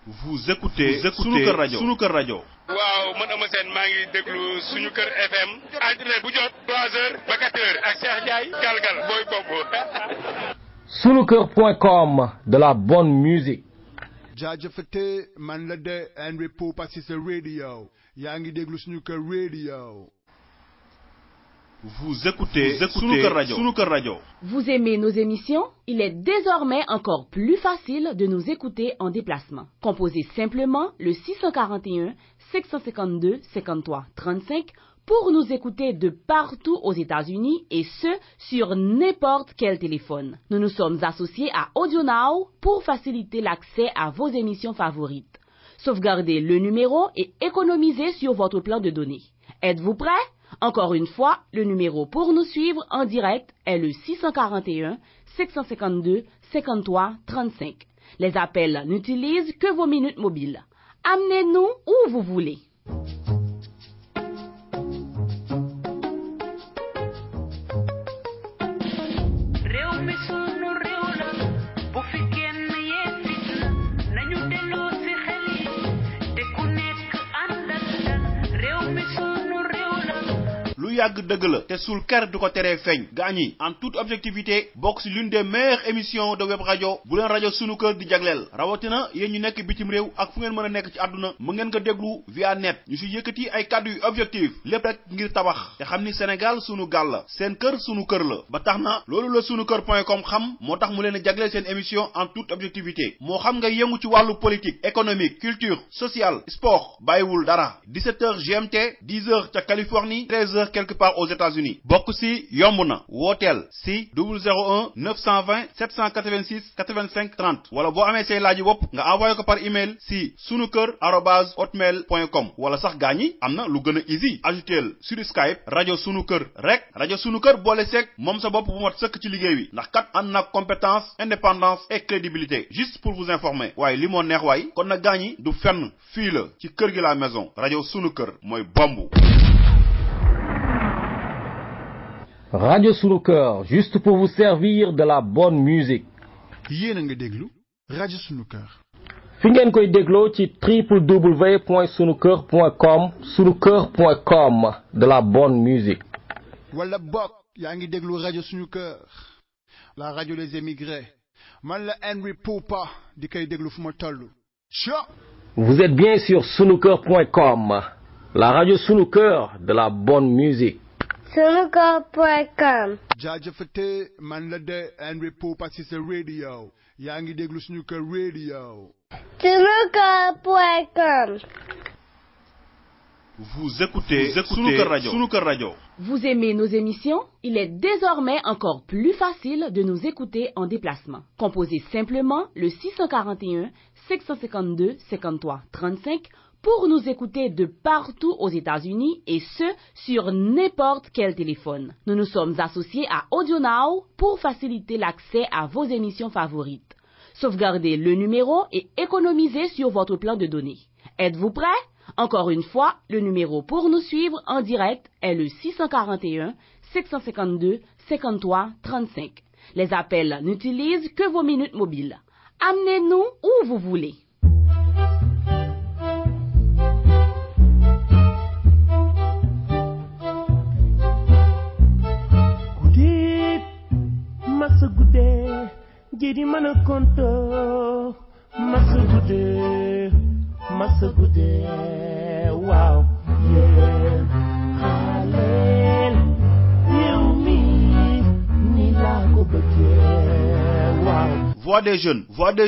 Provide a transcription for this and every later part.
Vous écoutez Sunuker Radio. waaw man Eumeu Sène maa ngi déglu Sunuker FM altine bu jot 3h ba 4h ak Cheikh Ndiaye galgal boy bopp. Sunuker.com, de la bonne musique. jaajëfate man la de Henry Poupa Cissé radio yaa ngi déglu Sunuker Radio. Vous écoutez Sunuker Radio. Vous aimez nos émissions? Il est désormais encore plus facile de nous écouter en déplacement. Composez simplement le 641 652 53 35 pour nous écouter de partout aux États-Unis et ce, sur n'importe quel téléphone. Nous nous sommes associés à AudioNow pour faciliter l'accès à vos émissions favorites. Sauvegardez le numéro et économisez sur votre plan de données. Êtes-vous prêts? Encore une fois, le numéro pour nous suivre en direct est le 641 652 53 35. Les appels n'utilisent que vos minutes mobiles. Amenez-nous où vous voulez. yàgg dëgg la te sul ker du ko teree feeñ gaañi en toute objectivité bokk ci l'une des meilleures émissions de web radio bu leen rajo Sunuker di jagleel rawatina yéen ñu nekk bitim réew ak fu ngeen mën a nekk ci àdduna mu ngeen ko déglu via net ñu ci yëkkati ay kàddu yu objectif lépp rek ngir tabax te xam ni Sénégal sunu gaal la seen kër sunu kër la ba tax na loolu la sunuker.com xam moo tax mu leen a jagleel seen émission en toute objectivité moo xam nga yëngu ci wàllu politique économique culture sociale sport bàyyiwul dara 17h GMT 10h ca Californie 13h quelque part aux États-Unis bokk ci yomb na wooteel ci 001 920 786 85 30 wala boo amee say laaji bopp nga envoyé ko par email ci sunuker@hotmail.com wala sax gaañi am na lu gën a easy ajoutel sur Skype rajo Sunuker rek rajo Sunuker boole seeg moom sa bopp bu mat sëkk ci liggéey bi ndax kat am na compétence indépendance et crédibilité juste pour vous informer waaye li moo neex waay kon na gaañi du fenn fii la ci kër gi la maison rajo Sunuker mooy bombu. Radio Sunuker, juste pour vous servir de la bonne musique. yéen a nga déglu rajo Sunuker. fi ngeen koy dégloo ci www.sunuker.com sunuker.com, de la bonne musique. wala bokk yaa ngi déglu rajo Sunuker, la radio des émigrés man la Henry Poupa di koy déglu fu ma toll. Vous êtes bien sur sunuker.com, la radio Sunuker, de la bonne musique. Sunuker.com. jaajëfate man la de Henry Poupa Cissé radio yaa ngi déglu Sunuker Radio. Sunuker.com. Vous écoutez Sunuker Radio. Vous aimez nos émissions? Il est désormais encore plus facile de nous écouter en déplacement. Composez simplement le 641 652 53 35 pour nous écouter de partout aux États-Unis et ce, sur n'importe quel téléphone. Nous nous sommes associés à AudioNow pour faciliter l'accès à vos émissions favorites. Sauvegardez le numéro et économisez sur votre plan de données. Êtes-vous prêts? Encore une fois, le numéro pour nous suivre en direct est le 641 652 53 35. Les appels n'utilisent que vos minutes mobiles. Amenez-nous où vous voulez. Masa gude jidi mana konto masa gude wow yeah halel yumi ni la ko bëgge wow. Voix des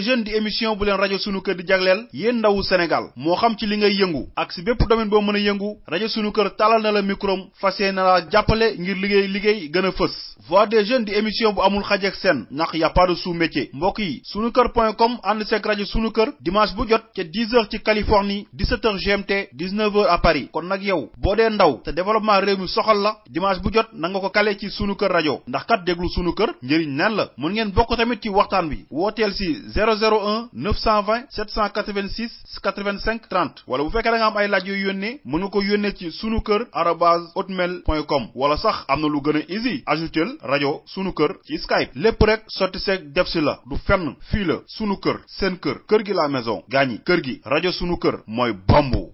jeunes di émission bu leen rajo Sunuker di jagleel yéen ndawu Sénégal moo xam ci li ngay yëngu ak si bépp domaine boo mën a yëngu rajo Sunuker talal na la microm fas yéene na la jàppale ngir liggéey gën a fës. Voix des jeunes di émission bu amul xaj ak seen ndax y a pas de sous-métier mbokk yi sunuker.com ànd seeg rajo Sunuker dimanche bu jot ca 10h ci Californie 17h GMT 19h à Paris kon nag yow boo dee ndaw te développement réew mi soxal la dimanche bu jot na nga ko kale ci Sunuker rajo ndax kat déglu Sunuker njëriñ neen la mën ngeen bokk tamit ci waxtaan bi wooteel si 001 920 786 85 30 wala bu fekkee da nga am ay laaj yu yónnee mën nga ko yónnee ci sunukër@hotmail.com wala sax am na lu gën a easy ajoutel rajo sunu kër ci Skype lépp rek sotti seeg def si la du fenn fii la sunu kër seen kër gi la maison gaañi kër gi rajo sunu kër mooy bombu.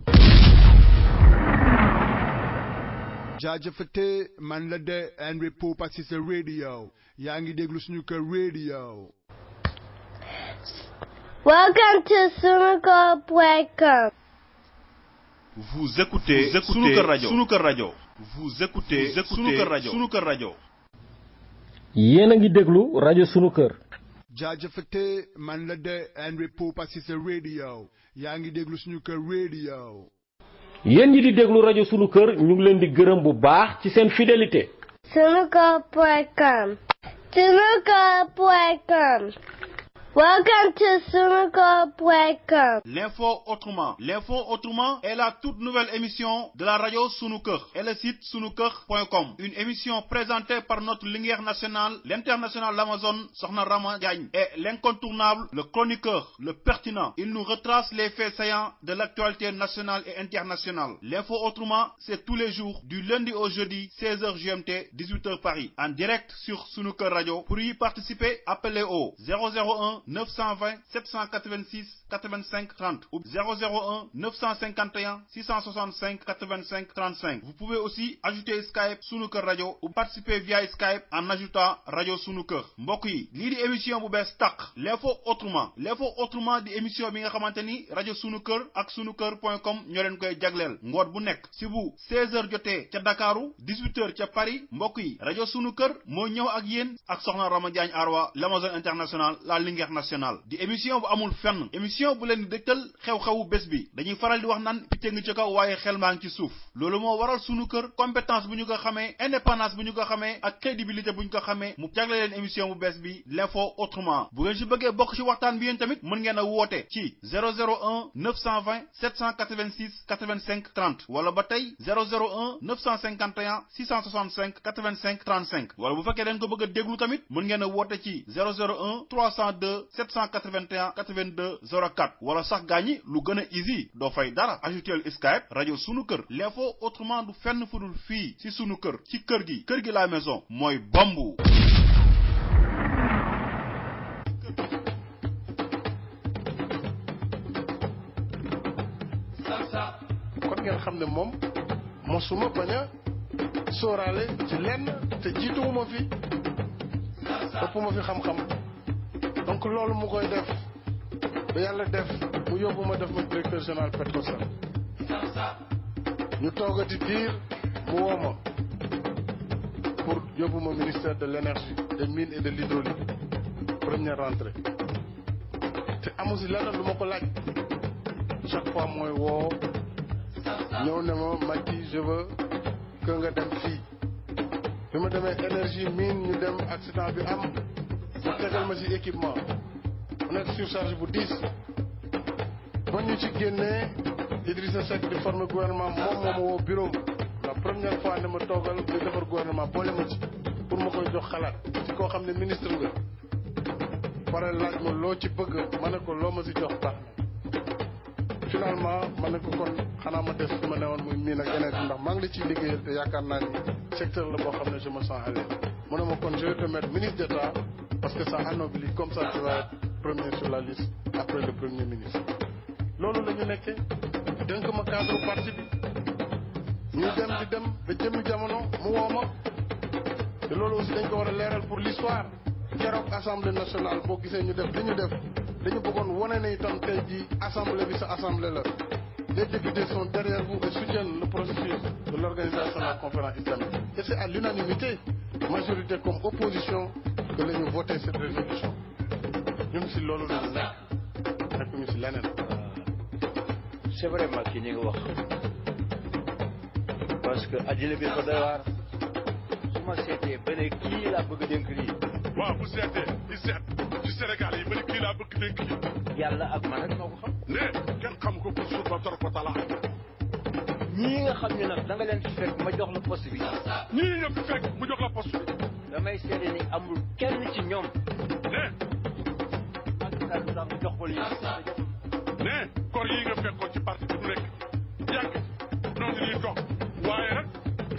jaajëfate man la de Henry Poupa ci sa radio yaa ngi déglu suñu kër radio. Welcome to sunuker.com. Vous écoutez sunu kër rajo. Vous écoutez sunu kër rajo. yéen a ngi déglu rajo sunu kër. jaajëfate man la de Henry Poupa ci sa radio yaa ngi déglu suñu kër radio. yéen ñi di déglu rajo sunu kër ñu ngi leen di gërëm bu baax ci seen fidélité. Sunuker.com. Sunuker.com. Welcome to sunuker.com. L'info autrement est la toute nouvelle émission de la radio Sunu Kër et le site sunuker.com. Une émission présentée par notre lumière nationale, l'international l'Amazon, Sokhna Rama Diagne, et l'incontournable, le chroniqueur, le pertinent. Il nous retrace les faits saillants de l'actualité nationale et internationale. L'info autrement, c'est tous les jours, du lundi au jeudi, 16h GMT, 18h Paris, en direct sur Sunu Kër Radio. Pour y participer, appelez au 001 920 786 85 30 ou 001 951 665 85 35. Vous pouvez aussi ajouter Skype Sunu Kër Radio ou participer via Skype en ajoutant Radio Sunu Kër. Mbokk yi lii di émission bu bees tàq l'info autrement di émission bi nga xamante ni Radio Sunu Kër ak sunuker.com ñoo leen koy jagleel ngoot bu nekk si bu 16h jotee ca Dakaru 18h ca Paris. mbokk yi Radio Sunu Kër moo ñëw ak yéen ak Sokhna Rama Diagne Arwa l'Amazon international la Linguère nationale di émission bu amul fenn émission bu leen di dëgtal xew-xewu bés bi dañuy faral di wax naan picc ngi ci kaw waaye xel maa ngi ci suuf loolu moo waral Sunu Kër compétence bu ñu ko xamee indépendance bu ñu ko xamee ak crédibilité bu ñu ko xamee mu jagle leen émission bu bees bi l'info autrement. bu ngeen si bëggee bokk ci waxtaan bi yéen tamit mën ngeen a woote ci 001 920 786 85 30 wala ba tey 001 951 665 85 35 wala bu fekkee dañ ko bëgg a déglu tamit mën ngeen a woote ci 001 302 781 82 04 wala sax gaañi lu gën a easy doo fay dara ajoutel Skype rajo Sunu Kër l'info autrement du fenn fudul fii ci Sunu Kër ci kër gi la maison mooy bombu. kon ngeen xam ne moom mosuma bañ a sóoraale ci lenn te jiituwuma fi ëpp ma fi xam-xam donc loolu mu koy def ba yàlla def mu yóbbu ma def ma directeur général Petrosen ñu toogati diir mu woo ma pour yóbbu ma ministère de l'énergie des mines et de l'hydraulique première rentrée te amu si lenn lu ma ko laaj chaque fois mooy woo ñëw ne ma Macky je veux que nga dem fii bi ma demee énergie mine ñu dem accident bi am mu tegal ma ci équipement mu nekk surcharge bu 10 ba ñu ci génnee Idrissa Seck di former gouvernement moom moo ma woo bureau la première fois ne ma toogal di defar gouvernement boole ma ci pour ma koy jox xalaat ci koo xam ne ministre nga pare laaj ma loo ci bëgg ma ne ko loo ma ci jox baax finalement ma ne ko kon xanaa ma def ma ne woon muy miin ak yeneen ndax maa ngi la ciy liggéeyal te yaakaar naa ni secteur la boo xam ne je me sens à l'aise mu ne ma kon je vais te mettre ministre d'État parce que ça anoblit comme ça tu vas être premier sur la liste après le premier ministre. loolu la ñu nekkee dénk ma cadre parti bi ñuy dem di dem ba jëmmi jamono mu woo ma te loolu aussi dañ ko war a leeral pour l'histoire keroog assemblée nationale boo gisee ñu def li ñu def dañu bëggoon wane ne itam tey jii assemblée bi sa assemblée la les députés sont derrière vous et soutiennent le processus de l'organisation de la conférence islamique et c'est à l'unanimité majorité comme opposition que la ñu voté cette résolution ñun si loolu la ñu nekk ñu si leneen. c'est vraiment ki ñi nga wax parce que addina bi ko doy waar su ma seetee ba ne kii laa bëgg a dénk lii. waaw bu seetee di seet ci Sénégal yi ba ne kii laa bëgg dénk lii. yàlla ak man rek moo ko xam. ne kenn xam ko pour suuf ba tor ko talaa. ñii nga xam ne nag da nga leen fi fekk ma jox la poste bi. ñii ñëpp fekk mu jox la poste bi. damay seede ni amul kenn ci ñoom. ne ne kor yi nga fekkoon ci parti bi du nekk yàgg ñoo ngi nii toog waaye nag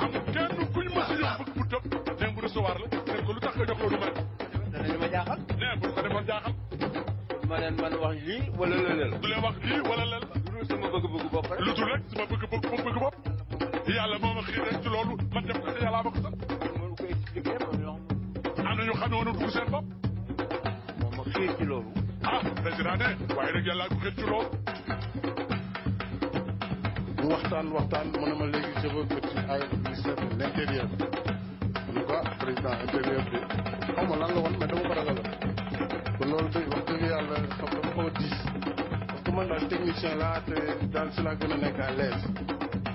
amul kenn kuñ mës a jox bëgg bu tëb ne bu recevoir la ne ko lu tax nga jox loolu man danañu ma jaaxal ne bu ko defoon jaaxal ma leen man wax lii wala lëleel du leen wax lii wala lel lu dul sama bëgg-bëgg bopp rek lu dul rek sama bëgg bopp yàlla moo ma xiir rek ci loolu man def ko te yàlla ma ko sax mënu ko expliquer am na ñu xam ne woon dugg seen bopp moom ma xiir ci loolu ah président ne waaye nag yàlla ko xiir ci loolu ñu waxtaan mu ne ma léegi je veux que tu ailles au ministère de l'intérieur en tout cas président intérieur bi xaw ma lan la woon mais dama ko ragal kon loolu day wax dëgg yàlla xam dama xaw a diis parce que man daal technicien laa te daal si laa gën a nekk à l'aise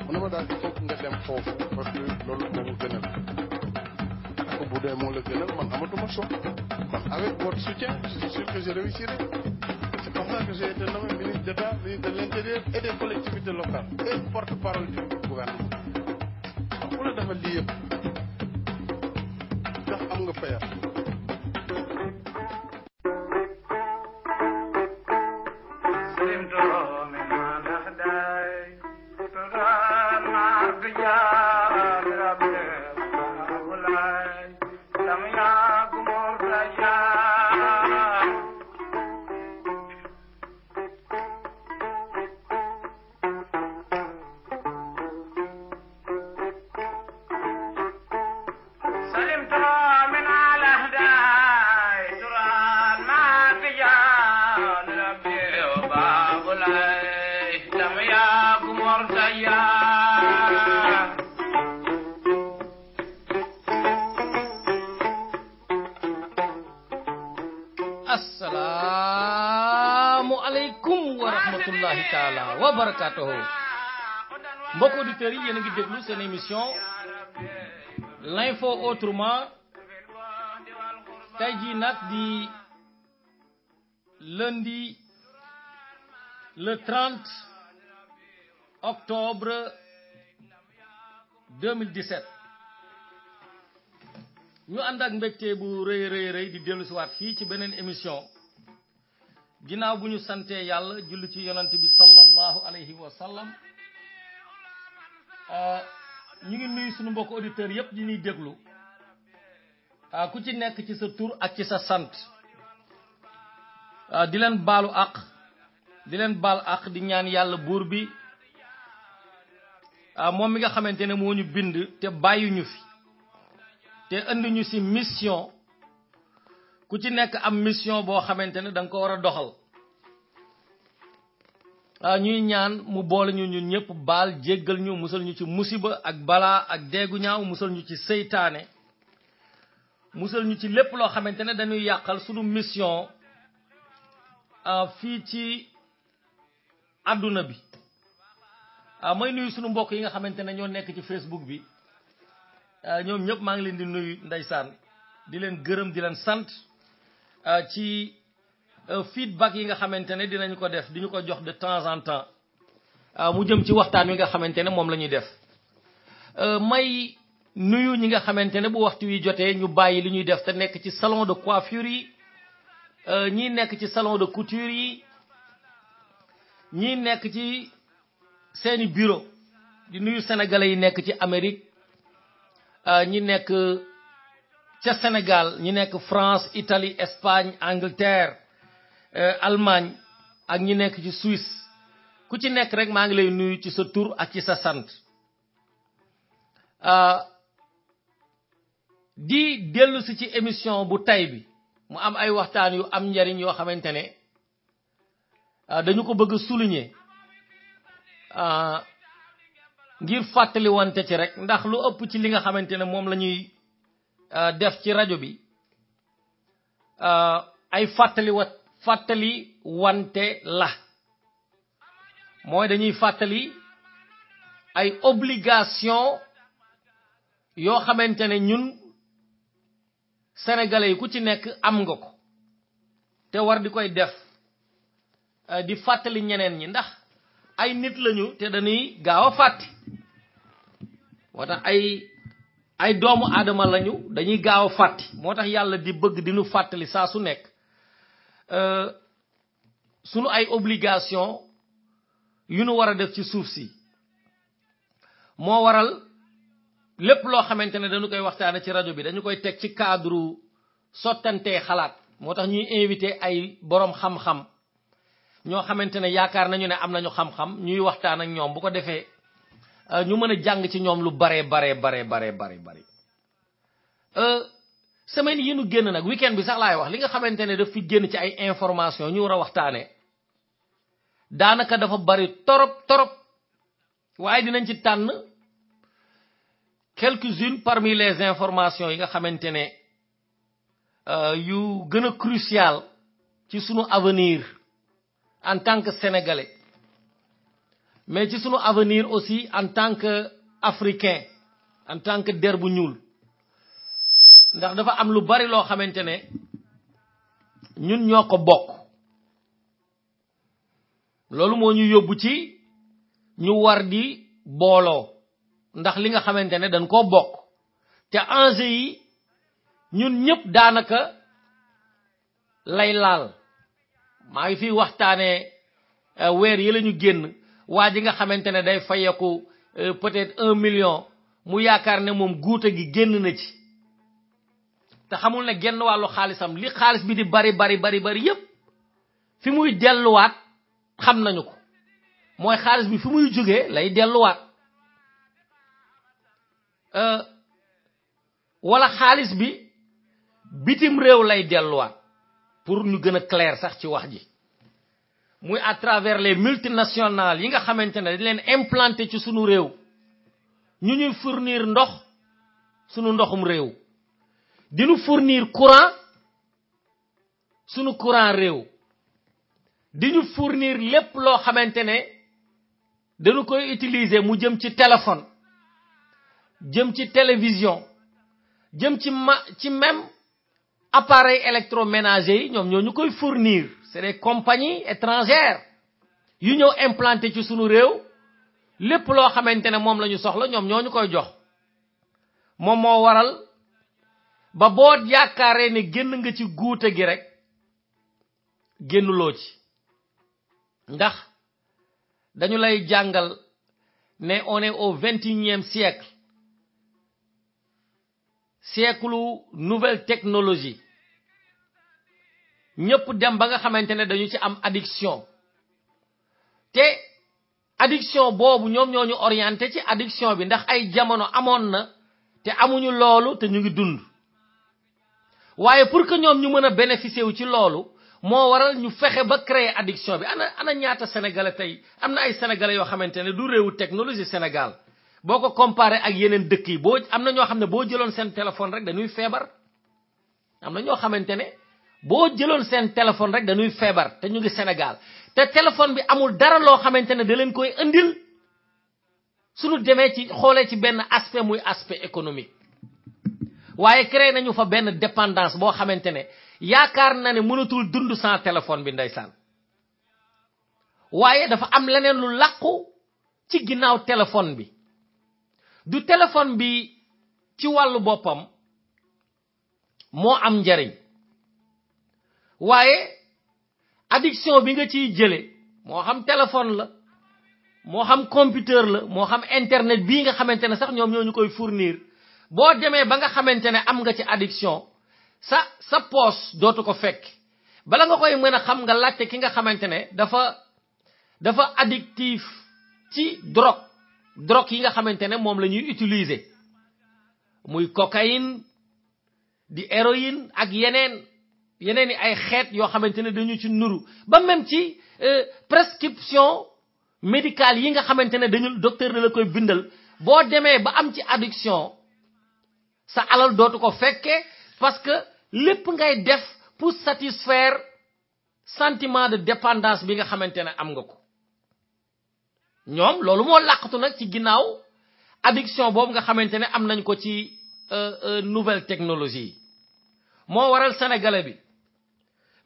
mu ne ma daal il faut que nga dem foofu parce que loolu moo ma gënal ko bu dee moo la gënal man amatuma choix kon avec votre soutien je suis sûr que je réussirai. C'est comme ça que j'ai été nommé ministre d'État, ministre de l'Intérieur et des collectivités locales et porte-parole du gouvernement. Ku la defal lii yëpp ndax am nga payam. wa barakatuhu mbokk auditeurs yi yéen a ngi déglu seen émission l'info autrement tey jii nag di lundi le 30 octobre 2017 ñu ànd ak mbégte bu rëy di dellu si waat fii ci beneen émission ginnaaw bu ñu santee yàlla julli ci yonent bi sallallahu alayhi wa sallam ñu ngi nuyu suñu mbokk auditeurs yépp di ñuy déglu ku ci nekk ci sa tur ak ci sa sant di leen baalu àq di leen baal àq di ñaan yàlla buur bi moom mi nga xamante ne moo ñu bind te bàyyuñu fi te indi ñu ci mission ku ci nekk am mission boo xamante ne da nga ko war a doxal ñuy ñaan mu boole ñu ñun ñëpp baal jéggal ñu musal ñu ci musiba ak balaa ak deegu ñaaw musal ñu ci seytaane musal ñu ci lépp loo xamante ne dañuy yàqal sunu mission fii ci àdduna bi may nuyu sunu mbokk yi nga xamante ne ñoo nekk ci Facebook bi ñoom ñëpp maa ngi leen di nuyu ndeysaan di leen gërëm di leen sant ci feedback yi nga xamante ne dinañ ko def di ñu ko jox de temps en temps mu jëm ci waxtaan wi nga xamante ne moom la ñuy def may nuyu ñi nga xamante ne bu waxtu wi jotee ñu bàyyi li ñuy def te nekk ci salon de coiffure yi ñii nekk ci salon de couture yi ñii nekk ci seeni bureau di nuyu sénégalais yi nekk ci Amérique ñi nekk ca Sénégal ñi nekk France Italie Espagne Angleterre Allemagne ak ñi nekk ci Suisse ku ci nekk rek maa ngi lay nuyu ci sa tur ak ci sa sant di dellu si ci émission bu tay bi mu am ay waxtaan yu am njariñ yoo xamante ne dañu ko bëgg a souligner ngir fàttali wante ci rek ndax lu ëpp ci li nga xamante ne moom la ñuy def ci rajo bi ay fàttali wante la mooy dañuy fàttali ay obligation yoo xamante ne ñun sénégalais yi ku ci nekk am nga ko te war di koy def di fàttali ñeneen ñi ndax ay nit lañu te dañuy gaaw a fàtte moo tax ay doomu aadama lañu dañuy gaaw a fàtte moo tax yàlla di bëgg di nu fàttali saa su nekk sunu ay obligation yu nu war a def ci suuf si moo waral lépp loo xamante ne dañu koy waxtaane ci rajo bi dañu koy teg ci cadre sottantee xalaat moo tax ñuy invité ay borom xam-xam ñoo xamante ne yaakaar nañu ne am nañu xam-xam ñuy waxtaan ak ñoom bu ko defee ñu mën a jàng ci ñoom lu bare semaine yi nu génn nag weekend bi sax laay wax li nga xamante ne daf fi génn ci ay information ñu war a waxtaane daanaka dafa bari torop waaye dinañ ci tànn quelques-unes parmi les informations yi nga xamante ne yu gën a crucial ci sunu avenir en tant que sénégalais mais ci sunu avenir aussi en tant que africain en tant que der bu ñuul ndax dafa am lu bari loo xamante ne ñun ñoo ko bokk loolu moo ñu yóbbu ci ñu war di booloo ndax li nga xamante ne dañ koo bokk te enjeu yi ñun ñëpp daanaka lay laal maa ngi fi waxtaane weer yi la ñu génn waa ji nga xamante ne day fayeku peut-être 1 million mu yaakaar ne moom guuta gi génn na ci te xamul ne genn wàllu xaalisam li xaalis bi di bari yépp fi muy delluwaat xam nañu ko mooy xaalis bi fi muy jógee lay delluwaat wala xaalis bi bitim réew lay delluwaat pour ñu gën a clair sax ci wax ji muy à travers les multinationales yi nga xamante ne dañ leen implanté ci sunu réew ñu ñuy fournir ndox sunu ndoxum réew di ñu fournir courant sunu courant réew di ñu fournir lépp loo xamante ne dañu koy utiliser mu jëm ci téléphone jëm ci télévision jëm ci même appareil électroménager yi ñoom ñoo ñu koy fournir c'est des compagnies étrangères yu ñëw implanté ci sunu réew lépp loo xamante ne moom la ñu soxla ñoom ñoo ñu koy jox moom moo waral ba boo yaakaaree ne génn nga ci guute gi rek génnuloo ci ndax dañu lay jàngal ne on est au 21e siècle siècle nouvelle technologie ñëpp dem ba nga xamante ne dañu ci am addiction te addiction boobu ñoom ñoo ñu orienté ci addiction bi ndax ay jamono amoon na te amuñu loolu te ñu ngi dund waaye pour que ñoom ñu mën a bénéficier wu ci loolu moo waral ñu fexe ba créer addiction bi ana ñaata sénégalais tey am na ay sénégalais yoo xamante ne du réewu technologie Sénégal boo ko comparé ak yeneen dëkk yi boo am na ñoo xam ne boo jëloon seen téléphone rek dañuy feebar am na ñoo xamante ne boo jëloon seen téléphone rek dañuy feebar te ñu ngi Sénégal te téléphone bi amul dara loo xamante ne da leen koy indil suñu demee ci xoolee ci benn aspect muy aspect économique waaye créé nañu fa benn dépendance boo xamante ne yaakaar na ne mënatul dund sans téléphone bi ndeysaan waaye dafa am leneen lu làqu ci ginnaaw téléphone bi du téléphone bi ci wàllu boppam moo am njariñ waaye addiction bi nga ciy jële moo xam téléphone la moo xam computer la moo xam internet bii nga xamante ne sax ñoom ñoo ñu koy fournir boo demee ba nga xamante ne am nga ci addiction sa poche dootu ko fekk bala nga koy mën a xam nga laajte ki nga xamante ne dafa addictif ci drogue yi nga xamante ne moom la ñuy utiliser muy cocaïne di héroïne ak yeneen i ay xeet yoo xamante ne dañu ci nuru ba même ci prescription médicale yi nga xamante ne dañu docteur da la koy bindal boo demee ba am ci addiction sa alal dootu ko fekkee parce que lépp ngay def pour satisfaire sentiment de dépendance bi nga xamante ne am nga ko ñoom loolu moo làqatu nag ci ginnaaw addiction boobu nga xamante ne am nañ ko ci nouvelle technologie yi moo waral sénégalais bi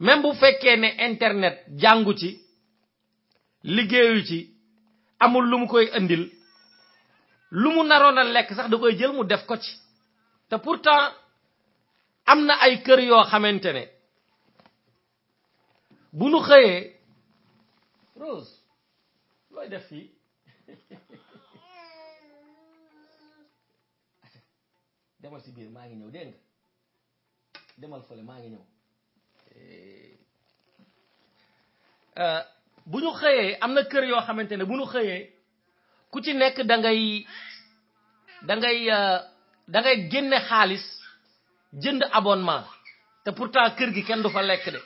même bu fekkee ne internet jàngu ci liggéeyu ci amul lu mu koy indil lu mu naroon a lekk sax da koy jël mu def ko ci te pourtant am na ay kër yoo xamante ne bu nu xëyee Rose looy def fii demal si biir maa ngi ñëw dégg nga demal fële maa ngi ñëw bu ñu xëyee am na kër yoo xamante ne bu ñu xëyee ku ci nekk da ngay génne xaalis jënd abonnement te pourtant kër gi kenn du fa lekk de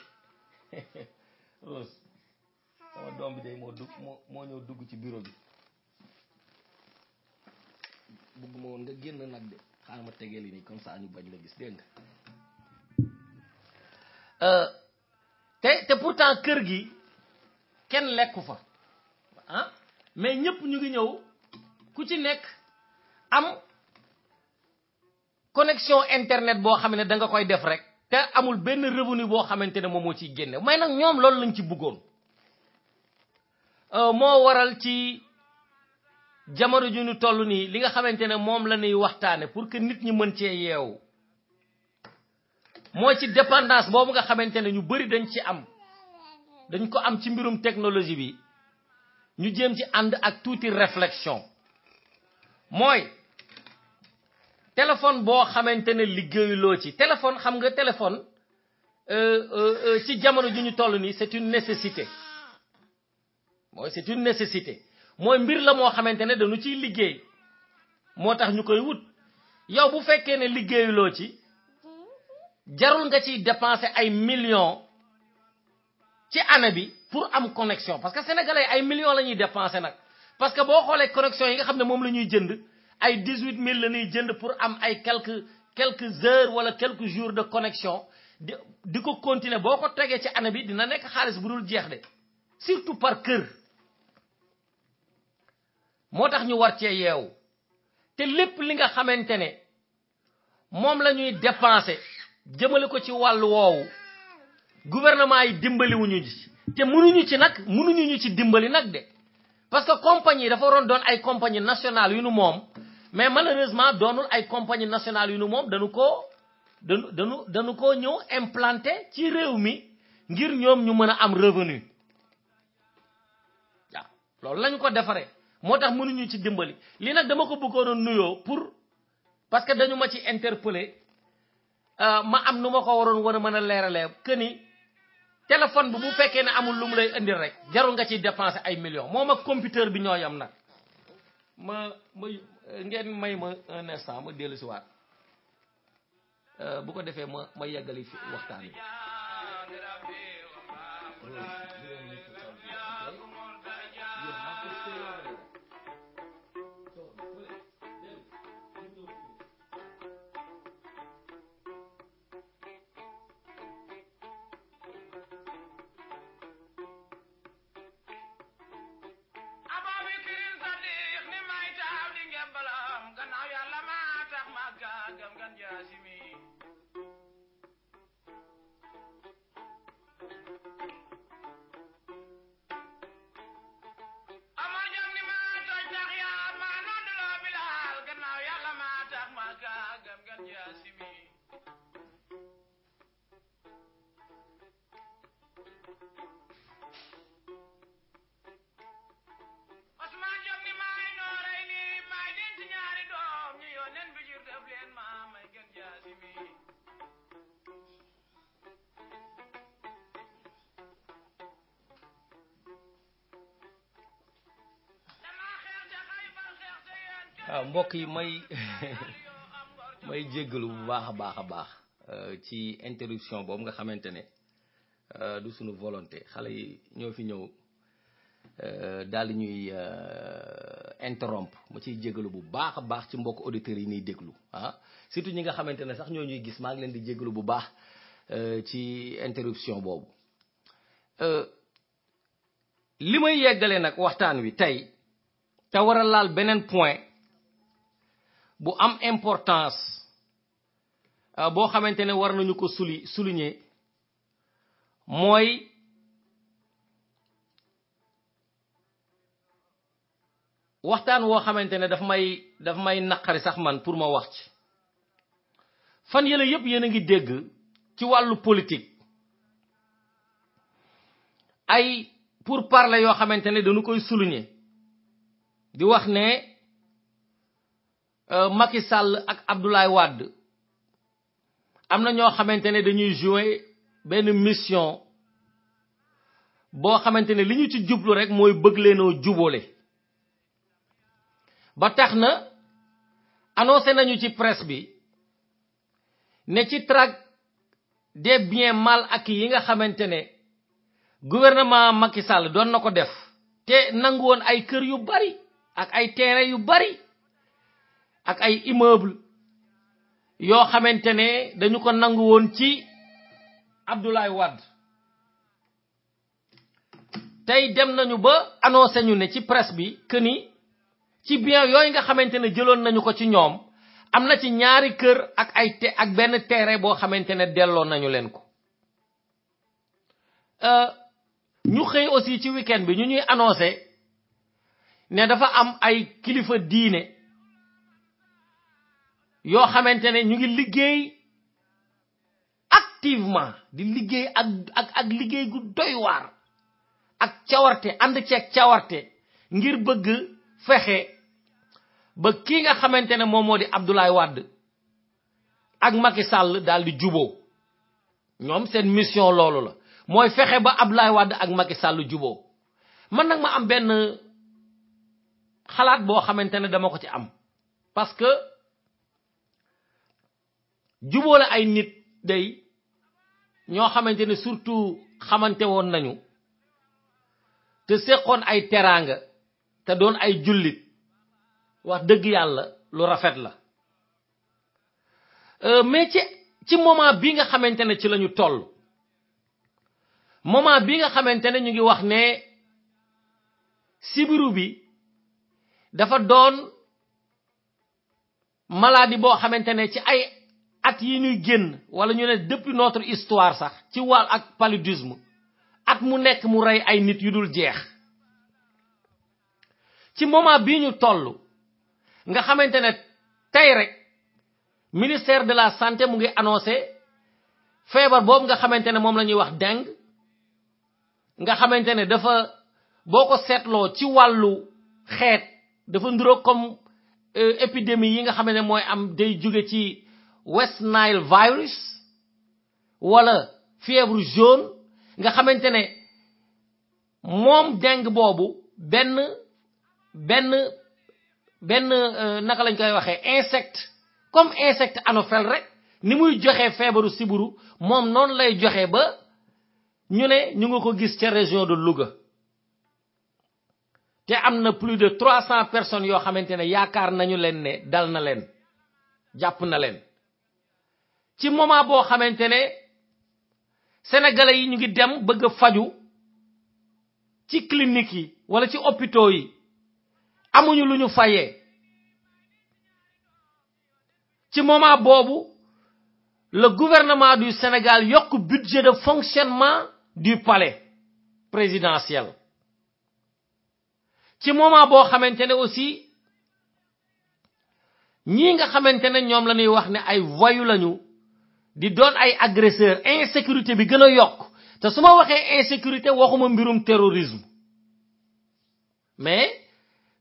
Rose sama doom bi de moo ñëw dugg ci bureau bi bëgguma woon nga génn nag de xaaral ma tegee li nii comme ça ñu bañ la gis dégg nga te pourtant kër gi kenn lekku fa ah mais ñëpp ñu ngi ñëw ku ci nekk am connexion internet boo xam ne da nga koy def rek te amul benn revenu boo xamante ne moom moo ciy génne mais nag ñoom loolu lañ ci bëggoon moo waral ci jamono ju ñu toll nii li nga xamante ne moom la ñuy waxtaane pour que nit ñi mën cee yeewu mooy ci dépendance boobu nga xamante ne ñu bari dañ ko am ci mbirum technologie bi ñu jéem ci ànd ak tuuti réflexion mooy téléphone boo xamante ne liggéeyuloo ci téléphone xam nga téléphone ci jamono ju ñu toll nii c'est une nécessité mooy mbir la moo xamante ne dañu ciy liggéey moo tax ñu koy wut yow bu fekkee ne liggéeyuloo ci jarul nga ciy dépenser ay millions ci année bi pour am connexion parce que sénégalais ay millions la ñuy dépenser nag parce que boo xoolee connexion yi nga xam ne moom la ñuy jënd ay 18000 la ñuy jënd pour am ay quelques heures wala quelques jours de connexion di ko continuer boo ko tegee ci année bi dina nekk xaalis bu dul jeex de surtout par kër moo tax ñu war cee yeewu te lépp li nga xamante ne moom la ñuy dépenser jëmale ko ci wàllu woowu gouvernement yi dimbaliwuñu ci te mënuñu ñu ci dimbali nag de parce que compagnie dafa waroon doon ay compagnie nationale yu nu moom mais malheureusement doonul ay compagnie nationale yu nu moom dañu ko ñëw implanté ci réew mi ngir ñoom ñu mën a am revenu waaw loolu lañu ko defaree moo tax mënuñu ci dimbali lii nag dama ko bëggoon a nuyoo parce que dañu ma ci interpellé ma am nu ma ko waroon war a mën a leeralee que ni téléphone bi bu fekkee ne amul lu mu lay indil rek jarul nga ciy dépenser ay millions moom ak computer bi ñoo yam nag ngeen may ma un instant ma dellu si waat bu ko defee ma yeggali fi waxtaan bi waaw mbokk yi may jéggalu bu baax a baax ci interruption boobu nga xamante ne du suñu volonté xale yi ñoo fi ñëw daal di ñuy interrompre ma ciy jéggalu bu baax a baax ci mbokk auditeurs yi ñuy déglu surtout ñi nga xamante ne sax ñoo ñuy gis maa ngi leen di jéggalu bu baax ci interruption boobu li may yeggale nag waxtaan wi tey te war a laal beneen point bu am importance boo xamante ne war nañu ko souligner mooy waxtaan woo xamante ne daf may naqari sax man pour ma wax ci fan yële yëpp yéen a ngi dégg ci wàllu politique ay pour parler yoo xamante ne dañu koy souligner di wax ne Macky Sall ak Abdoulaye Wade am na ñoo xamante ne dañuy jouer benn mission boo xamante ne li ñu ci jublu rek mooy bëgg leenoo jubóole ba tax na annoncé nañu ci presse bi ne ci traque des biens mal acquis yi nga xamante ne gouvernement Macky Sall doon na ko def te nangu woon ay kër yu bari ak ay terrain yu bari ak ay immeuble yoo xamante ne dañu ko nangu woon ci Abdoulaye Wade tey dem nañu ba annoncé ñu ne ci presse bi que ni ci bien yooyu nga xamante ne jëloon nañu ko ci ñoom am na ci ñaari kër ak ak benn terrain boo xamante ne delloo nañu leen ko ñu xëy aussi ci week-end bi ñu ñuy annoncé ne dafa am ay kilifa diine yoo xamante ne ñu ngi liggéey activement di liggéey ak liggéey gu doy waar ak cawarte ànd ceeg cawarte ngir bëgg fexe ba kii nga xamante ne moom moo di Abdoulaye Wade ak Macky Sall daal di juboo ñoom seen mission loolu la mooy fexe ba Abdoulaye Wade ak Macky Sall juboo man nag ma am benn xalaat boo xamante ne dama ko ci am parce que juboo la ay nit day ñoo xamante ne surtout xamante woon nañu te seqoon ay teraanga te doon ay jullit wax dëgg yàlla lu rafet la mais ci moment bi nga xamante ne ci lañu toll moment bi nga xamante ne ñu ngi wax ne sibiru bi dafa doon maladie boo xamante ne ci ay at yi ñuy génn wala ñu ne depuis notre histoire sax ci wàll ak paludisme at mu nekk mu rey ay nit yu dul jeex ci moment bii ñu toll nga xamante ne tey rek ministère de la santé mu ngi annoncé feebar boobu nga xamante ne moom la ñuy wax dengue nga xamante ne dafa boo ko seetloo ci wàllu xeet dafa nduroo comme épidémie yi nga xamante ne mooy am day jóge ci West Nile virus wala fièvre jaune nga xamante ne moom dengue boobu benn naka lañ koy waxee insecte comme insecte anophèle rek ni muy joxe feebaru siburu moom noonu lay joxe ba ñu ne ñu ngi ko gis ca région de Louga te am na plus de 300 personnes yoo xamante ne yaakaar nañu leen ne dal na leen jàpp na leen ci moment boo xamante ne sénégalais yi ñu ngi dem bëgg a faju ci clinique yi wala ci hôpitaux yi amuñu lu ñu fayee ci moment boobu le gouvernement du Sénégal yokk budget de fonctionnement du palais présidentiel ci moment boo xamante ne aussi ñii nga xamante ne ñoom la ñuy wax ne ay voyous lañu di doon ay agresseurs insécurité bi gën a yokk te su ma waxee insécurité waxuma mbirum terrorisme mais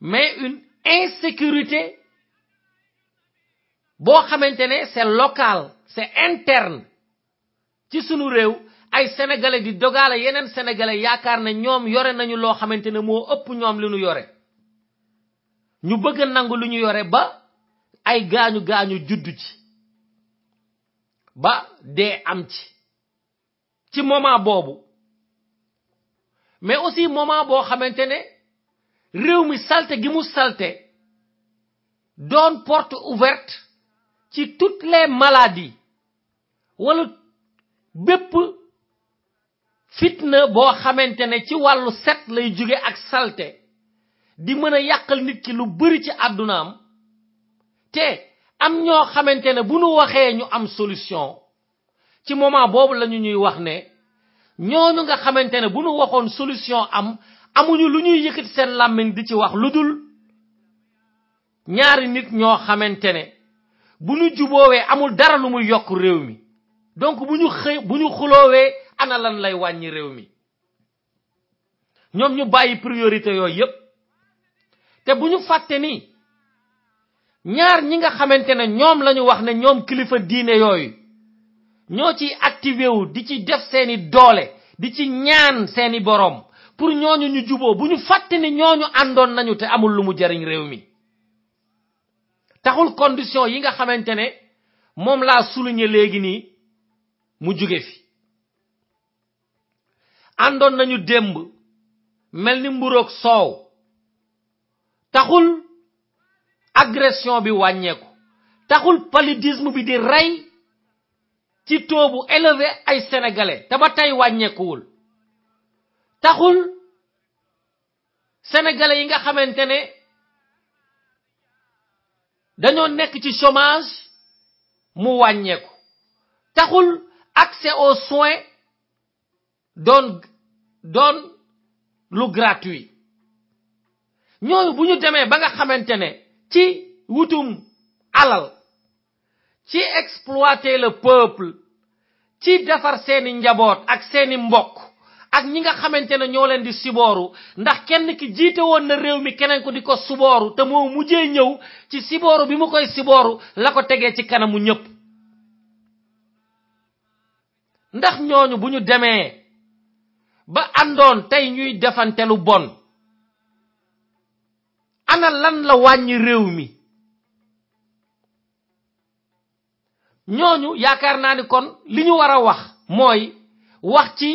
une insécurité boo xamante ne c'est local c'est interne ci sunu réew ay sénégalais di dogaale yeneen sénégalais yaakaar ne ñoom yore nañu loo xamante ne moo ëpp ñoom li ñu yore ñu bëgg a nangu lu ñu yore ba ay gaañu juddu ci ba dee am ci moment boobu mais aussi moment boo xamante ne réew mi salte gi mu salte doon porte ouverte ci toutes les maladies wala bépp fitna boo xamante ne ci wàllu set lay jóge ak salte di mën a yàqal nit ki lu bari ci àddunaam te am ñoo xamante ne bu nu waxee ñu am solution ci moment boobu lañu ñuy wax ne ñooñu nga xamante ne bu nu waxoon solution amuñu lu ñuy yëkkati seen làmmiñ di ci wax lu dul ñaari nit ñoo xamante ne bu ñu juboowee amul dara lu muy yokk réew mi donc bu ñu xuloowee ana lan lay wàññi réew mi ñoom ñu bàyyi priorité yooyu yépp te bu ñu fàtte ni ñaar ñi nga xamante ne ñoom lañu wax ne ñoom kilifa diine yooyu ñoo ci activé wu di ci def seeni doole di ci ñaan seeni borom pour ñooñu ñu juboo bu ñu fàtte ni ñooñu àndoon nañu te amul lu mu jariñ réew mi taxul condition yi nga xamante ne moom laa souligné léegi nii mu jóge fi àndoon nañu démb mel ni mburoog soow taxul agression bi wàññeeku taxul paludisme bi di rey ci taux bu élevé ay sénégalais te ba tey wàññeekuwul taxul sénégalais yi nga xamante ne dañoo nekk ci chômage mu wàññeeku taxul accès aux soins doon lu gratuit ñooñu bu ñu demee ba nga xamante ne ci wutum alal ci exploiter le peuple ci defar seeni njaboot ak seeni mbokk ak ñi nga xamante ne ñoo leen di sibooru ndax kenn ki jiite woon na réew mi keneen ko di ko subooru te moo mujjee ñëw ci sibooru bi mu koy sibooru la ko tegee ci kanamu ñëpp ndax ñooñu bu ñu demee ba àndoon tey ñuy defante lu bon ana lan la wàññi réew mi ñooñu yaakaar naa ni kon li ñu war a wax mooy wax ci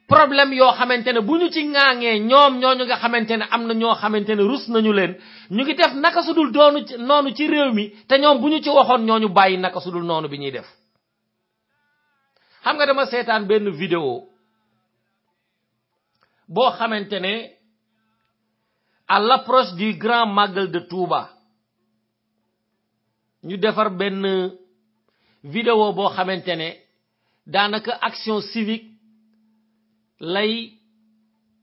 problème yoo xamante ne bu ñu ci ŋaaŋee ñoom ñooñu nga xamante ne am na ñoo xamante ne rus nañu leen ñu ngi def naka sudul doonu noonu ci réew mi te ñoom bu ñu ci waxoon ñooñu bàyyi naka sudul noonu bi ñuy def xam nga dama seetaan benn vidéo boo xamante ne à l'approche du grand magal de Touba ñu defar benn vidéo boo xamante ne daanaka action civique lay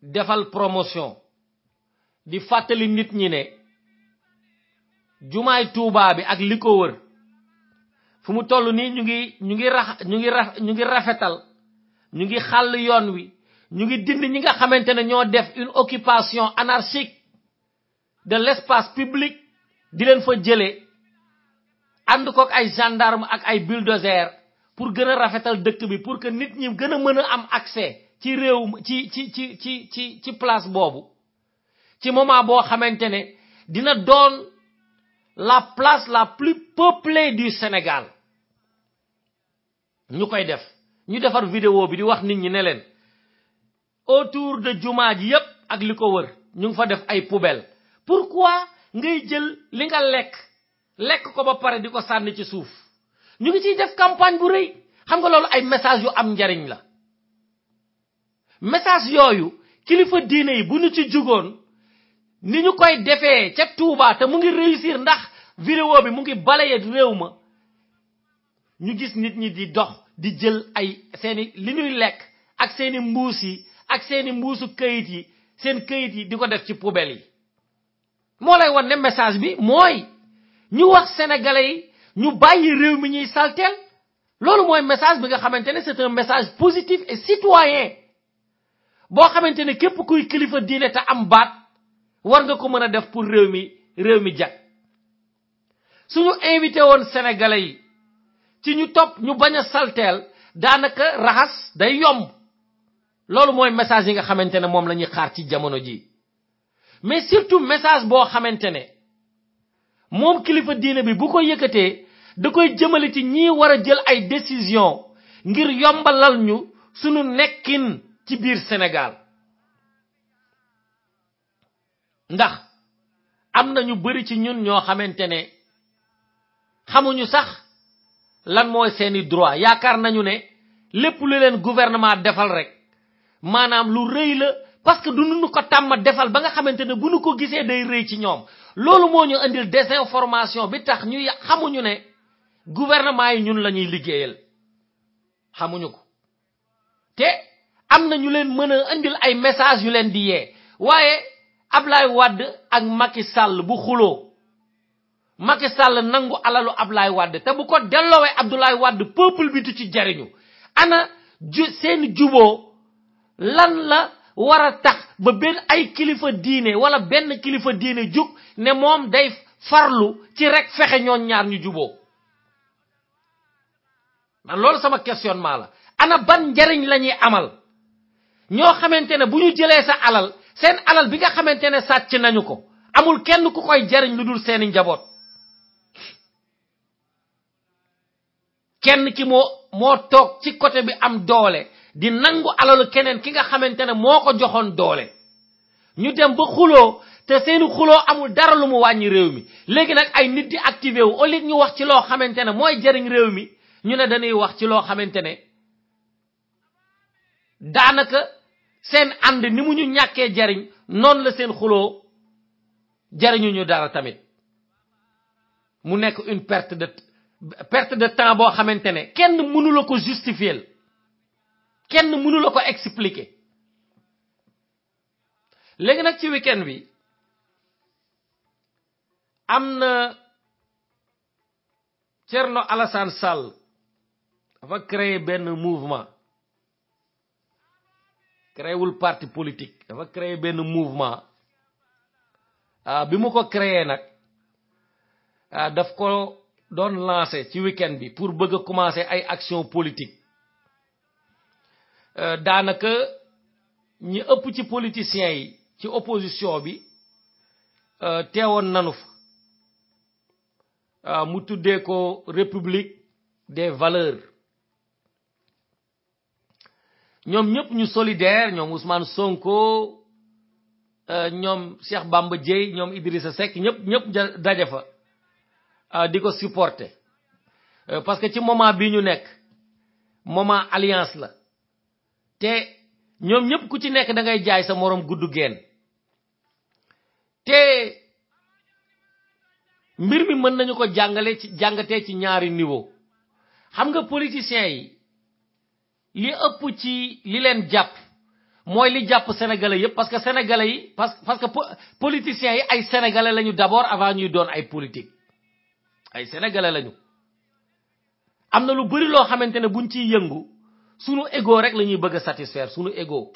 defal promotion di fàttali nit ñi ne jumaay Touba bi ak li ko wër fu mu toll nii ñu ngi rafetal ñu ngi xàll yoon wi ñu ngi dindi ñi nga xamante ne ñoo def une occupation anarchique de l'espace public di leen fa jëlee ànd kook ay gendarme ak ay bulldozer pour gën a rafetal dëkk bi pour que nit ñi gën a mën a am accès ci réew ci place boobu ci moment boo xamante ne dina doon la place la plus peuplée du Sénégal ñu koy def ñu defar vidéo bi di wax nit ñi ne leen autour de jumaa ji yépp ak li ko wër ñu ngi fa def ay poubelle pourquoi ngay jël li nga lekk ko ba pare di ko sànni ci suuf ñu ngi ciy def campagne bu rëy xam nga loolu ay message yu am njariñ la message yooyu kilifa diine yi bu ñu ci jugoon ni ñu koy defee ca Touba te mu ngi réussir ndax vidéo bi mu ngi balaye réew ma ñu gis nit ñi di dox di jël ay seeni li ñuy lekk ak seeni mbuus yi ak seeni mbuusu këyit yi seen këyit yi di ko def ci poubelle yi moo lay wan ne message bi mooy ñu wax sénégalais yi ñu bàyyi réew mi ñuy salteel loolu mooy message bi nga xamante ne c'est un message positif et citoyen boo xamante ne képp kuy kilifa diine te am baat war nga ko mën a def pour réew mi jag suñu invité woon sénégalais yi ci ñu topp ñu bañ a salteel daanaka raxas day yomb loolu mooy message yi nga xamante ne moom la ñuy xaar ci jamono ji mais surtout message boo xamante ne moom kilifa diine bi bu ko yëkkatee da koy jëmale ci ñi war a jël ay décision ngir yombalal ñu suñu nekkin ci biir Sénégal ndax am na ñu bari ci ñun ñoo xamante ne xamuñu sax lan mooy seeni droit yaakaar nañu ne lépp lu leen gouvernement defal rek maanaam lu rëy la parce que du nu ko tàmm defal ba nga xamante ne bu nu ko gisee day rëy ci ñoom loolu moo ñu indil désinformation bi tax ñu xamuñu ne gouvernement yi ñun la ñuy liggéeyal xamuñu ko te am na ñu leen mën a indil ay message yu leen di yee waaye Ablaye Wade ak Macky Sall bu xuloo Macky Sall nangu alalu Ablaye Wade te bu ko delloowee Abdoulaye Wade peuple bi du ci jariñu ana seen juboo lan la wara tax ba ben ay kilifa diine wala ben kilifa diine juk ne mom day farlu ci rek fexé ñoon ñaar ñu jubo man loolu sama questionnement la ana ban njariñ lañuy amal ño xamantene buñu jëlé sa alal seen alal bi nga xamantene sàcc nañu ko amul kenn ku koy jariñ ludul seeni njabot kenn ki mo tok ci côté bi am doole di nangu alalu keneen ki nga xamantene moko joxon doole ñu dem ba xulo te seenu xulo amul dara lu mu wañi réew mi légui nak ay nit di activé wu au lieu ñu wax ci lo xamantene moy jariñ réew mi ñu ne dañuy wax ci lo xamantene danaka seen and ni mu ñu ñaké jariñ non la seen xulo jariñu ñu dara tamit mu nekk une perte de temps bo xamantene kenn mënu la ko justifier kenn mënu la ko expliquer légui nak ci weekend bi amna Thierno Alassane Sall dafa créer ben mouvement créer wul parti politique dafa créer ben mouvement bi mu ko créer nak daf ko don lancer ci weekend bi pour bëgg commencer ay action politique danaka ñi ëpp ci politiciens yi ci opposition bi téwon nanu fa mu tuddé ko république des valeurs ñom ñëpp ñu solidaire ñom Ousmane Sonko ñom Cheikh Bamba Dièye ñom Idrissa Seck ñëpp daje fa diko supporter parce que ci moment bi ñu nekk moment alliance la té ñom ñëpp ku ci nekk da ngay jaay sa morom guddu geen té mbir mi mën nañu ko jangaté ci ñaari niveau xam nga politiciens yi li ëpp ci li leen japp moy li japp sénégalais yépp parce que sénégalais yi parce que politiciens yi ay sénégalais lañu d'abord avant ñuy doon ay politique ay sénégalais lañu amna lu bari lo xamantene buñ ci yëngu sunu ego rek lañuy bëgg satisfaire sunu ego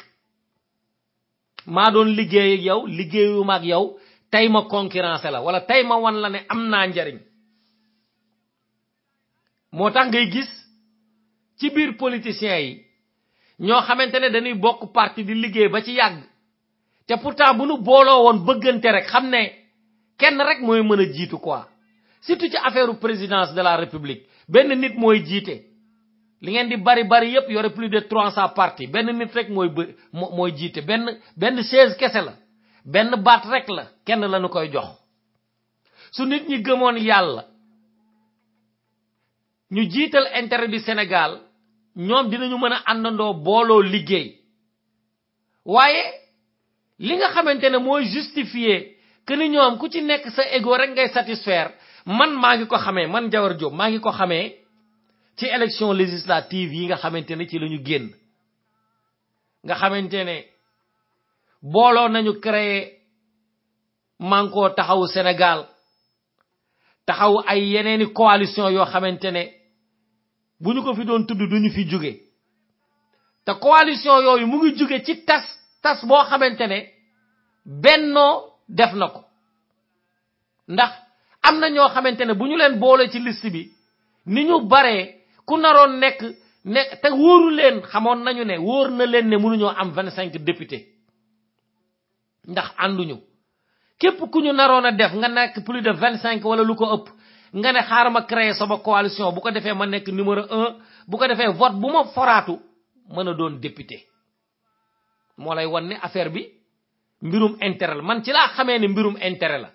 ma doon liggéey ak yow liggéeyuma ak yow tay ma concurrence la wala tay ma wan la ne amna njariñ motax ngay gis ci biir politiciens yi ño xamantene dañuy bokk parti di liggéey ba ci yàgg té pourtant bu nu bolo won bëggante rek xamné kenn rek moy mëna jitu quoi surtout ci affaire présidence de la république ben nit moy jité li ngeen di bari yépp yoré plus de 300 partis ben nit rek moy jité ben chaise kessé la ben baat rek la kenn lañu koy jox su nit ñi gëmon yalla ñu jital intérêt du Sénégal ñom dinañu mëna andando bolo liggéey waaye li nga xamantene moy justifier que ni ñom ku ci nekk sa ego rek ngay satisfaire man ma ngi ko xamé man Jawar Diop ma ngi ko xamé ci élection législative yi nga xamantene ci lañu genn nga xamantene bolo nañu créer manko taxawu Sénégal taxaw ay yeneeni coalition yo xamantene buñu ko fi doon tuddu duñu fi juggé ta coalition yoyu mu ngi juggé ci tas bo xamantene benno def nako ndax amna ño xamantene buñu len bolé ci liste bi ni ñu baré ku naron nek te woru len xamone nañu ne wor na len ne mënu ñoo am 25 députés ndax anduñu képp ku ñu narona def nga nek plus de 25 wala lu ko ëpp nga ne xaarama créer sama coalition bu ko défé ma nek numéro 1 bu ko défé vote bu ma foratu mëna doon député mo lay wone affaire bi mbirum intérêt la man ci la xamé ni mbirum intérêt la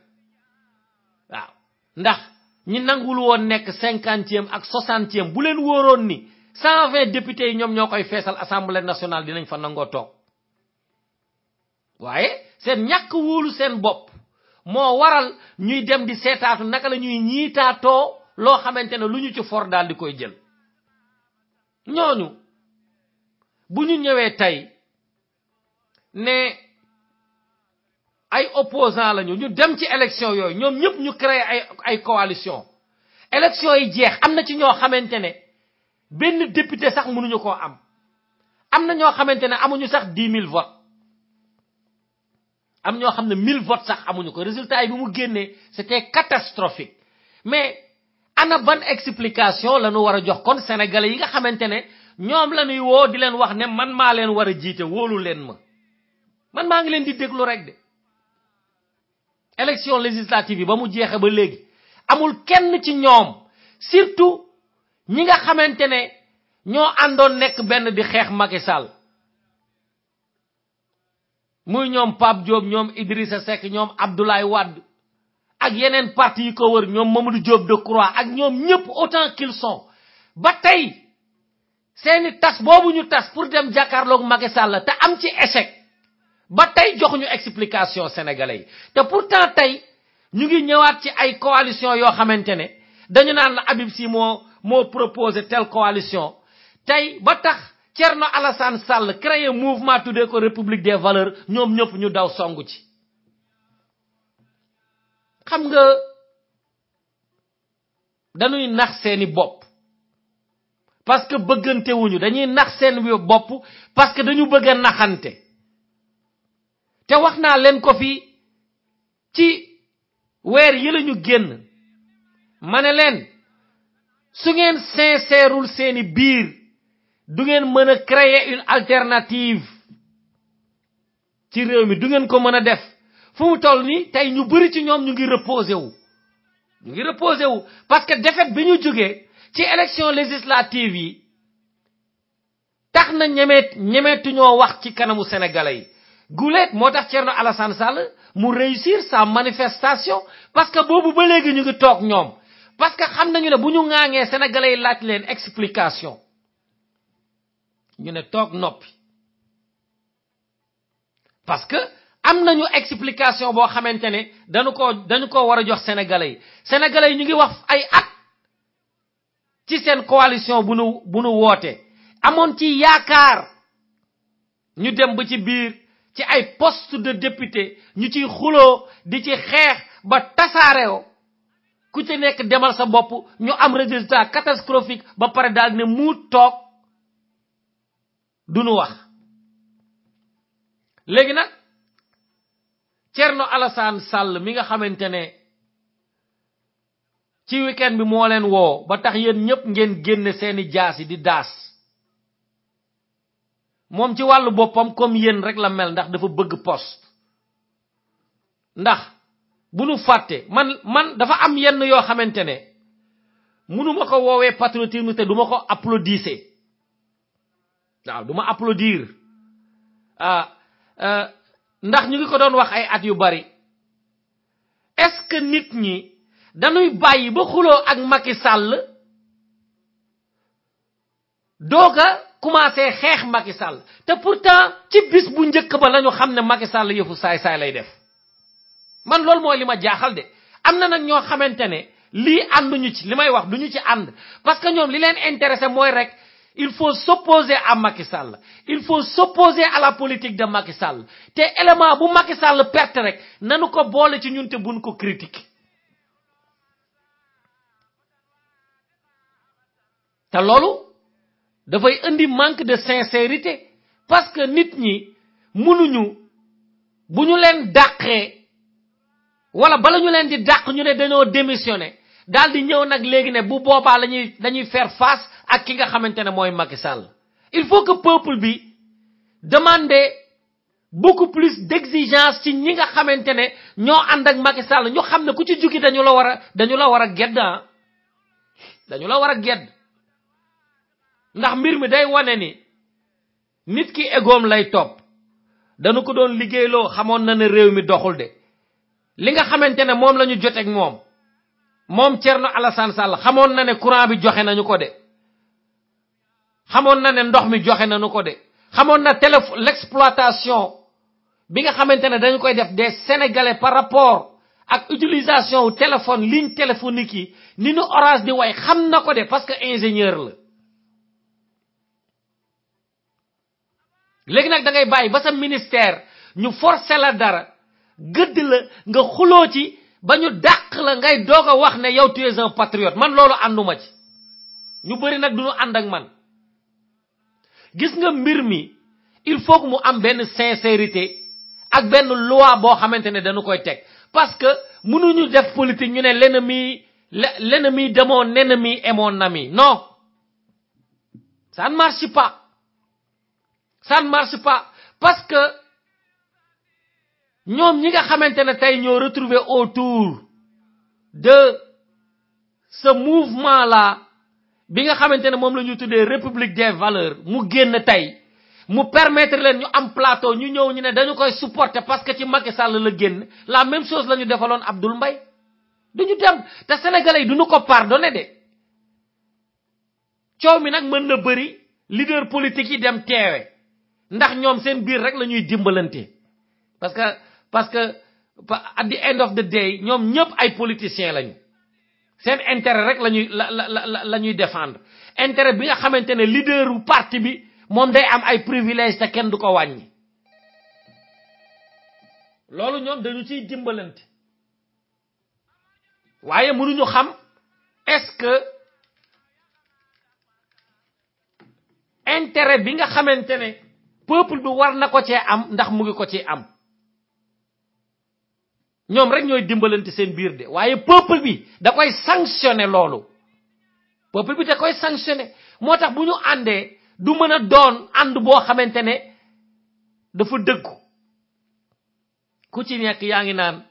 waaw ndax ñi nangul won nek 50e ak 60e bu len woron ni 120 députés ñom ñokoy fessal assemblée nationale dinañ fa nango tok waye sen ñak wolu sen bop mo waral ñuy dem di sétatu naka la ñuy ñiitato lo xamantene luñu ci for dal di koy jël ñooñu buñu ñëwé tay né ay opposants lañu ñu dem ci élection yoy ñom ñëpp ñu créer ay coalition élection yi jeex amna ci ño xamantene benn député sax mënuñu ko am amna ño xamantene amuñu sax 10000 votes am ñoo xam ne 1000 votes sax amuñu ko résultat yi bi mu génnee c'était catastrophique mais ana ban explication la ñu war a jox kon sénégalais yi nga xamante ne ñoom la ñuy woo di leen wax ne man maa leen war a jiite wóolu leen ma man maa ngi leen di déglu rek de élection législative yi ba mu jeexe ba léegi amul kenn ci ñoom surtout ñi nga xamante ne ñoo àndoon nekk benn di xeex Macky Sall muy ñoom Pape Diop ñoom Idrissa Seck ñoom Abdoulaye Wade ak yeneen parti yi ko wër ñoom Mamadou Diop Decroix ak ñoom ñëpp autant qu'ils sont ba tey seeni tas boobu ñu tas pour dem jàkkaarloog Macky Sall te am ci échec ba tey joxuñu explication sénégalais yi te pourtant tey ñu ngi ñëwaat ci ay coalition yoo xamante ne dañu naan la Habib Sy moo proposé telle coalition tey ba tax Thierno Alassane Sall créé mouvement tuddee ko République des valeurs ñoom ñëpp ñu daw songu ci xam nga dañuy nax seeni bopp parce que bëggante wuñu dañuy nax seen bopp parce que dañu bëgg a naxante te wax naa leen ko fi ci weer yi lañu génn ma ne leen su ngeen sincèreul seeni biir du ngeen mën a créer une alternative ci réew mi du ngeen ko mën a def fu mu toll ni tey ñu bëri ci ñoom ñu ngi reposé wu parce que défaite bi ñu jógee ci élection législative yi tax na ñemeetuñoo wax ci kanamu sénégalais yi guleet moo tax Thierno Alassane Sall mu réussir sa manifestation parce que boobu ba léegi ñu ngi toog ñoom parce que xam nañu ne bu ñu ŋaaŋee sénégalais yi laaj leen explication ñu ne toog noppi parce que am nañu explication boo xamante ne dañu ko war a jox sénégalais yi ñu ngi wax ay at ci seen coalition bu nu woote amoon ci yaakaar ñu dem ba ci biir ci ay poste de député ñu ciy xuloo di ci xeex ba tasaareo ku ci nekk demal sa bopp ñu am résultat catastrophique ba pare daal ne mu toog duñu wax léegi nag Thierno Alassane Sall mi nga xamante ne ci weekend bi moo leen woo ba tax yéen ñëpp ngeen génne seeni jaasi di daas moom ci wàllu boppam comme yéen rek la mel ndax dafa bëgg poste ndax bu nu fàtte man dafa am yenn yoo xamante ne mënuma ko woowee patriotisme te duma ko applaudir waaw duma applaudir ndax ñu ngi ko doon wax ay at yu bari est-ce que nit ñi dañuy bàyyi ba xuloo ak Macky Sall dooga commencé xeex Macky Sall te pourtant ci bis bu njëkk ba lañu xam ne Macky Sall yëfu saay-saay lay def man loolu mooy li ma jaaxal de am na nag ñoo xamante ne lii ànduñu ci li may wax duñu ci ànd parce que ñoom li leen intéressé mooy rek il faut s'opposer à Macky Sall il faut s'opposer à la politique de Macky Sall te élément bu Macky Sall perte rek nanu ko boole ci ñun te buñ ko critique te loolu dafay indi manque de sincérité parce que nit ñi mënuñu bu ñu leen dàqee wala bala ñu leen di dàq ñu ne dañoo démissionné daal di ñëw nag léegi ne bu boobaa dañuy faire face ak ki nga xamante ne mooy Macky Sall il faut que peuple bi demander beaucoup plus d'exigence ci ñi nga xamante ne ñoo ànd ak Macky Sall ñu xam ne ku ci jukki dañu la war a gedd dañu la war a gedd ndax mbir mi day wane ni nit ki égoom lay topp dañu ko doon liggéeyloo xamoon na ne réew mi doxul de li nga xamante ne moom la ñu joteeg moom Thierno Alassane Sall xamoon na ne courant bi joxe nañu ko de xamoon na ne ndox mi joxe nañu ko de xamoon na l'exploitation bi nga xamante ne dañu koy def des Sénégalais par rapport ak utilisation wu téléphone ligne téléphonique yi ni nu Orange di way xam na ko de parce que ingénieur la léegi nag da ngay bàyyi ba sa ministère ñu forcer la dara gëdd la nga xuloo ci ba ñu dàq la ngay doog a wax ne yow tu es un patriote man loolu ànduma ci ñu bëri nag duñu ànd ak man gis nga mbir mi il faut que mu am benn sincérité ak benn loi boo xamante ne dañu koy teg parce que mënuñu def politique ñu ne l'ennemi de mon ennemi est mon ami non ça ne marche pas parce que ñoom ñi nga xamante ne tey ñoo retrouver autour de ce mouvement là bi nga xamante ne moom la ñu tuddee république des valeurs mu génn tey mu permettre leen ñu am plateau ñu ñëw ñu ne dañu koy supporter parce que ci Macky Sall la génn la même chose la ñu defaloon Abdoul Mbaye duñu dem te sénégalais yi duñu ko pardonné de coow mi nag mën na bëri leader politique yi dem teewe ndax ñoom seen biir rek la ñuy dimbalante parce que at the end of the day ñoom ñëpp ay politiciens lañu seen intérêt rek la ñuy défendre intérêt bi nga xamante ne leaderu parti bi moom day am ay privilèges te kenn du ko wàññi loolu ñoom dañu ciy dimbalante waaye mënuñu xam est-ce que intérêt bi nga xamante ne peuple bi war na ko cee am ndax mu ngi ko ci am ñoom rek ñooy dimbalante seen biir de waaye peuple bi da koy sanctionner loolu peuple bi da koy sanctionner moo tax bu ñu àndee du mën a doon ànd boo xamante ne dafa dëggu ku ci nekk yaa ngi naan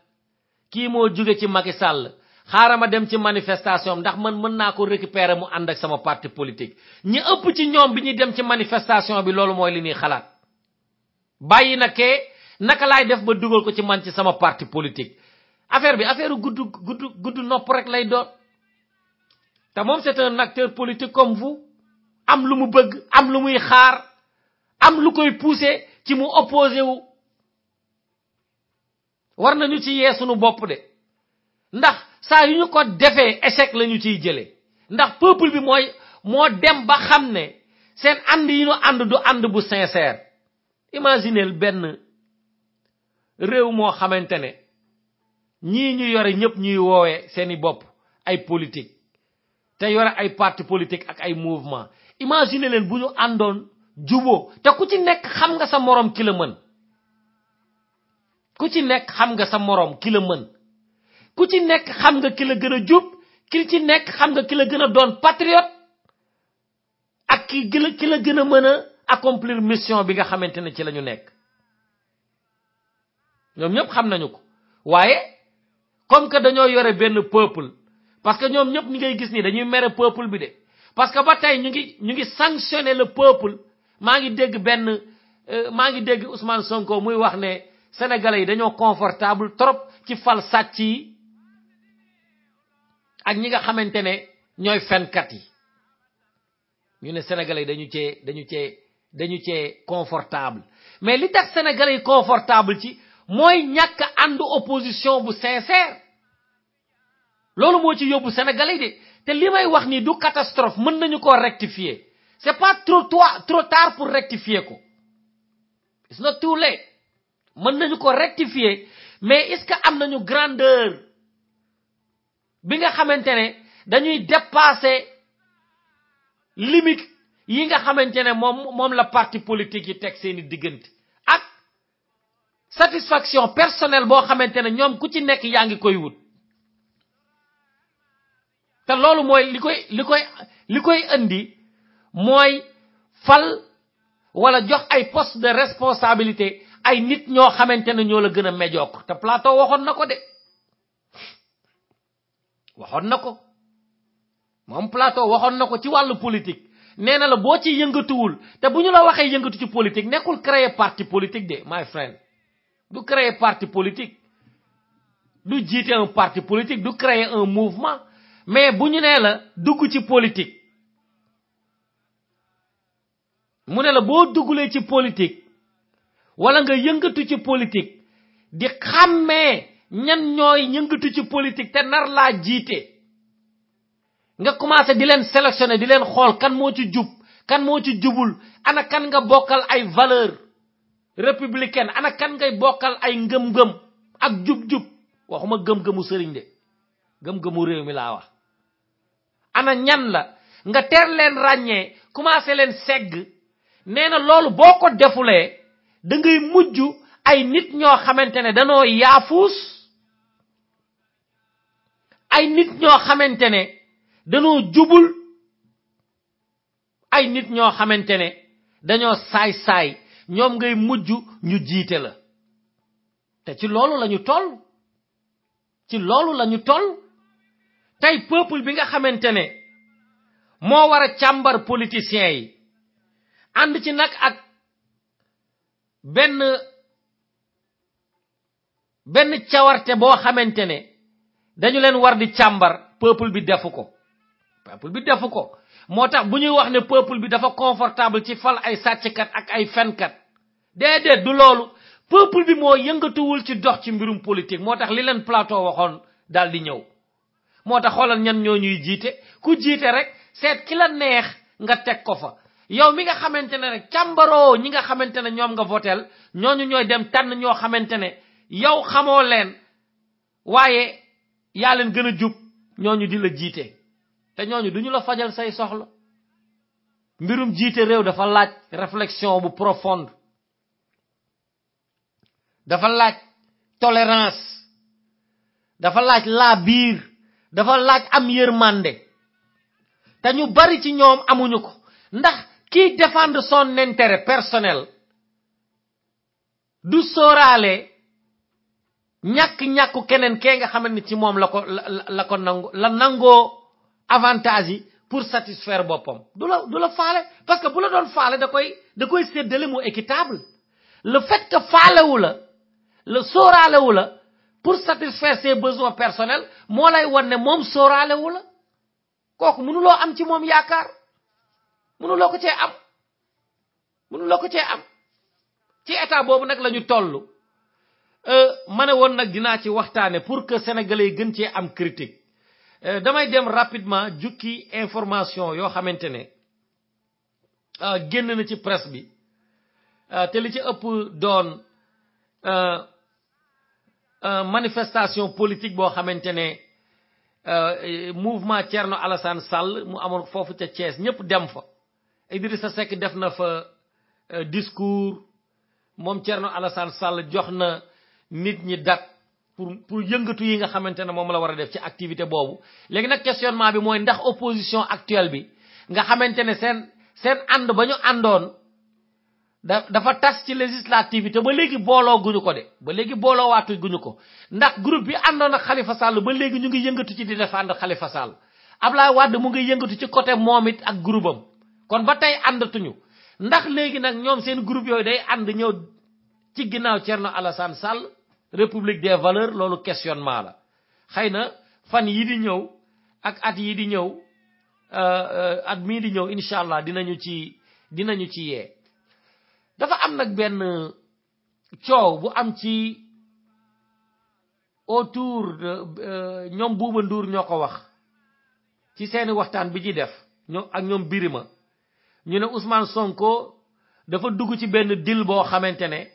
kii moo jóge ci Macky Sall xaaral ma dem ci manifestation ndax man mën naa ko récupérer mu ànd ak sama parti politique ñi ëpp ci ñoom bi ñuy dem ci manifestation bi loolu mooy li ñuy xalaat bàyyi na kee naka laay def ba dugal ko ci man ci sama parti politique affaire bi affaire gudd nopp rek lay doon te moom c'est un acteur politique comme vous am lu mu bëgg am lu muy xaar am lu koy pousser ci mu opposé wu war nañu ci yee sunu bopp de ndax saa yu ñu ko defee échec la ñu ciy jëlee ndax peuple bi moo dem ba xam ne seen ànd yi ñu ànd du ànd bu sincère imaginez benn réew moo xamante ne ñii ñu yore ñëpp ñuy woowee seeni bopp ay politique te yore ay parti politique ak ay mouvement imaginez leen bu ñu àndoon juboo te ku ci nekk xam nga sa morom ki la mën ku ci nekk xam nga sa morom ki la mën ku ci nekk xam nga ki la gën a jub ki ci nekk xam nga ki la gën a doon patriote ak ki la gën a mën a accomplir mission bi nga xamante ne ci la ñu nekk ñoom ñëpp xam nañu ko waaye comme que dañoo yore benn peuple parce que ñoom ñëpp ñi ngay gis ni dañuy mere peuple bi de parce que ba tey ñu ngi sanctionner le peuple maa ngi dégg Ousmane Sonko muy wax ne sénégalais yi dañoo confortable trop ci fal sàcc yi ak ñi nga xamante ne ñooy fenkat yi ñu ne sénégalais yi dañu cee confortable mais li tax sénégalais yi confortable ci mooy ñàkk ànd opposition bu sincère loolu moo ci yóbbu sénégalais yi de te li may wax nii du catastrophe mën nañu ko rectifier c'est pas trop tard pour rectifier ko it's not too late mën nañu ko rectifier mais est-ce que am nañu grandeur bi nga xamante ne dañuy dépasser limite yi nga xamante ne moom la parti politique yi teg seeni diggante ak satisfaction personnelle boo xamante ne ñoom ku ci nekk yaa ngi koy wut te loolu mooy li koy indi mooy fal wala jox ay poste de responsabilité ay nit ñoo xamante ne ñoo la gën a médiocre te Plateau waxoon na ko de waxoon na ko moom Plateau waxoon na ko ci wàllu politique nee na la boo ci yëngatuwul te bu ñu la waxee yëngatu ci politique nekkul créer parti politique de my friend du créer parti politique du jiite un parti politique du créer un mouvement mais bu ñu nee la dugg ci politique mu ne la boo duggulee ci politique wala nga yëngatu ci politique di xàmmee ñan ñooy yëngatu ci politique te nar laa jiite nga commencé di leen sélectionner di leen xool kan moo ci jub kan moo ci jubul ana kan nga bokkal ay valeur républicaine ana kan ngay bokkal ay ngëm-ngëm ak jub-jub waxuma gëm-gëmu sëriñ de gëm-gëmu réew mi laa wax ana ñan la nga teer leen ràññee commencé leen segg nee na loolu boo ko defulee da ngay mujj ay nit ñoo xamantene danoo yaafus ay nit ñoo xamantene danoo jubul ay nit ñoo xamantene dañoo saay ñoom ngay mujj ñu jiite la te ci loolu lañu toll tey peuple bi nga xamantene moo war a càmbar politiciens yi ànd ci nag ak benn cawarte boo xamantene dañu leen war di càmbar peuple bi defu ko moo tax bu ñuy wax ne peuple bi dafa confortable ci fal ay sàcckat ak ay fenkat déedéet du loolu peuple bi moo yëngatuwul ci dox ci mbirum politique moo tax li leen plateau waxoon daal di ñëw moo tax xoolal ñan ñoo ñuy jiite ku jiite rek seet ki la neex nga teg ko fa yow mi nga xamantene rek càmbaroo ñi nga xamantene ñoom nga votel ñooñu ñooy dem tànn ñoo xamantene yow xamoo leen waaye yaa leen gën a jub ñooñu di la jiite te ñooñu duñu la fajal say soxla mbirum jiite réew dafa laaj réflexion bu profonde dafa laaj tolérance dafa laaj laa biir dafa laaj am yërmande te ñu bari ci ñoom amuñu ko ndax kiy défendre son intérêt personnel du sóoraale ñàkk keneen kee nga xamante ni ci moom la nangoo avantage yi pour satisfaire boppam du la faale parce que bu la doon faale da koy séddale mu équitable le fait que faalewu la le sóoraalewu la pour satisfaire ses besoins personnels moo lay wan ne moom sóoraalewu la kooku mënuloo am ci moom yaakaar mënuloo ko cee am ci état boobu nag lañu tollu ma ne woon nag dinaa ci waxtaane pour que sénégalais yi gën cee am critique damay dem rapidement jukki information yoo xamante ne génn na ci presse bi te li ci ëpp doon manifestation politique boo xamante ne mouvement Thierno Alassane Sall mu amoon foofu ca Thiès ñëpp dem fa Idrissa Seck def na fa discours moom Thierno Alassane Sall jox na nit ñi date pour yëngatu yi nga xamante ne moom la war a def ci activité boobu léegi nag questionnement bi mooy ndax opposition actuelle bi nga xamante ne seen ànd ba ñu àndoon dafa tas ci législative te ba léegi booloo guñu ko de ba léegi booloo waatu guñu ko ndax groupe bi àndoon ak Khalifa Sall ba léegi ñu ngi yëngatu ci di défendre Khalifa Sall Ablaye Wade mu ngi yëngatu ci côté moom it ak groupe am kon ba tey àndatuñu ndax léegi nag ñoom seen groupe yooyu day ànd ñëw ci ginnaaw Thierno Alassane Sall République des valeurs loolu questionnement la xëy na fan yi di ñëw ak at yi di ñëw at mii di ñëw incha allah dinañu ci yee dafa am nag benn coow bu am ci autour de ñoom Bouba Ndour ñoo ko wax ci seeni waxtaan bi ci def ñoom ak ñoom Birima ñu ne Ousmane Sonko dafa dugg ci benn deal boo xamante ne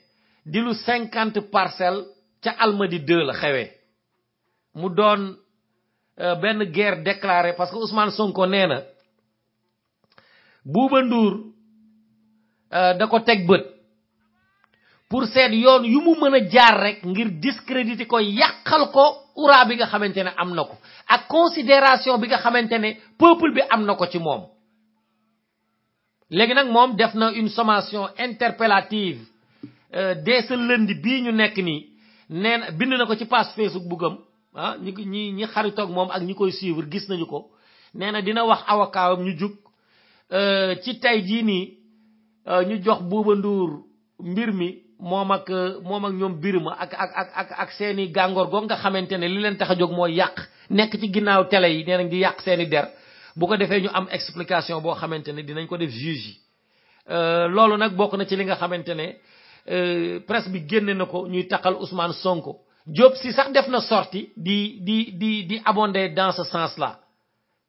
dilu 50 parcelles ca Almadi 2 la xewee mu doon benn guerre déclarée parce que Ousmane Sonko nee na Bouba Ndour da ko teg bët pour seet yoon yu mu mën a jaar rek ngir discréditer ko yàqal ko ura bi nga xamante ne am na ko ak considération bi nga xamante ne peuple bi am na ko ci moom léegi nag moom def na une sommation interpellative dès ce lundi bii ñu nekk nii nee na bind na ko ci page Facebook bugam ñi xaritoog moom ak ñi koy suivre gis nañu ko nee na dina wax avocat ñu jug ci tey jii nii ñu jox Bouba Ndour mbir mi moom ak ñoom Birima ak seeni gàngoor goog nga xamante ne li leen tax a jóg mooy yàq nekk ci ginnaaw télé yi nee nañ di yàq seeni der bu ko defee ñu am explication boo xamante ne dinañ ko def juge yi loolu nag bokk na ci li nga xamante ne presse bi génne na ko ñuy taqal Ousmane Sonko Diop si sax def na sortie di abonder dans ce sens là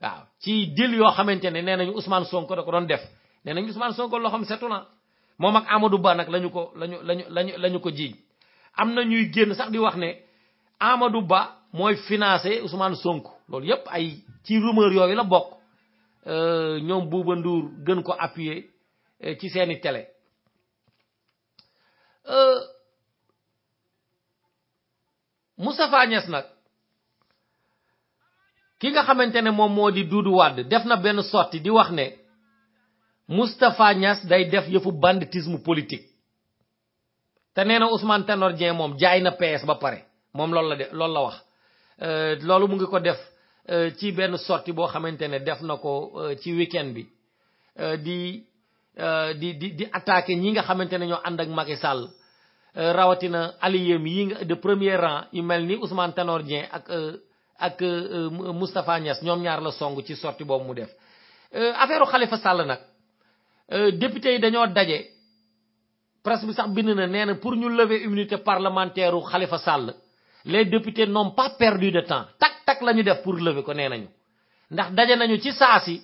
waaw ci dil yoo xamante ne nee nañu Ousmane Sonko da ko doon def nee nañu Ousmane Sonko loo xam setu na moom ak Amadou Ba nag lañu ko jiiñ am na ñuy génn sax di wax ne Amadou Ba mooy financé Ousmane Sonko loolu yépp ay ci rumeur yooyu la bokk ñoom Bouba Ndour gën ko appuyer ci seeni télé Moustapha Niass nag ki nga xamante ne moom moo di Doudou Wade def na benn sortie di wax ne Moustapha Niass day def yëfu banditisme politique te nee na Ousmane Tanor Dieng moom jaay na PS ba pare moom loolu la wax loolu mu ngi ko def ci benn sortie boo xamante ne def na ko ci weekend bi di attaquer ñi nga xamante ne ñoo ànd ak Macky Sall rawatina alliés yi nga de premier rang yu mel ni Ousmane Tanor Dieng ak Moustapha Niass ñoom ñaar la song ci sortie boobu mu def affaire Khalifa Sall nag député yi dañoo daje presse bi sax bind na nee na pour ñu lever immunité parlementaire u Khalifa Sall les députés n'ont pas perdu de temps tak la ñu def pour lever ko nee nañu ndax daje nañu ci saasi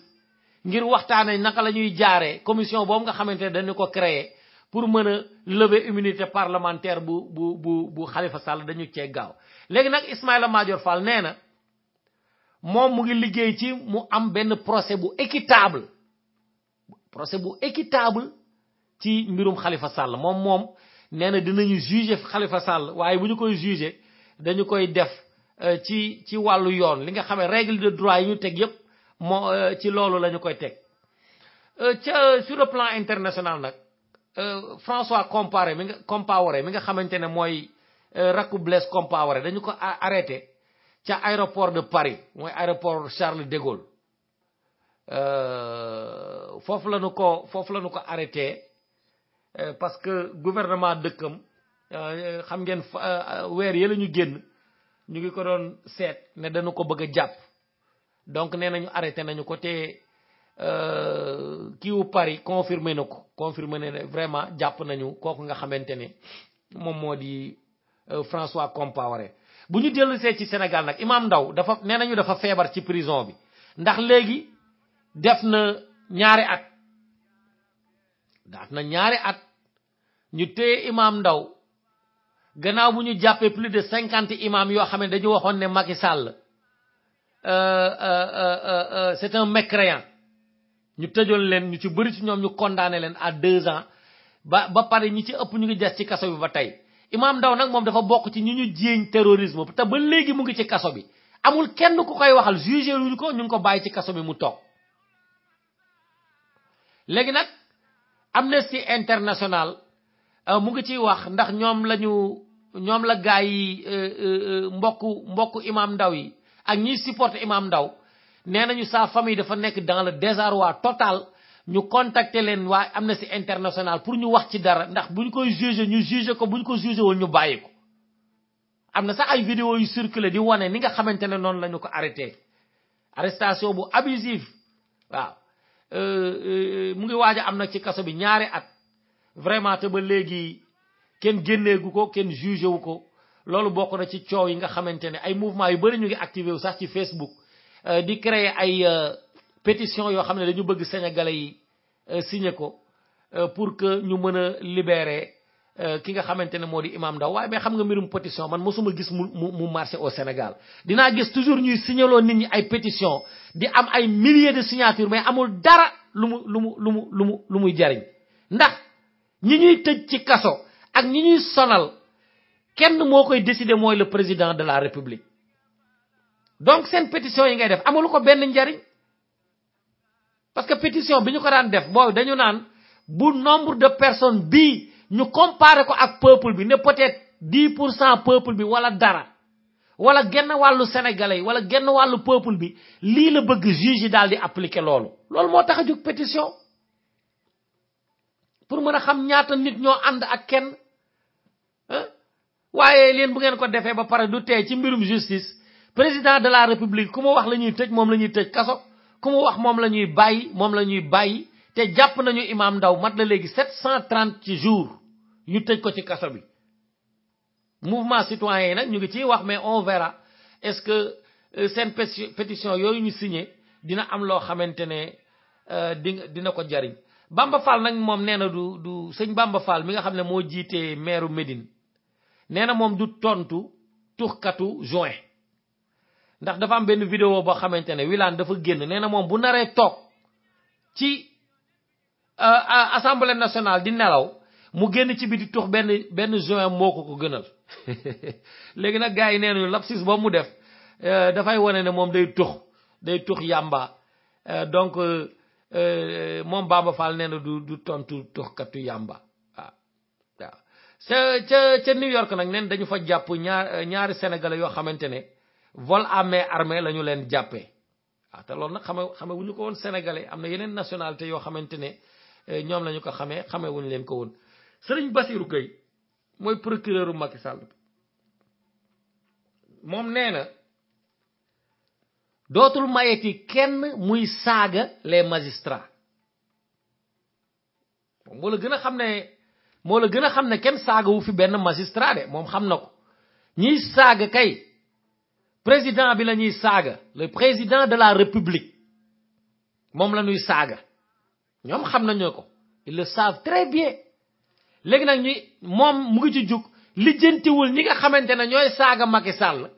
ngir waxtaane naka la ñuy jaaree commission boobu nga xamante ne dañu ko créer pour mën a lever immunité parlementaire bu Khalifa Sall dañu cee gaaw léegi nag Ismaïla Madior Fall nee na moom mu ngi liggéey ci mu am benn procès bu équitable ci mbirum Khalifa Sall moom nee na dinañu juger Khalifa Sall waaye bu ñu koy juger dañu koy def ci wàllu yoon li nga xam ne règle de droit yi ñu teg yépp moo ci loolu la ñu koy teg sur le plan international nag François Compaoré mi nga xamante ne mooy rakku Blaise Compaoré dañu ko arrêté ca aéroport de Paris mooy aéroport Charles de Gaulle foofu la ñu ko arrêté parce que gouvernement dëkkam xam ngeen weer yi la ñu génn ñu ngi ko doon seet ne dañu ko bëgg a jàpp donc nee nañu arrêté nañu ko te kiiwu Paris confirmé ne vraiment jàpp nañu kooku nga xamante ne moom moo di François Compaoré bu ñu dellu see ci Sénégal nag Imam Ndaw nee nañu dafa feebar ci prison bi ndax léegi def na ñaari at ñu téye Imam Ndaw gannaaw bu ñu jàppee plus de 50 imam yoo xam ne dañu waxoon ne Macky Sall c'est un mécréant ñu tëjoon leen ñu ci bëri ci ñoom ñu condamné leen à 2 ans ba pare ñi ci ëpp ñu ngi des ci kaso bi ba tey Imam Ndaw nag moom dafa bokk ci ñi ñu jiiñ terrorisme te ba léegi mu ngi ci kaso bi amul kenn ku koy waxal jugé luñu ko ñu ngi ko bàyyi ci kaso bi mu toog léegi nag Amnesty International mu ngi ciy wax ndax ñoom la gaa yi mbokku Imam Ndaw yi ak ñiy supporter Imam Ndaw nee nañu sa famille dafa nekk dans le désarroi total ñu contacter leen waa Amnesty International pour ñu wax ci dara ndax bu ñu koy juger ñu juger ko bu ñu ko juger wul ñu bàyyi ko am na sax ay vidéo yu circulé di wane ni nga xamante ne noonu la ñu ko arrestation bu abusive waaw mu ngi waaj a am nag ci kaso bi ñaari at vraiment te ba léegi kenn génneegu ko kenn jugé wu ko loolu bokk na ci coow yi nga xamante ne ay mouvement yu bari ñu ngi activé wu sax ci Facebook di créer ay pétition yoo xam ne dañu bëgg sénégalais yi signé ko pour que ñu mën a libérer ki nga xamante ne moo di Imam Ndaw waaye mais xam nga mbirum pétition man mosuma gis mu marché au Sénégal dinaa gis toujours ñuy signaloo nit ñi ay pétition di am ay milliers de signatures mais amul dara lu muy jariñ ndax ñi ñuy tëj ci kaso ak ñi ñuy sonal kenn moo koy décider mooy le président de la République donc seen pétition yi ngay def amulu ko benn njariñ parce que pétition bi ñu ko daan def boobu dañu naan bu nombre de personnes bii ñu comparer ko ak peuple bi ne peut-être 10% peuple bi wala dara wala genn wàllu sénégalais wala genn wàllu peuple bi lii la bëgg juge yi daal di appliquer loolu moo tax a jóg pétition pour mën a xam ñaata nit ñoo ànd ak kenn waaye leen bu ngeen ko defee ba pare du tee ci mbirum justice président de la république ku mu wax la ñuy tëj moom la ñuy tëj kaso ku mu wax moom la ñuy bàyyi te jàpp nañu Imam Ndaw mat la léegi 730 ci jours ñu tëj ko ci kaso bi mouvement citoyen yi nag ñu ngi ciy wax mais on verra est-ce que seen pétition yooyu ñu signé dina am loo xamante ne dina ko jariñ Bamba Fall nag moom nee na du sëñ Bamba Fall mi nga xam ne moo jiitee maire Médine nee na moom du tontu tuxkatu joint ndax dafa am benn vidéo boo xamante ne Wilane dafa génn nee na moom bu naree toog ci assemblée nationale di nelaw mu génn ci biti tux benn joint moo ko gënal léegi nag gars yi nee nañu lapsus boobu mu def dafay wane ne moom day tux yàmba donc moom Bamba Fall nee na du tontu tuxkatu yàmba ca New York nag neen dañu fa jàpp ñaari sénégalais yoo xamante ne vol à main armée la ñu leen jàppee te loolu nag xame wuñu ko woon sénégalais am na yeneen nationalité yoo xamante ne ñoom la ñu ko xame wuñu leen ko woon. Serigne Bassirou Gueye mooy procureur u Macky Sall moom nee na dootul mayeti kenn muy saaga les magistrats moom moo la gën a xam ne kenn saaga wu fi benn magistrat de moom xam na ko ñiy saaga kay président bi la ñuy saaga le président de la république moom la ñuy saaga ñoom xam nañu ko ils le savent très bien léegi nag moom mu ngi ci jug lijjantiwul ñi nga xamante ne ñooy saaga Macky Sall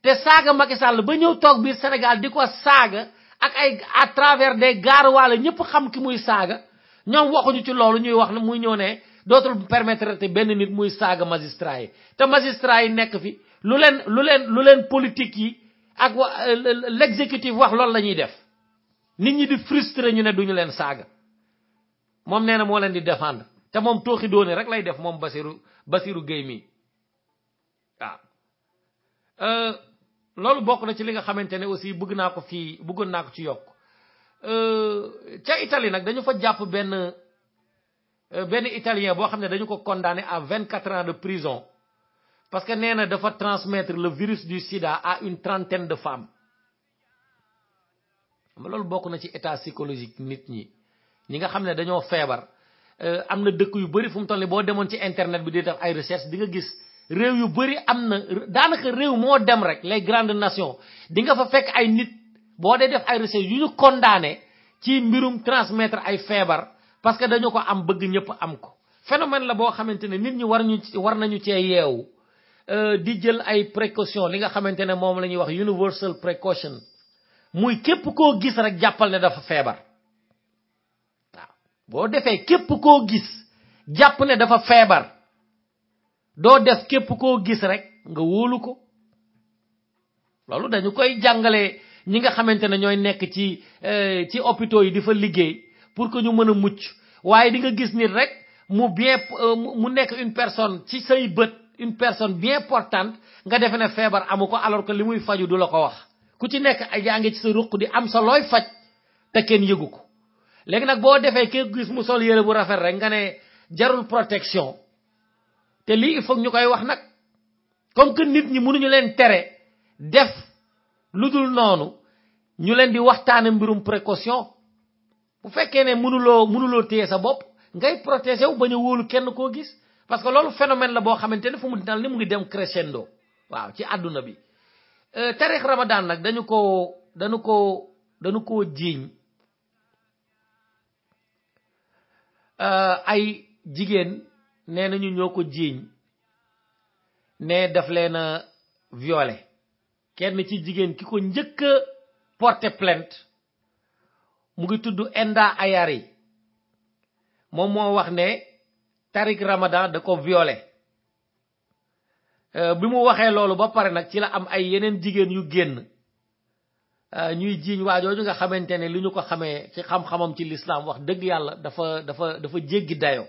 te saaga Macky Sall ba ñëw toog biir Sénégal di ko saaga ak ay à travers des gaaruwaale ñëpp xam ki muy saaga ñoom waxuñu ci loolu ñuy wax ne muy ñëw ne dootul permettre te benn nit muy saaga magistrat yi te magistrat yi nekk fi lu leen politique yi ak l'exécutif wax loolu la ñuy def nit ñi di frustré ñu ne duñu leen saaga moom nee na moo leen di défendre te moom tooxi doone rek lay def moom Bassirou Gueye mi waaw loolu bokk na ci li nga xamante ne aussi bëggoon naa ko ci yokk ca Italie nag dañu fa jàpp benn italien boo xam ne dañu ko condamné à 24 ans de prison parce que nee na dafa transmettre le virus du sida à une trentaine de femmes xam loolu bokk na ci état psychologique nit ñi nga xam ne dañoo feebar am na dëkk yu bëri fu mu toll nii boo demoon ci internet bi di def ay recherche di nga gis réew yu bëri am na daanaka réew moo dem rek les grandes nations di nga fa fekk ay nit boo dee def ay recherche yu ñu condamné ci mbirum transmettre ay feebar parce que dañu ko am bëgg ñëpp am ko phénomène la boo xamante ne nit ñi war nañu cee yeewu di jël ay précaution li nga xamante ne moom la ñuy wax universal précaution muy képp koo gis rek jàppal ne dafa feebar waaw boo defee képp koo gis jàpp ne dafa feebar doo def képp koo gis rek nga wóolu ko loolu dañu koy jàngale ñi nga xamante ne ñooy nekk ci hôpitaux yi di fa liggéey pour que ñu mën a mucc waaye di nga gis nit rek mu nekk une personne ci say bët une personne bien portante nga defe ne feebar amu ko alors que li muy faju du la ko wax ku ci nekk yaa ngi ci sa ruq di am sa looy faj te kenn yëgu ko léegi nag boo defee ke gis mu sol yére bu rafet rek nga ne jarul protection te lii il faut ñu koy wax nag comme que nit ñi mënuñu leen tere def lu dul noonu ñu leen di waxtaane mbirum précaution bu fekkee ne mënuloo téye sa bopp ngay protéger wu bañ a wóolu kenn koo gis parce que loolu phénomène la boo xamante ne fu mu dal ni mu ngi dem crescendo waaw ci àdduna bi tarix Ramadan nag dañu ko jiiñ ay jigéen nee nañu ñoo ko jiiñ ne daf leen a violé kenn ci jigéen ki ko njëkk a porter plainte mu ngi tudd Enda Ayari moom moo wax ne Tariq Ramadan da ko violé bi mu waxee loolu ba pare nag ci la am ay yeneen jigéen yu génn ñuy jiiñ waajooju nga xamante ne li ñu ko xamee ci xam-xamam ci l'islam wax dëgg yàlla dafa jéggi dayo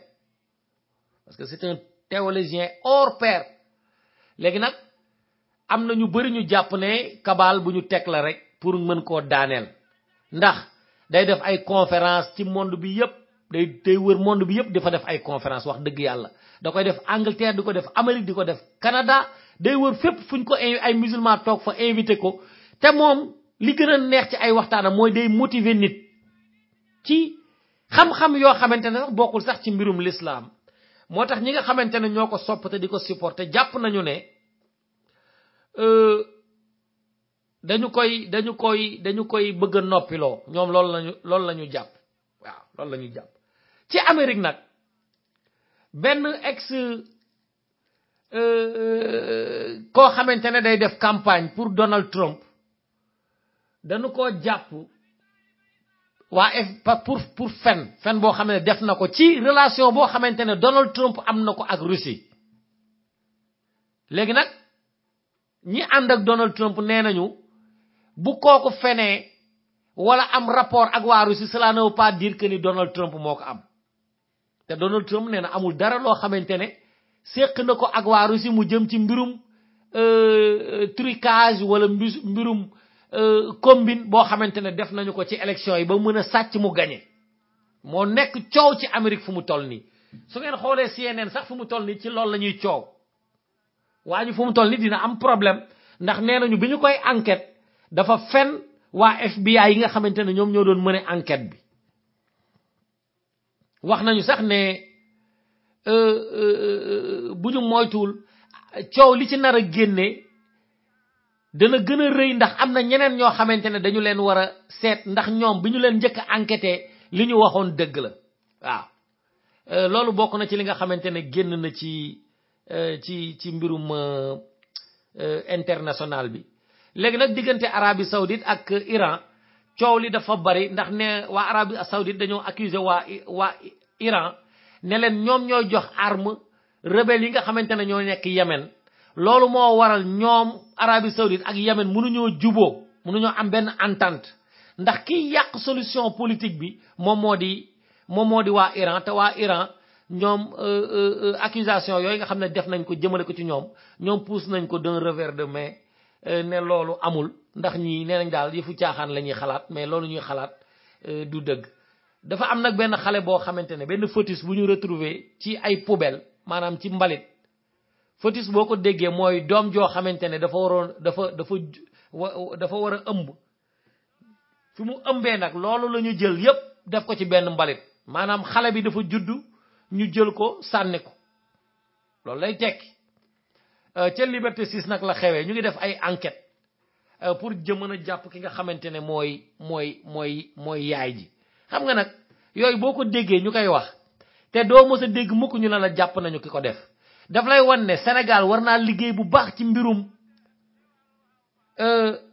parce que c'est un théologien hors pair léegi nag am na ñu bari ñu jàpp ne kabal bu ñu teg la rek pour mën koo daaneel ndax day def ay conférence ci monde bi yépp day wër monde bi yépp dafa def ay conférence wax dëgg yàlla da koy def Angleterre di ko def Amérique di ko def Canada day wër fépp fuñ ko ay musulman toog fa invité ko te moom li gën a neex ci ay waxtaanam mooy day motiver nit ci xam-xam yoo xamante ne sax bokkul sax ci mbirum l'islam moo tax ñi nga xamante ne ñoo ko sopp te di ko supporter jàpp nañu ne dañu koy bëgg a noppiloo ñoom loolu la ñu jàpp waaw loolu la ñu jàpp ci Amérique nag benn koo xamante ne day def campagne pour Donald Trump dañu ko jàpp pour fen boo xam ne def na ko ci relation boo xamante ne Donald Trump am na ko ak Russie léegi nag ñi ànd ak Donald Trump nee nañu bu kooku fenee wala am rapport ak waa Russie cela ne veut pas dire que ni Donald Trump moo ko am te Donald Trump nee na amul dara loo xamante ne séq na ko ak waa Russie mu jëm ci mbirum trucage wala mbirum combine boo xamante ne def nañu ko ci élection yi ba mën a sàcc mu gagné moo nekk coow ci Amérique fu mu toll nii su ngeen xoolee CNN sax fu mu toll nii ci loolu la ñuy coow waa ñu fu mu toll nii dina am problème ndax nee nañu bi ñu koy enquête dafa fen waa FBI yi nga xamante ne ñoom ñoo doon mëne enquête bi wax nañu sax ne bu ñu moytuwul coow li ci nar a génne dana gën a rëy ndax am na ñeneen ñoo xamante ne dañu leen war a seet ndax ñoom bi ñu leen njëkk a enquêté li ñu waxoon dëgg la waaw loolu bokk na ci li nga xamante ne génn na ci mbirum international bi léegi nag diggante Arabie Saoudite ak Iran coow li dafa bari ndax ne waa Arabie Saoudite dañoo accuser waa Iran ne leen ñoom ñooy jox arme rebelle yi nga xamante ne ñoo nekk Yemen loolu moo waral ñoom Arabie Saoudite ak Yemen mënuñoo juboo mënuñoo am benn entente ndax kiy yàq solution politique bi moom moo di waa Iran te waa Iran ñoom accusation yooyu nga xam ne def nañ ko jëmale ko ci ñoom pousse nañ ko d'un revers de main ne loolu amul ndax ñii nee nañ daal yëfu caaxaan la ñuy xalaat mais loolu ñuy xalaat du dëgg dafa am nag benn xale boo xamante ne benn fœtus bu ñu retrouvé ci ay poubelle maanaam ci mbalit fœtus boo ko déggee mooy doom joo xamante ne dafa war a ëmb fi mu ëmbee nag loolu la ñu jël yépp def ko ci benn mbalit maanaam xale bi dafa juddu ñu jël ko sànni ko loolu lay tekki ca Liberté 6 nag la xewee ñu ngi def ay enquête pour mën a jàpp ki nga xamante ne mooy yaay ji xam nga nag yooyu boo ko déggee ñu koy wax te doo mës a dégg mukk ñu ne la jàpp nañu ki ko def daf lay wan ne Sénégal war naa liggéey bu baax ci mbirum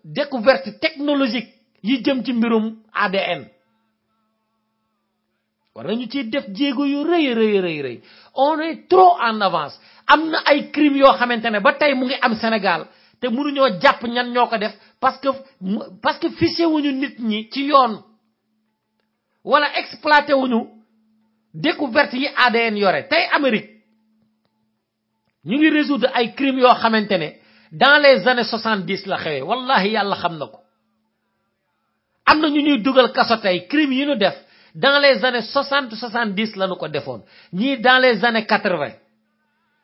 découverte technologique yi jëm ci mbirum ADN war nañu ci def jéego yu rëy on est trop en avance am na ay crimes yoo xamante ne ba tey mu ngi am Sénégal te mënuñoo jàpp ñan ñoo ko def parce que fiché wuñu nit ñi ci yoon wala exploité wuñu découverte yi ADN yore tey Amérique ñu ngi résoudre ay crimes yoo xamante ne dans les années 70 la xewee wallahi yàlla xam na ko am na ñu ñuy dugal kaso tey crimes yi ñu def dans les années 70 la ñu ko defoon ñii dans les années 80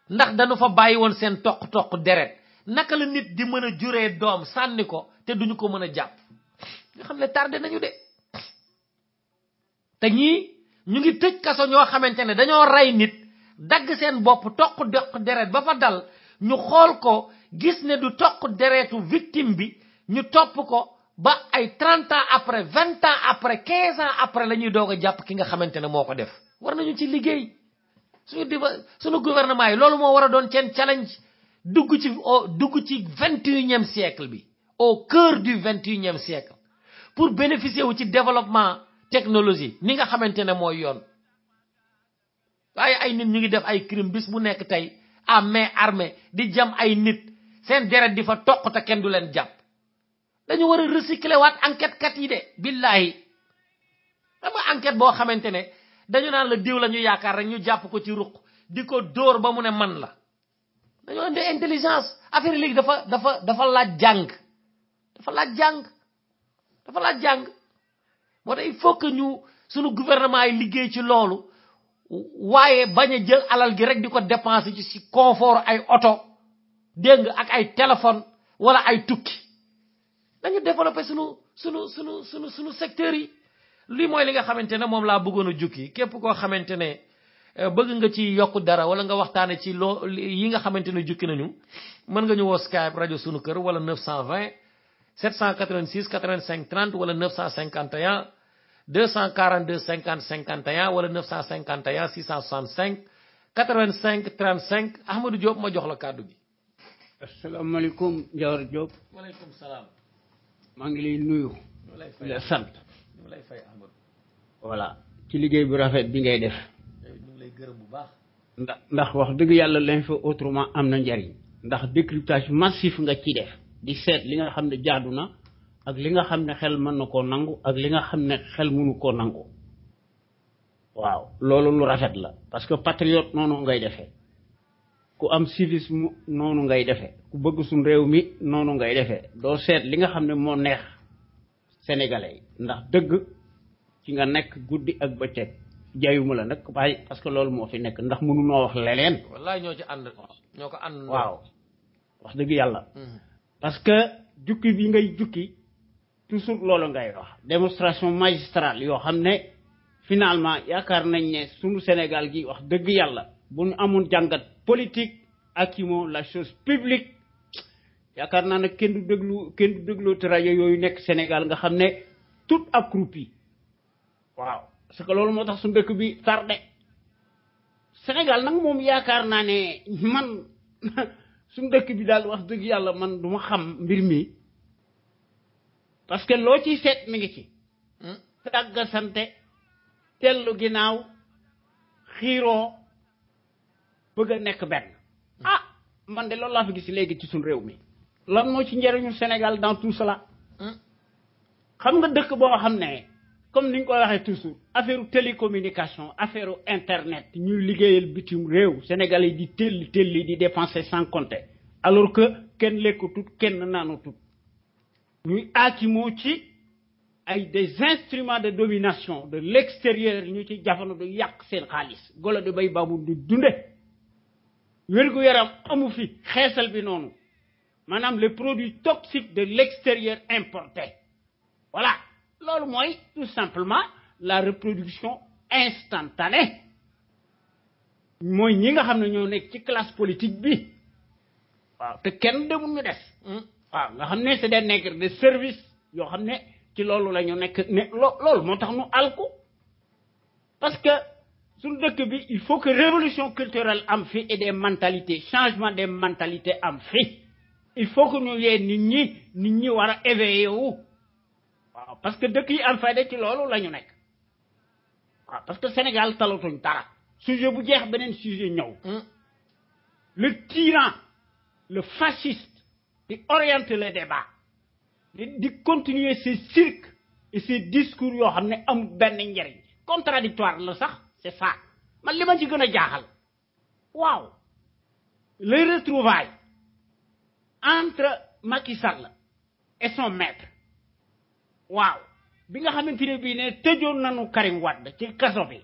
ndax dañu fa bàyyi woon seen toq deret naka la nit di mën a juree doom sànni ko te duñu ko mën a jàpp nga xam ne tardé nañu de te ñii ñu ngi tëj kaso ñoo xamante ne dañoo rey nit dagg seen bopp toq deret ba fa dal ñu xool ko gis ne du toq deretu victime bi ñu topp ko ba ay 30 ans après 20 ans après 15 ans après la ñuy doog a jàpp ki nga xamante ne moo ko def war nañu ci liggéey suñu gouvernement yi loolu moo war a doon seen challenge dugg ci 21e siècle bi au cœur du 21e siècle pour bénéficier wu ci développement technologie ni nga xamante ne mooy yoon waaye ay nit ñu ngi def ay crime bis bu nekk tey à main armée di jam ay nit seen deret di fa toq te kenn du leen jàpp dañu war a recycler waat enquête kat yi de billahi dama enquête boo xamante ne dañu naan la diw la ñu yaakaar rek ñu jàpp ko ci ruq di ko dóor ba mu ne man la dañoo indi intelligence affaire léegi dafa laaj jàng moo tax il faut que ñu sunu gouvernement yi liggéey ci loolu waaye bañ a jël alal gi rek di ko dépenser ci confort ay oto dégg nga ak ay téléphone wala ay tukki dañu développer sunu secteur yi lii mooy li nga xamante ne moom laa bëggoon a jukki képp koo xamante ne bëgg nga ci yokk dara wala nga waxtaane ci yi nga xamante ne jukki nañu mën nga ñu woo Skype rajo sunu kër wala 920 786 85 30 wala 951 242 50 51 wala 951 665 85 35 Ahmadou Diop ma jox la kàddu gi. asalaamaaleykum Diawar Diop. waaleykum salaam. maa ngi lay nuyu. di la sant. ñu lay fay Ahmadou. voilà ci liggéey bu rafet bi ngay def. ñu ngi lay gërëm bu baax. ndax wax dëgg yàlla l'info autrement am na njariñ ndax décryptage massif nga ci def di seet li nga xam ne jaadu na ak li nga xam ne xel mën na koo nangu ak li nga xam ne xel mënu koo nangu waaw loolu lu rafet la parce que patriote noonu ngay defee ku am civisme noonu ngay defee ku bëgg suñ réew mi noonu ngay defee doo seet li nga xam ne moo neex sénégalais yi ndax dëgg ci nga nekk guddi ak bëccëg jayuma la nag waaye parce que loolu moo fi nekk ndax mënunoo wax leneen wallaay ñoo ci ànd ñoo ko ànd waaw wax dëgg yàlla parce que jukki bi ngay jukki toujours loolu ngay wax démonstration magistrale yoo xam ne finalement yaakaar nañ ne sunu Sénégal gi wax dëgg yàlla bu ñu amoon jàngat politique ak la chose publique yaakaar naa ne kenn du déglu te rajo yooyu nekk Sénégal nga xam ne tout accroupi waaw parce que loolu moo tax suñu dëkk bi tardé Sénégal nag moom yaakaar naa ne man suñu dëkk bi daal wax dëgg yàlla man du ma xam mbir mi parce que loo ciy seet mi ngi ci tàggasante tellu ginnaaw xiiroo bëgg a nekk benn man de loolu laa fi gis léegi ci suñu réew mi lan moo ci njëriñu Sénégal dans tout cela xam nga dëkk boo xam ne comme ni ñu koy waxee toujours affaire télécommunication affaire internet ñuy liggéeyal bitim réew Sénégalais di telli di dépenser sans compter alors que kenn lekkutut kenn naanutut ñuy aakimoo ci ay des instruments de domination de l'extérieur ñu ci jafandu du yàq seen xaalis golo di bay baabu du dunde wérgu yaram amu fi xeesal bi noonu maanaam les produits toxiques de l'extérieur importés voilà loolu mooy tout simplement la reproduction instantanée mooy ñi nga xam ne ñoo nekk ci classe politique bi waaw te kenn demul ñu des waaw nga xam ne c'est des nègres de service yoo xam ne ci loolu la ñu nekk ne loolu moo tax ñu alku parce que suñu dëkk bi il faut que révolution culturelle am fi et des mentalités changement des mentalités am fi il faut que ñu yee nit ñi war a éveiller wu waaw parce que dëkk yi am fayda ci loolu la ñu nekk waaw parce que Sénégal talatuñ dara sujet bu jeex beneen sujet ñëw le tyran le fasciste di orienter le débat di continuer ces cirques et ces discours yoo xam ne amul benn njariñ contradictoire la sax c'est ça man li ma ci gën a jaaxal waaw les retrouvailles entre Macky Sall et son maître waaw bi nga xamante ne bii ne tëjoon nañu Karim Wade ci kaso bi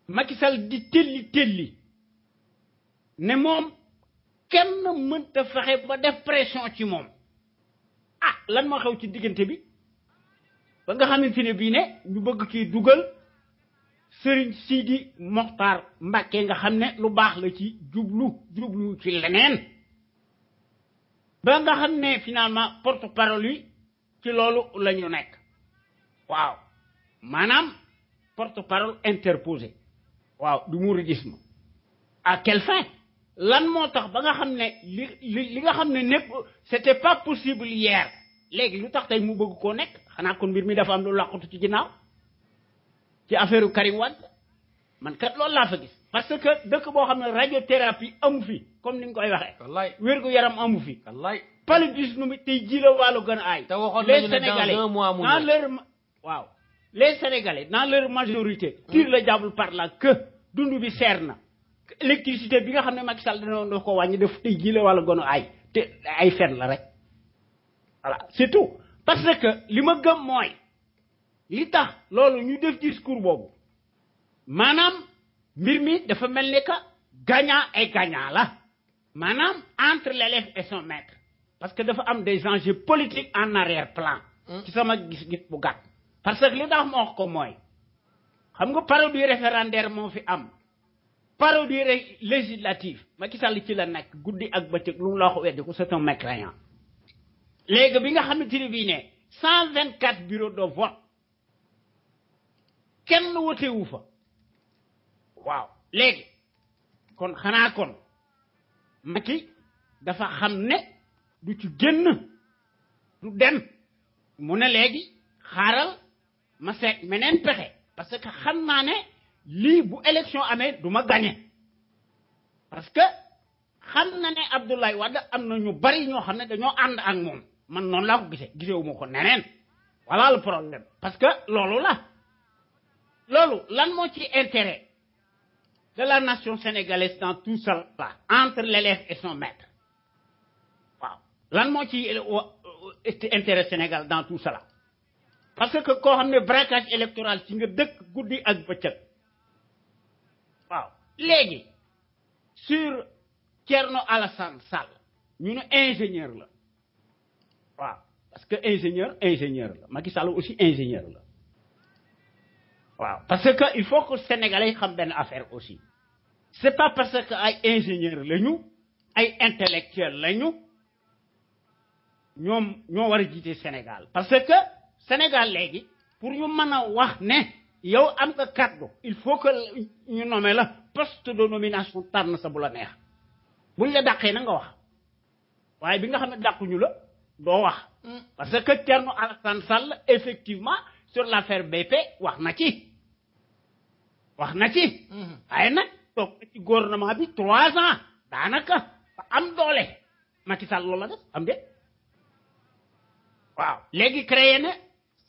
Macky Sall di telli ne moom kenn mënta fexe ba def pression ci moom lan moo xew ci diggante bi ba nga xamante ne bii ne ñu bëgg kii dugal Serigne Sidi Mokhtar Mbacké nga xam ne lu baax la ci jublu ci leneen ba nga xam ne finalement porte-parole yi ci loolu la ñu nekk waaw maanaam porte-parole interposé waaw du mouridisme à quelle fin lan moo tax ba nga xam ne li nga xam ne népp c'était pas possible hier léegi lu tax tey mu bëgg koo nekk xanaa kon mbir mi dafa am lu làqatu ci ginnaaw ci affaire Karim Wade man kat loolu laa fa gis parce que dëkk boo xam ne radiothérapie amu fi comme ni nga koy waxee. wallaay wérgu yaram amu fi. wallaay paludisme bi tey ji la wàllu gën a aay. te waxoon nañu ne dans un mois mu dans leur waaw les Sénégalais dans leur majorité. tirent le diable par la queue dund bi seer na. électricité bi nga xam ne Macky Sall dana ko wàññi def tey ji la wàllu gën a aay te ay fen la rek voilà c'est tout parce que li ma gëm mooy. li tax loolu ñu def discours boobu maanaam mbir mi dafa mel ni que gagnant et gagnant la maanaam entre l'élève et son maître parce que dafa am des enjeux politiques en arrière-plan ci sama gis-gis bu gàtt parce que li tax ma wax ko mooy xam nga parodie référendaire moo fi am parodie législative Macky Sall ci la nekk guddi ak bëccëg lu mu la wax weddi ko c'est un mécréant léegi bi nga xamante ne bii ne 124 bureaux de vote kenn wotewu fa waaw léegi kon xanaa kon Macky dafa xam ne du ci génn du dem mu ne léegi xaaral ma seet meneen pexe parce que xam naa ne lii bu élection amee du ma gagné parce que xam na ne Abdoulaye Wade am na ñu bari ñoo xam ne dañoo ànd ak moom man noonu laa ko gisewuma ko neneen voilà le problème parce que loolu lan moo ci intérêt de la nation sénégalaise dans tout ça entre l'élève et son maître waaw lan moo ci intérêt Sénégal dans tout cela parce que koo xam ne braquage électoral ci nga dëkk guddi ak bëccëg waaw léegi sur Thierno Alassane Sall ñu ne ingénieur la waaw parce que ingénieur la Macky Sall aussi ingénieur la waaw parce que il faut que Sénégalais yi xam benn affaire aussi c'est pas parce que ay ingénieur lañu ay intellectuel lañu ñoom ñoo war a jiite Sénégal parce que Sénégal léegi pour ñu mën a wax ne yow am nga kàddu il faut que ñu nommer la poste de nomination tànn sa bu la neex buñ la dàqee na nga wax waaye bi nga xam ne dàquñu la doo wax parce que Thierno Alassane Sall effectivement sur l'affaire BP wax na ci waaye nag toog na ci gouvernement bi 3 ans daanaka ba am doole Macky Sall loolu la def am de waaw léegi créé na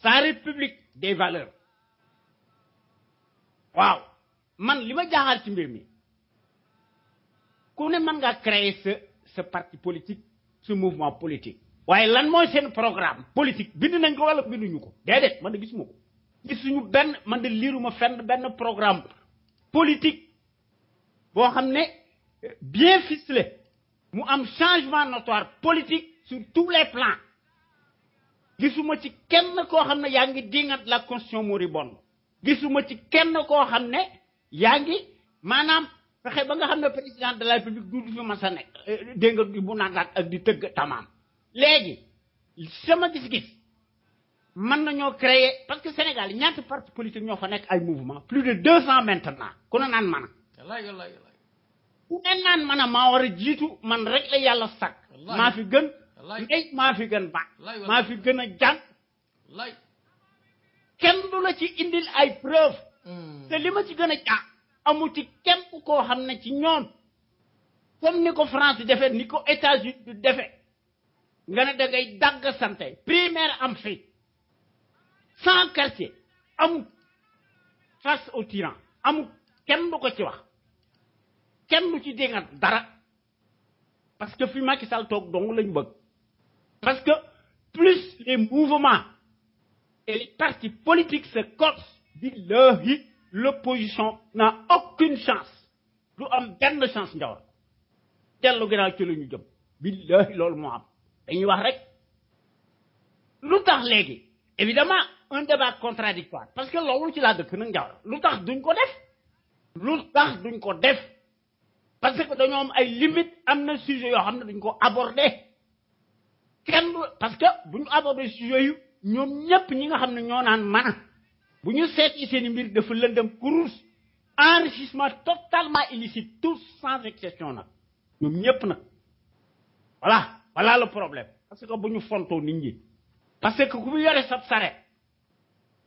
sa république des valeurs waaw man li ma jaaxal ci mbir mi ku ne mën ngaa créer ce parti politique ce mouvement politique waaye lan mooy seen programme politique bind nañ ko wala binduñu ko déedéet man de gisuma ko gisuñu benn man de liiruma fenn benn programme politique boo xam ne bien ficelé mu am changement notoire politique sur tous les plans gisuma ci kenn koo xam ne yaa ngi dingat la constitution moribonde gisuma ci kenn koo xam ne yaa ngi maanaam fexe ba nga xam ne président de la république du fi mas a nekk dégg nga bu nangaat ak di tëgg tamaam léegi sama gis-gis mën nañoo créer parce que Sénégal ñaata parti politique ñoo fa nekk ay mouvement plus de 200 maintenant ku ne naan man ku ne naan man maa war a jiitu man rek la yàlla sàkk maa fi gën ndey maa fi gën baax maa fi gën a jàng kenn du la ci indil ay preuve te li ma ci gën a jàng amu ci kenn koo xam ne ci ñoom comme ni ko France defee ni ko États-Unis du defee nga ne da ngay dagg sante primaire am fi sans quartier amul face au tyran amul kenn du ko ci wax kenn du ci déggat dara parce que fi Macky Sall toog dong lañu bëgg parce que plus les mouvements et les partis politiques se corsent billahi l'opposition n'a aucune chance du am benn chance njawar dellu ginnaaw ci la ñu jëm billahi loolu moo am dañuy wax rek lu tax léegi évidemment un débat contradictoire parce que loolu ci laa dëkk nag njawar lu tax duñ ko def parce que dañoo am ay limites am na sujet yoo xam ne dañ ko aborder parce que bu ñu aborder sujet yu ñoom ñëpp ñi nga xam ne ñoo naan mana bu ñu seeti seen i mbir dafa lëndëm kurus enrichissement totalement illicite tous sans exception nag ñoom ñëpp nag voilà le problème parce que bu ñu fontoo nit ñi parce que ku mu yore sab saret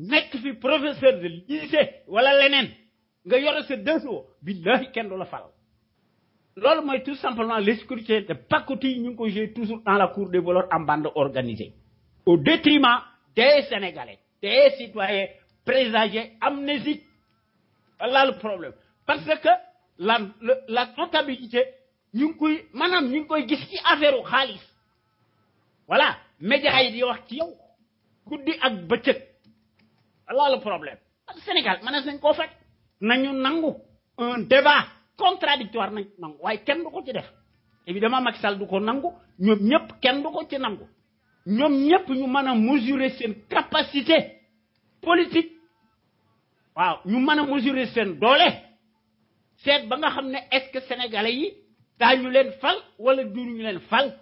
nekk fi professeur de lycée wala leneen nga yore sa dësoo billahi kenn du la fal loolu mooy tout simplement l'escroquerie de pacotille ñu ngi ko jouer toujours dans la cour des voleurs en bande organisée au détriment des Sénégalais des citoyens présagés amnésiques voilà le problème parce que la comptabilité ñu ngi koy gis ci affaire u xaalis voilà médias yi di wax ci yow guddi ak bëccëg voilà le problème parce que Sénégal mën nañ koo fekk nañu nangu un débat contradictoire nañ nangu waaye kenn du ko ci def évidemment Macky Sall du ko nangu ñoom ñëpp kenn du ko ci nangu ñoom ñëpp ñu mën a mesurer seen capacité politique waaw ñu mën a mesurer seen doole seet ba nga xam ne est-ce que sénégalais yi daañu leen fal wala duñu leen fal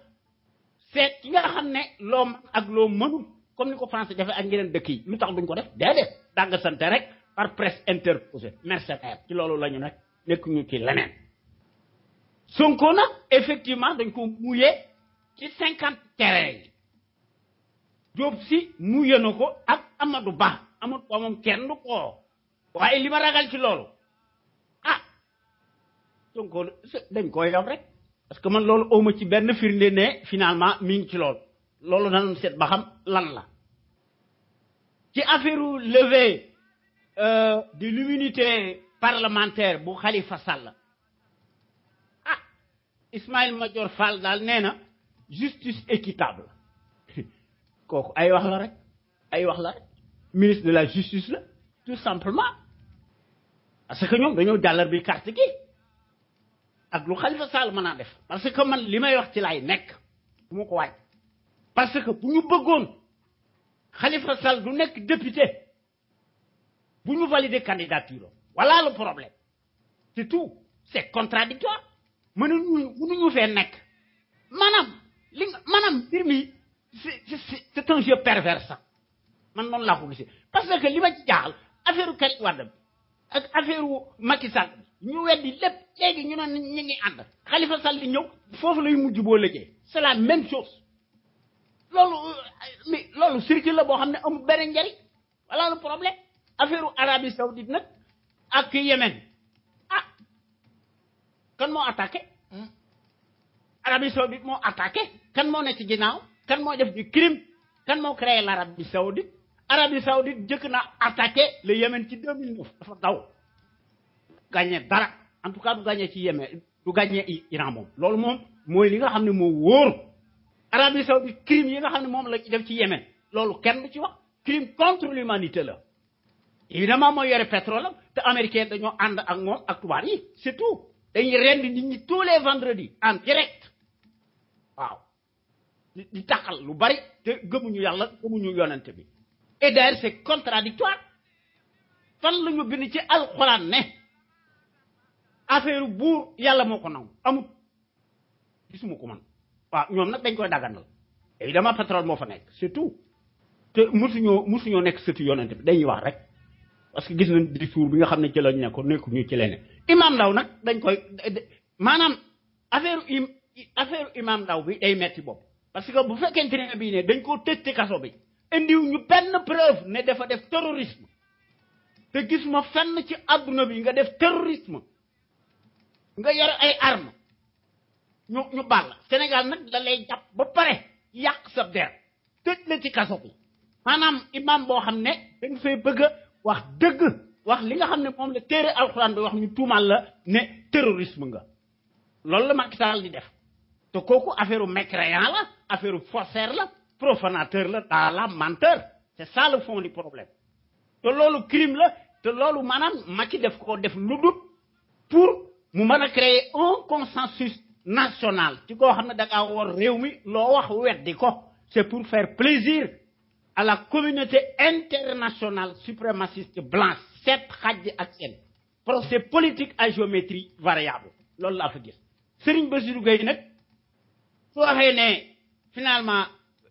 seet ki nga xam ne loo mën ak loo mënul comme ni ko français defee ak ñeneen dëkk yi lu tax duñ ko def déedéet dagg sante rek par presse interposée mercenaire ci loolu la ñu nekk ñu ci leneen Sonko nag effectivement dañ ko muyee ci 50 terrain yi Diop si muyee na ko ak Amadou Ba moom kenn du ko waaye li ma ragal ci loolu Sonko dañ koy yow rek parce que man loolu awma ci benn firnde ne finalement mi ngi ci loolu danoon seet ba xam lan la ci affaire levée de l'immunité parlementaire bu Khalifa Sall ah Ismaïla Madior Fall daal nee na justice équitable kooku ay wax la rek ministre de la justice la tout simplement parce que ñoom dañoo jàllar bi carte gi ak lu Khalifa Sall mën a def parce que man li may wax ci laay nekk bu ma ko waaj parce que bu ñu bëggoon Khalifa Sall du nekk député bu ñu valider candidature voilà le problème c'est tout c'est contradictoire mënuñu fee nekk maanaam mbir mi c'est un jeu pervers sax man noonu laa ko gisee parce que li ma ci jaaxal affaire Karim Wade ak affaire Macky Sall ñu weddi lépp léegi ñu ne ñu ngi ànd Khalifa Sall di ñëw foofu lay mujj boo liggéey c'est la même chose loolu circuit la boo xam ne amul benn njariñ voilà le problème affaire Arabie Saoudite nag ak Yémen ah kan moo attaqué Arabie Saoudite moo attaqué kan moo ne ci ginnaaw kan moo def du crime kan moo créé l'Arabie Saoudite Arabie Saoudite jëkk na attaqué le Yémen ci 2009 dafa daw gagné dara en tout cas du gagné ci Yémen du gagné Iran moom loolu moom mooy li nga xam ne moo wóor Arabie Saoudite crime yi nga xam ne moom la def ci Yémen loolu kenn du ci wax crime contre l'humanité la évidemment mooy yore pétrole te américain dañoo ànd ak moom ak tubaab yi c'est tout dañuy rendi nit ñi tous les vendredis en direct waaw di taxal lu bari te gëmuñu yàlla gëmuñu yonent bi et d'ailleurs c'est contradictoire fan la ñu bind ci alxuraan ne affaire buur yàlla moo ko nangu amut gisuma ko man waaw ñoom nag dañ koy daganal évidemment pétrole moo fa nekk c'est tout te musuñoo nekk sëtu yonent bi dañuy wax rek parce que gis nañ discours bi nga xam ne ci lañ nekkoon nekkuñu ci leneen imam Ndaw nag dañ koy maanaam affaire imam Ndaw bi day metti bopp parce que bu fekkente ne bii ne dañ koo tëj ci kaso bi indiw ñu benn preuve ne dafa def terrorisme te gis ma fenn ci adduna bi nga def terrorisme nga yore ay armes ñu ball Sénégal nag da lay jàpp ba pare yàq sa der tëj la ci kaso bi maanaam imam boo xam ne dañ fay bëgg a wax dëgg wax li nga xam ne moom la téere alxuraan bi wax ñu tuumal la ne terrorisme nga loolu la Macky Sall di def te kooku affaire mécréant la affaire faussaire la profanateur la dans la menteur c'est ça le fond du problème te loolu crime la te loolu maanaam Macky def ko def lu dul pour mu mën a créer un consensus national ci koo xam ne da ngaa war réew mi loo wax weddi ko c'est pour faire plaisir à la communauté internationale suprémaciste blanche sept xaj ak seen procès politique à géométrie variable loolu laa fa gis Serigne Bassirou Gueye nag su waxee ne finalement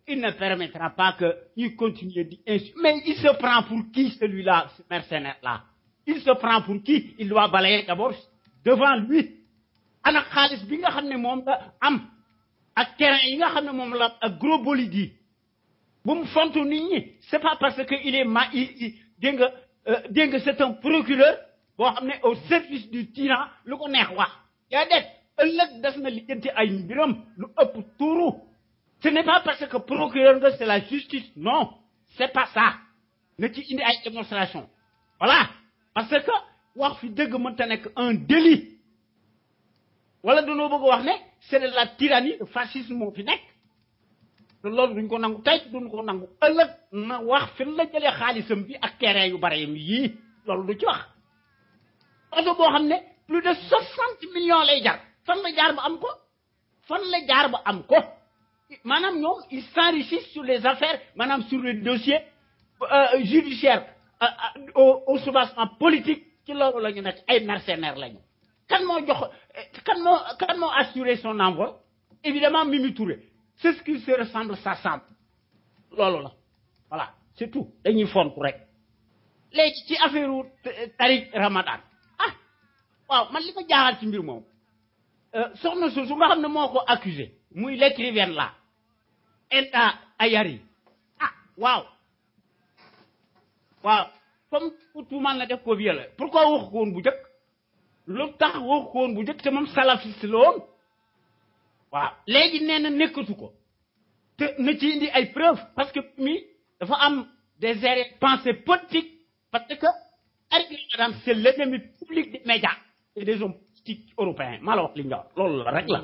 il ne permettra pas que il continue di mais il se prend pour qui celui-là ce mercenaire là il se prend pour qui il doit balayer d'abord devant lui ana xaalis bi nga xam ne moom la am ak terrain yi nga xam ne moom la ak gros bolide yi bu mu fontu nit ñi c'est pas parce que il est dégg nga c'est un procureur boo xam ne au service du tyran lu ko neex wax yaa det ëllëg des na lijjanti ay mbiram lu ëpp tuuru ce n'est pas parce que procureur nga c'est la justice non c'est pas ça na ci indi ay démonstration voilà parce que wax fi dëgg mënta nekk un délit wala dañoo bëgg wax ne c'est de la tyrannie le fascisme moo fi nekk te loolu duñ ko nangu tey duñ ko nangu ëllëg na wax fi la jëlee xaalisam bi ak terrain yu bare yii loolu du ci wax oto boo xam ne plus de 60 millions lay jar fan la jaar ba am ko maanaam ñoom ils s'enrichissent sur les affaires maanaam sur les dossiers judiciaires au soubassement politique ci loolu la ñu nekk ay mercenaires lañu kan moo assuré son envol évidemment Mimi Touré c'est ce qui se ressemble ça semble loolu la voilà c'est tout dañuy fontu rek léegi ci affaire Tariq Ramadan waaw man li ma jaaxal ci mbir moom soxna su nga xam ne moo ko accusé muy l'écrivaine là Enta Ayari waaw comme tuumal na def ko violé pourquoi wax ko woon bu njëkk lu tax wax ko woon bu njëkk te moom salafiste la woon waaw léegi nee na nekkatu ko te na ci indi ay preuves parce que mi dafa am des pensées politiques parce que Eric Adams c'est l'ennemi public des médias et des hommes politiques européens maa la wax li nga wax loolu la rek la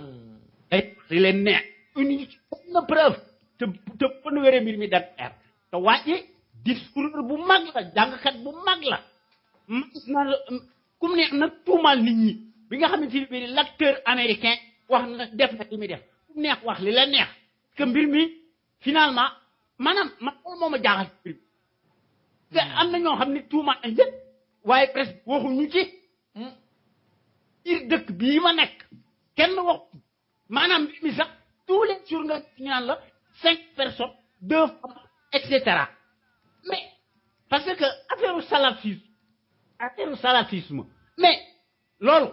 ay di leen ne une benn preuve te bën wéree mbir mi dat er te wàcci discours bu mag la jàngkat bu mag la mas na comme ne na tuumal nit ñi bi nga xamante ni bii l'acteur américain wax na def na li muy def ku neex wax li la neex que mbir mi finalement maanaam man loolu moo ma jaaxal mbir mi te am na ñoo xam ne tuumal nañ jël waaye presque waxuñu ci biir dëkk bii ma nekk kenn wax maanaam mbir mi sax tous les jours nga ñu naan la 5 personnes 2 femmes et cetera mais parce que affaire salafisme mais loolu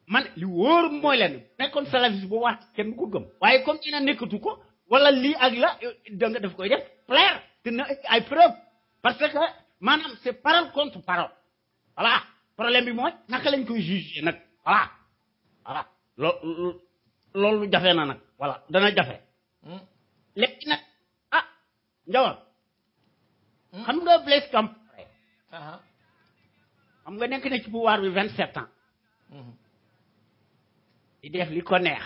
man li wóor mooy leen nekkoon salafisme bu wax kenn du ko gëm waaye comme dina nekkatu ko wala lii ak la da nga daf koy def clair te na ay preuve parce que maanaam c'est parole contre parole voilà problème bi mooy naka lañ koy juger nag voilà loolu jafe na nag voilà dana jafe léegi nag Njawar xam nga Blaise Compaoré xam nga nekk na ci pouvoir bi 27 ans di def li ko neex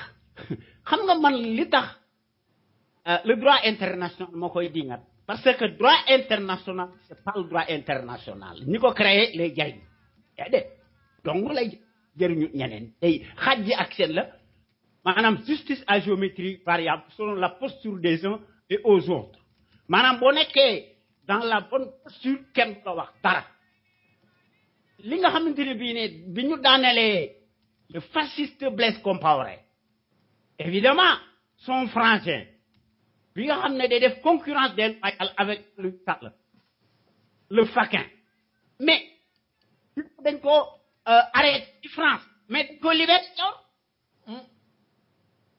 xam nga man li tax le droit international moo koy dingat parce que droit international c'est pas le droit international ñi ko créé lay jariñ déedéet donc lay jëriñu ñeneen tey xaaj ji ak seen la maanaam justice à géométrie variable selon la posture des uns et aux autres maanaam boo nekkee dans la bonne posture kenn du la wax dara li nga xamante ne bii ne bi ñu daanelee le fasciste Blaise Compaoré évidemment son frangin bi nga xam ne day def concurrence déloyale avec le faquin mais dañ ko arrêté ci France mais dañ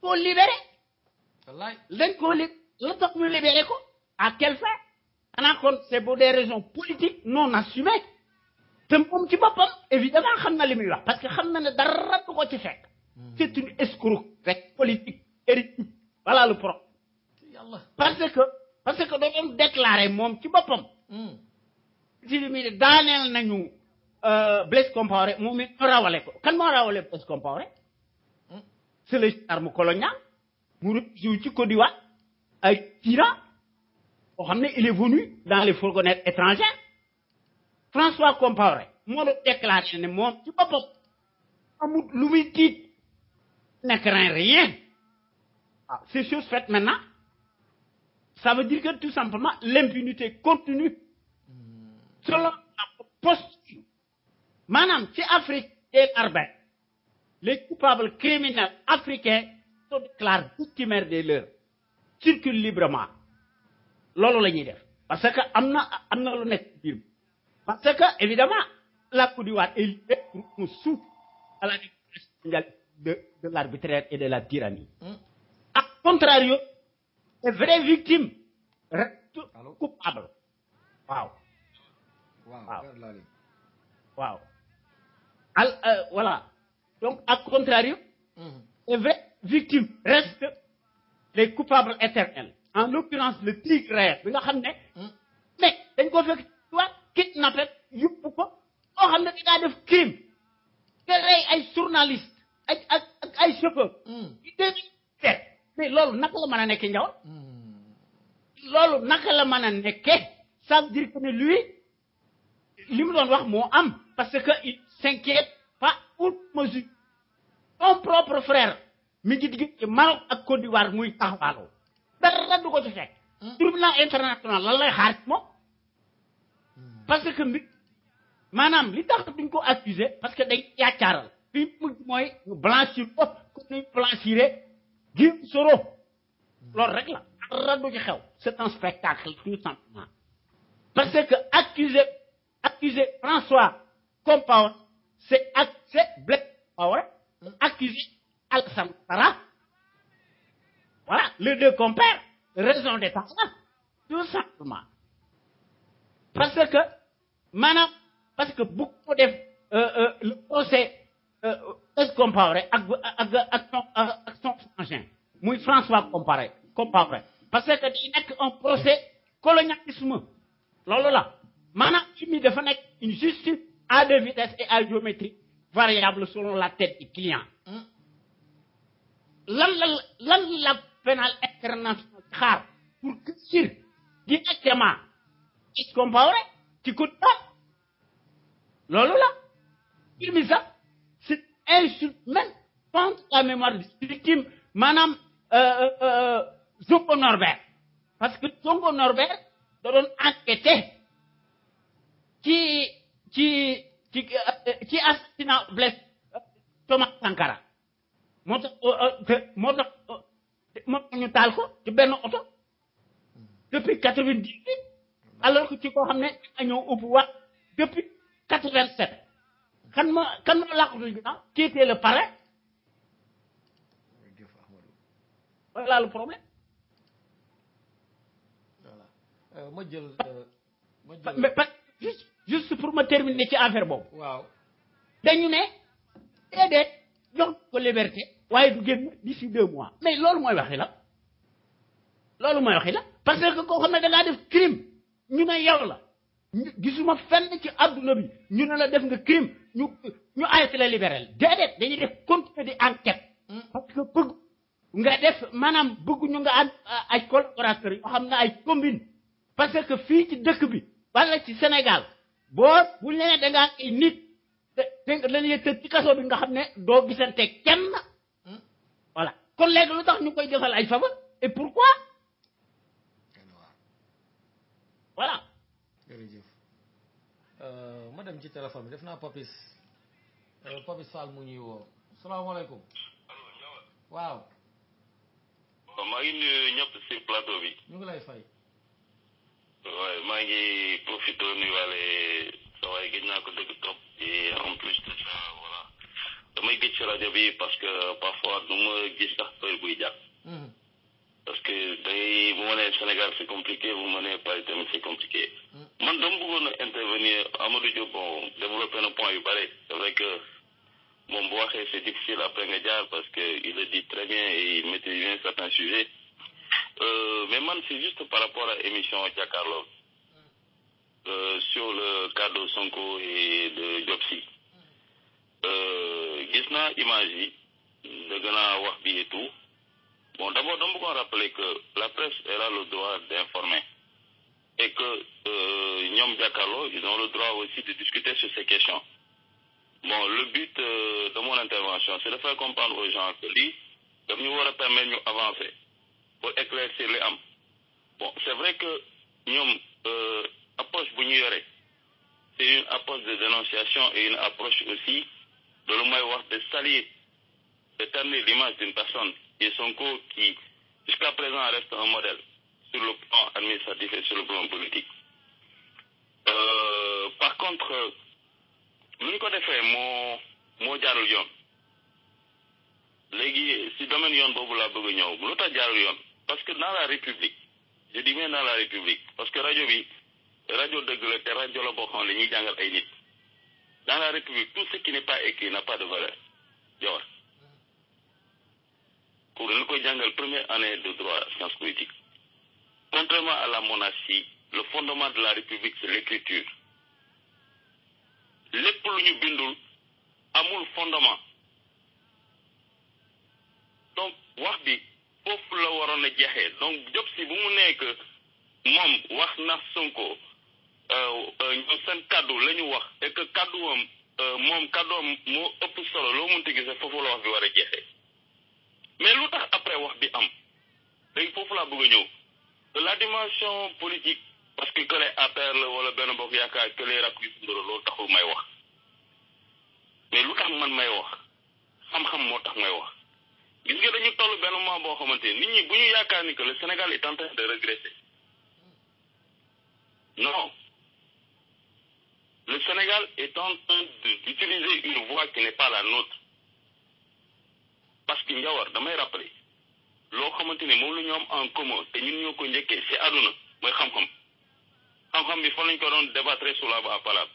ko libéré dañ ko la tax ñu libéré ko à quelle fin xanaa kon c'est pour des raisons politiques non assumées te moom ci boppam évidemment xam na li muy wax parce que xam na ne dara du ko ci fekk c'est une escroc rek politique hérétique voilà le problème parce que da doon déclaré moom ci boppam ci li muy ne daaneel nañu Blaise Compaoré moom it rawale ko kan moo rawale Blaise Compaoré c'est le gendarme colonial mu réfugié ci Côte d'Ivoire ay tyran boo xam ne il est venu dans les fourgonnettes étrangères François Compaoré moo doon déclaré ne moom ci boppam amul lu muy tiit ne craint rien ces choses faites maintenant ça veut dire que tout simplement l'impunité continue selon la posture maanaam ci Afrique et Arabie les coupables criminels africains se déclarent victimaires des leurs circulent librement loolu la ñuy def parce que am na lu nekk biir parce que évidemment la Côte d'Ivoire est libre pour sous à la déclaration mondiale de l'arbitraire et de la tyrannie à contrario les vraies victimes restent coupables waaw voilà donc à contrario les vraies victimes restent les coupables éternels en l'occurrence le tigre bi nga xam ne mais dañ ko fekk waa kidnappé yóbbu ko boo xam ne daa def crime te rey ay journaliste ak ay chauffeur i dé mais loolu naka la mën a nekke Njawar loolu naka la mën a nekke ça veut dire que ne lui li mu doon wax moo am parce que il s'inquiète pas outre mesure son propre frère mi ngi digg ci Maroc ak Côte d'Ivoire muy taxawaaloo dara du ko ci fekk tribunal international lan lay xaar moom parce que maanaam li tax duñ ko accuser parce que dañ yaacaaral fi mujj mooy ñu blanchir ko comme ñu blanchiré Guillaume Soro loolu rek la dara du ci xew c'est un spectacle tout simplement parce que accuser François Compaoré c'est Blaise Compaoré accuser Alassane Ouattara voilà les deux compères raison d'état tout simplement parce que maanaam parce que bu ko def le procès Compaoré ak son frangin muy François Compaoré parce que di nekk un procès colonialisme loolu la maanaam ci mi dafa nekk une justice à deux vitesses et à géométrie variable selon la tête du client lan la pénal international xaar pour que sur directement is Compaoré ci ko loolu la mbir mi sax c'est insulte même contre la mémoire des victimes maanaam Zongo Norbert parce que Zongo Norbert da doon enquêté ci assassinat Blaise Thomas Sankara moo tax ñu taal ko ci benn oto depuis 98 alors que ci koo xam ne a ñëw ubbi wax depuis 87 kan ma làqatu ginnaaw qui était le parrain voilà le problème voilà ma jël mais juste pour me terminer ci affaire boobu waaw dañu ne déedéet jox ko liberté waaye du génn d'ici 2 mois mais loolu mooy waxi la parce que koo xam ne da ngaa def crime ñu ne yow la gisuma fenn ci àdduna bi ñu ne la def nga crime ñu arrêté la libéral déedéet dañuy def continuer di enquête parce que bëgg nga def maanaam bëgguñu nga am ay collaborateurs yoo xam ne ay combine parce que fii ci dëkk bi wala ci Sénégal boo bu ñu nee da ngaa ay nit te dañuy tëj ci kaso bi nga xam ne doo gisante kenn voilà kon léegi lu tax ñu koy defal ay faveur et pourquoi voilà. jërëjëf ma dem ci téléphone bi def naa Papis Fall mu ñuy woo salaamaaleykum waaw. maa ngi nuyu ñëpp si plateau bi. ñu ngi lay fay. waaye maa ngi profité nuyuwaale sa waay gëj naa ko dégg trop et en plus de ça voilà damay gëj si rajo bi parce que parfois du ma gis sax heure buy jàpp. parce que day bu ma nee Sénégal c'est compliqué bu ma nee Paris tamit c'est compliqué. man dama bëggoon a intervenir Amadou Diop bon développer na point yu bare c'est vrai que moom bu waxee c'est difficile après nga jaar parce que il le dit très bien et il maîtrise bien certains sujets. Mais man c'est juste par rapport à émission Jakaarlo sur le cas de Sonko et de Diopsi. Gis naa image yi dëgg naa wax bi et tout. Bon, d'abord, nous devons rappeler que la presse a le droit d'informer et que Nyom Diakalo, ils ont le droit aussi de discuter sur ces questions. Bon, le but de mon intervention, c'est de faire comprendre aux gens que lui, nous devons permettre d'avancer pour éclaircir les âmes. Bon, c'est vrai que Nyom approche Bougniere, c'est une approche de dénonciation et une approche aussi de l'Omaïwar de salir, de terminer l'image d'une personne. Et Sonko qui, jusqu'à présent, reste un modèle sur le plan administratif et sur le plan politique. Par contre, l'unique qu'on a fait, mon jaarul yoon. Légui, si domaine yoon bobu la bëgg ñëw, lu tax jaarul yoon? Parce que dans la République, je dis bien dans la République, parce que radio bi, radio dëgg la te radio la boo xam ne ñuy jàngal ay nit. Dans la République, tout ce qui n'est pas écrit n'a pas de valeur. Jawar. Pour nous la première année de droit sciences politiques. Contrairement à la monarchie, le fondement de la République, c'est l'écriture. Les lu bindul amul fondement. Donc, wax bi foofu la waroon a jeexee. Donc, Diopsi bu mu nekk moom wax na Sonko ñoom seen kaddu la ñu wax et que kadduwam moom kadduwam moo ëpp solo loo mënti gisee foofu la wax bi war a jeexee. Mais lu tax après wax bi am léegi foofu laa bëgg a ñëw la dimension politique parce que les APR la wala benn bokk yaakaar que les rakk yu sundoro loolu taxul may wax mais lu tax man may wax xam-xam moo tax may wax gis nga dañu toll benn moment boo xamante nit ñi bu ñu yaakaar ni que le Sénégal est en train de régresser non le Sénégal est en train d'utiliser une voie qui n'est pas la nôtre. Parce que Ndiawar damay rappeler loo xamante ne moom la ñu am en commun te ñun ñoo ko njëkkee c'est àdduna mooy xam-xam xam-xam bi fa lañ ko doon débattre sur la palabre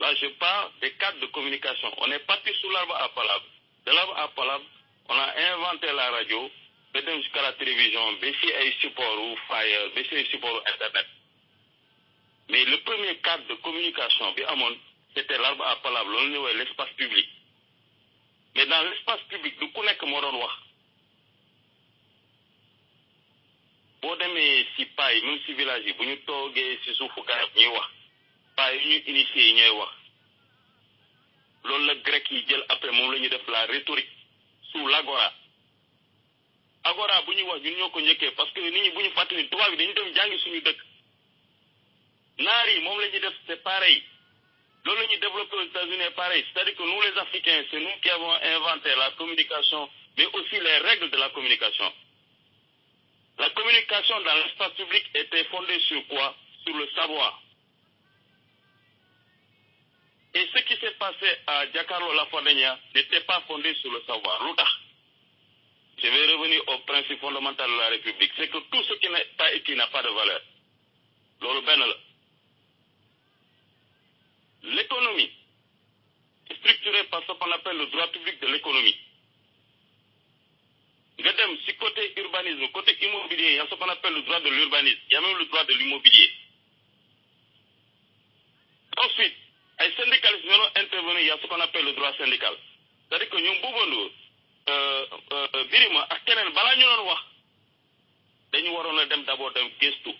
Là, je parle des cadres de communication. On est parti sous l'arbre à palabre. De l'arbre à palabre, on a inventé la radio, même jusqu'à la télévision, baisser un support ou Fire, baisser un support Internet. Mais le premier cadre de communication, c'était l'arbre à palabre, l'espace public. Mais dans l'espace public, nous connaissons que nous boo demee si pay même si village yi bu ñu toogee si suufu garab ñuy wax pay yi ñu initié yi ñooy wax loolu la grec yi jël après moom la ñuy def la rhétorique sous l'agora agora bu ñuy wax ñun ñoo ko njëkkee parce que nit ñi bu ñu fàttali tubaab yi dañu dem jàngi suñu dëkk naar yi moom la ñuy def c'est pareil loolu la ñuy développé aux États-Unis pareil c'est-à-dire que nous les Africains c'est nous qui avons inventé la communication mais aussi les règles de la communication. La communication dans l'espace public était fondée sur quoi? Sur le savoir. Et ce qui s'est passé à Giancarlo Lafonegna n'était pas fondé sur le savoir. Je vais revenir au principe fondamental de la République. C'est que tout ce qui n'est pas écrit n'a pas de valeur. L'économie est structurée par ce qu'on appelle le droit public de l'économie. Si côté urbanisme, côté immobilier, il y a ce qu'on appelle le droit de l'urbanisme. Il y a même le droit de l'immobilier. Ensuite, les syndicalistes vont intervenir, il y a ce qu'on appelle le droit syndical. C'est-à-dire que nous pouvons Birima, à quel moment nous devons d'abord dem gestu.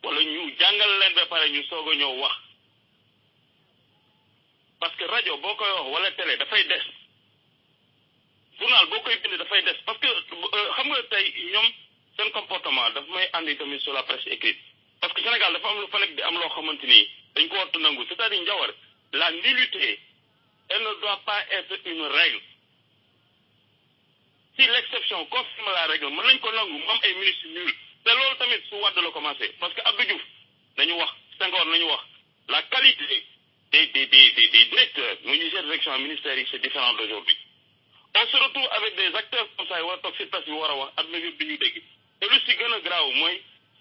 Wala ñu jangal leen ba paré ñu sogo ñoo wax. Parce que radio boko wax wala télé da fay dess. Journal boo koy bind dafay des parce que xam nga tey ñoom seen comportement daf may andi tamit sur la presse écrite parce que Sénégal dafa am lu fa nekk di am loo xamante ni dañ ko wattu nangu c'est-à-dire Njawar la nullité elle ne doit pas être une règle si l'exception confirme la règle mën nañ ko nangu moom ay ministres nuls te loolu tamit su Wade la commencé parce que Abdou Diouf nañu wax Senghor nañu wax la qualité des directeurs mu ñu gère direction ministère yi c'est différent d'aujourd'hui. On se retrouve avec des acteurs comme ça, et le plus grave, moi,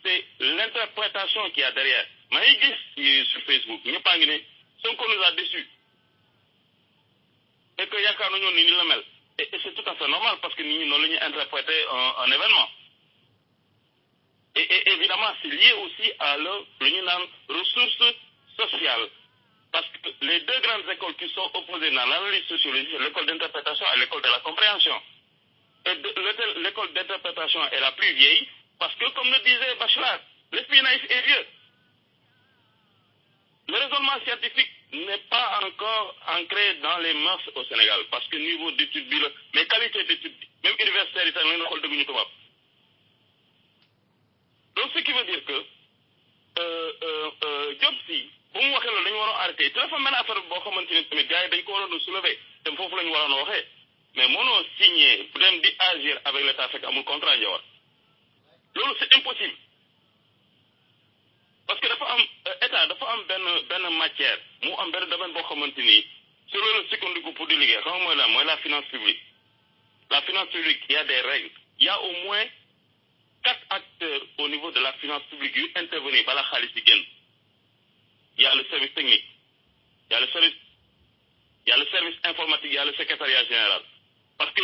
c'est l'interprétation qu'il y a derrière. Sur Facebook, Sonko nous a déçus. Et que et c'est tout à fait normal parce que nous avons interprété un événement. Et évidemment, c'est lié aussi à leur ressources sociales. Parce que les deux grandes écoles qui sont opposées dans l'analyse sociologique, c'est l'école d'interprétation et l'école de la compréhension. Et l'école d'interprétation est la plus vieille parce que, comme le disait Bachelard, l'espionnage est vieux. Le raisonnement scientifique n'est pas encore ancré dans les mœurs au Sénégal parce que niveau d'études, mais qualité d'études, même universitaire, c'est une école de Guinée-Toubab. Donc, ce qui veut dire que Diopsi, bu mu waxee loolu dañu waroon arrêté te dafa mel affaire boo xamante ni tamit gars yi dañ ko waroon a soulever te foofu la ñu waroon a waxee mais mënoo signer bu dem di agir avec l'état fekk amul contrat Njawar loolu c'est impossible parce que dafa am état dafa am benn matière mu am benn domaine boo xamante ni sur le sukkandiku pour di liggéey xam nga mooy la finance publique. La finance publique, il y a des règles. Il y a au moins 4 acteurs au niveau de la finance publique qui intervenir par la Khalis Digen. Il y a le service technique, il y a le service informatique, il y a le secrétariat général. Parce que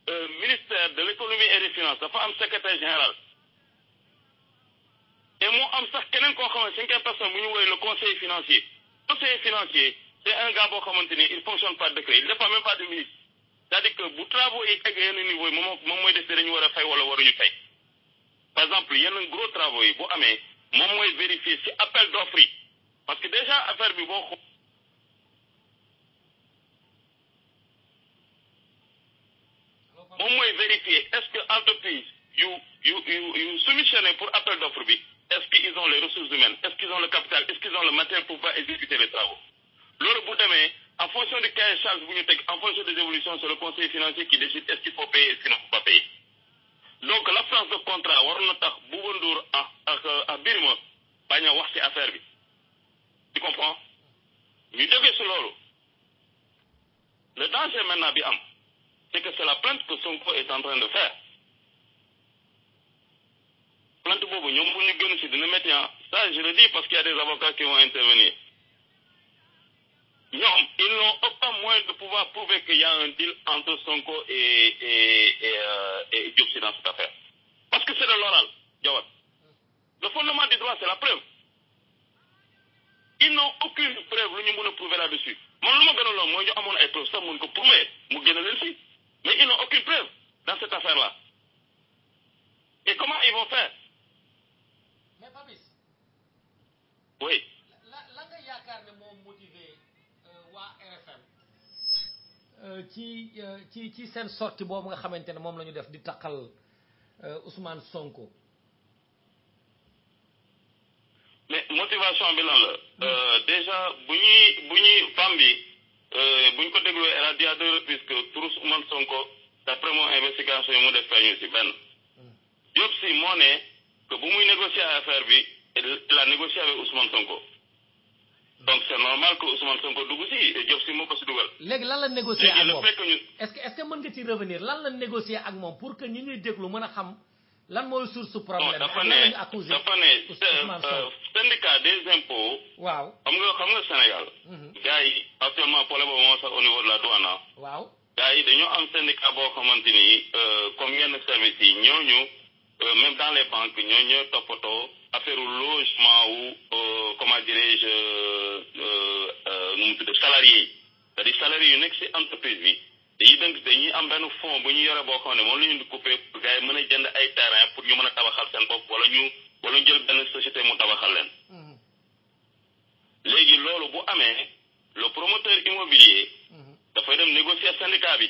le ministère de l'économie et des finances, ça fait un secrétaire général. Et moi, je sais qu'il y a 5 personnes qui ont le conseil financier. Le conseiller financier, c'est un gars qui il ne fonctionne pas de décret, il ne dépend même pas du ministre. C'est-à-dire que vous travaillez à un niveau, par exemple, il y a un gros travail, vous avez vérifier si appel d'offres. Parce que déjà, affaire bi bon. Vérifier, est-ce que l'entreprise, you soumissionné pour appel d'offres, est-ce qu'ils ont les ressources humaines, est-ce qu'ils ont le capital, est-ce qu'ils ont le matériel pour pouvoir exécuter les travaux. L'autre bout de en fonction de quelle charge vous mettez, en fonction des évolutions, c'est le conseil financier qui décide est-ce qu'il faut payer, est-ce qu'il ne faut pas payer. Donc l'absence de contrat, war na tax Bouba à Birima bañ a wax ci affaire bi. Tu comprends? Ñu jógee sur loolu. Le danger maintenant bi am, c'est que c'est la plainte que Sonko est en train de faire. Plainte boobu ñoom bu ñu gën ci dina métti ça je le dis parce qu'il y a des avocats qui vont intervenir. ils n'ont aucun moyen de pouvoir prouver qu'il y a un deal entre Sonko et Diop Sy dans cette affaire. Parce que c'est de l'oral, Jawad. Le fondement du droit, c'est la preuve. Ils n'ont aucune preuve, nous ne pouvons prouver là-dessus. Moi, je ne preuve, ça, je prouver, mais ils n'ont aucune preuve dans cette affaire-là. Et comment ils vont faire? Mais Papis. Oui. La nga yaakaar ne moo motivé waa RFM ci seen sortie boobu nga xamante ne moom la ñu def di taqal Ousmane Sonko. Mais motivation bi lan la déjà bu ñuy femme bi bu ñu ko dégloo elle a dit à 2 reprises que pour Ousmane Sonko d'après mon investigation yi mu def feeñu si benn. Diop Sy moo ne que bu muy négocier affaire bi il a négocié avec Ousmane Sonko. Donc c'est normal que Ousmane Sonko dugg si et Diop Sy moo ko si dugal. léegi lan la négocier ak moom est-ce que mën nga ci revenir lan la négocier ak moom pour que ñi ñuy déglu mën a xam lan mooy source problème dafa ne syndicat des impôts. waaw xam nga Sénégal. gars yi actuellement problème boobu moo sax au niveau de la douane. waaw gars yi dañoo am syndicat boo xamante ni comme yenn services yi ñooñu même dans les banques ñooñu toppatoo affaire logement ou comment dirais-je nu mu tudd salarié yi c'est-à-dire salarié yu nekk si entreprise bi dañuy am benn fonds bu ñu yore boo xam ne moom la ñu di coupé pour gars yi mën a jënd ay terrain pour ñu mën a tabaxal seen bopp wala ñu jël benn société mu tabaxal leen. léegi loolu bu amee le promoteur immobilier dafay dem négocier syndicat bi.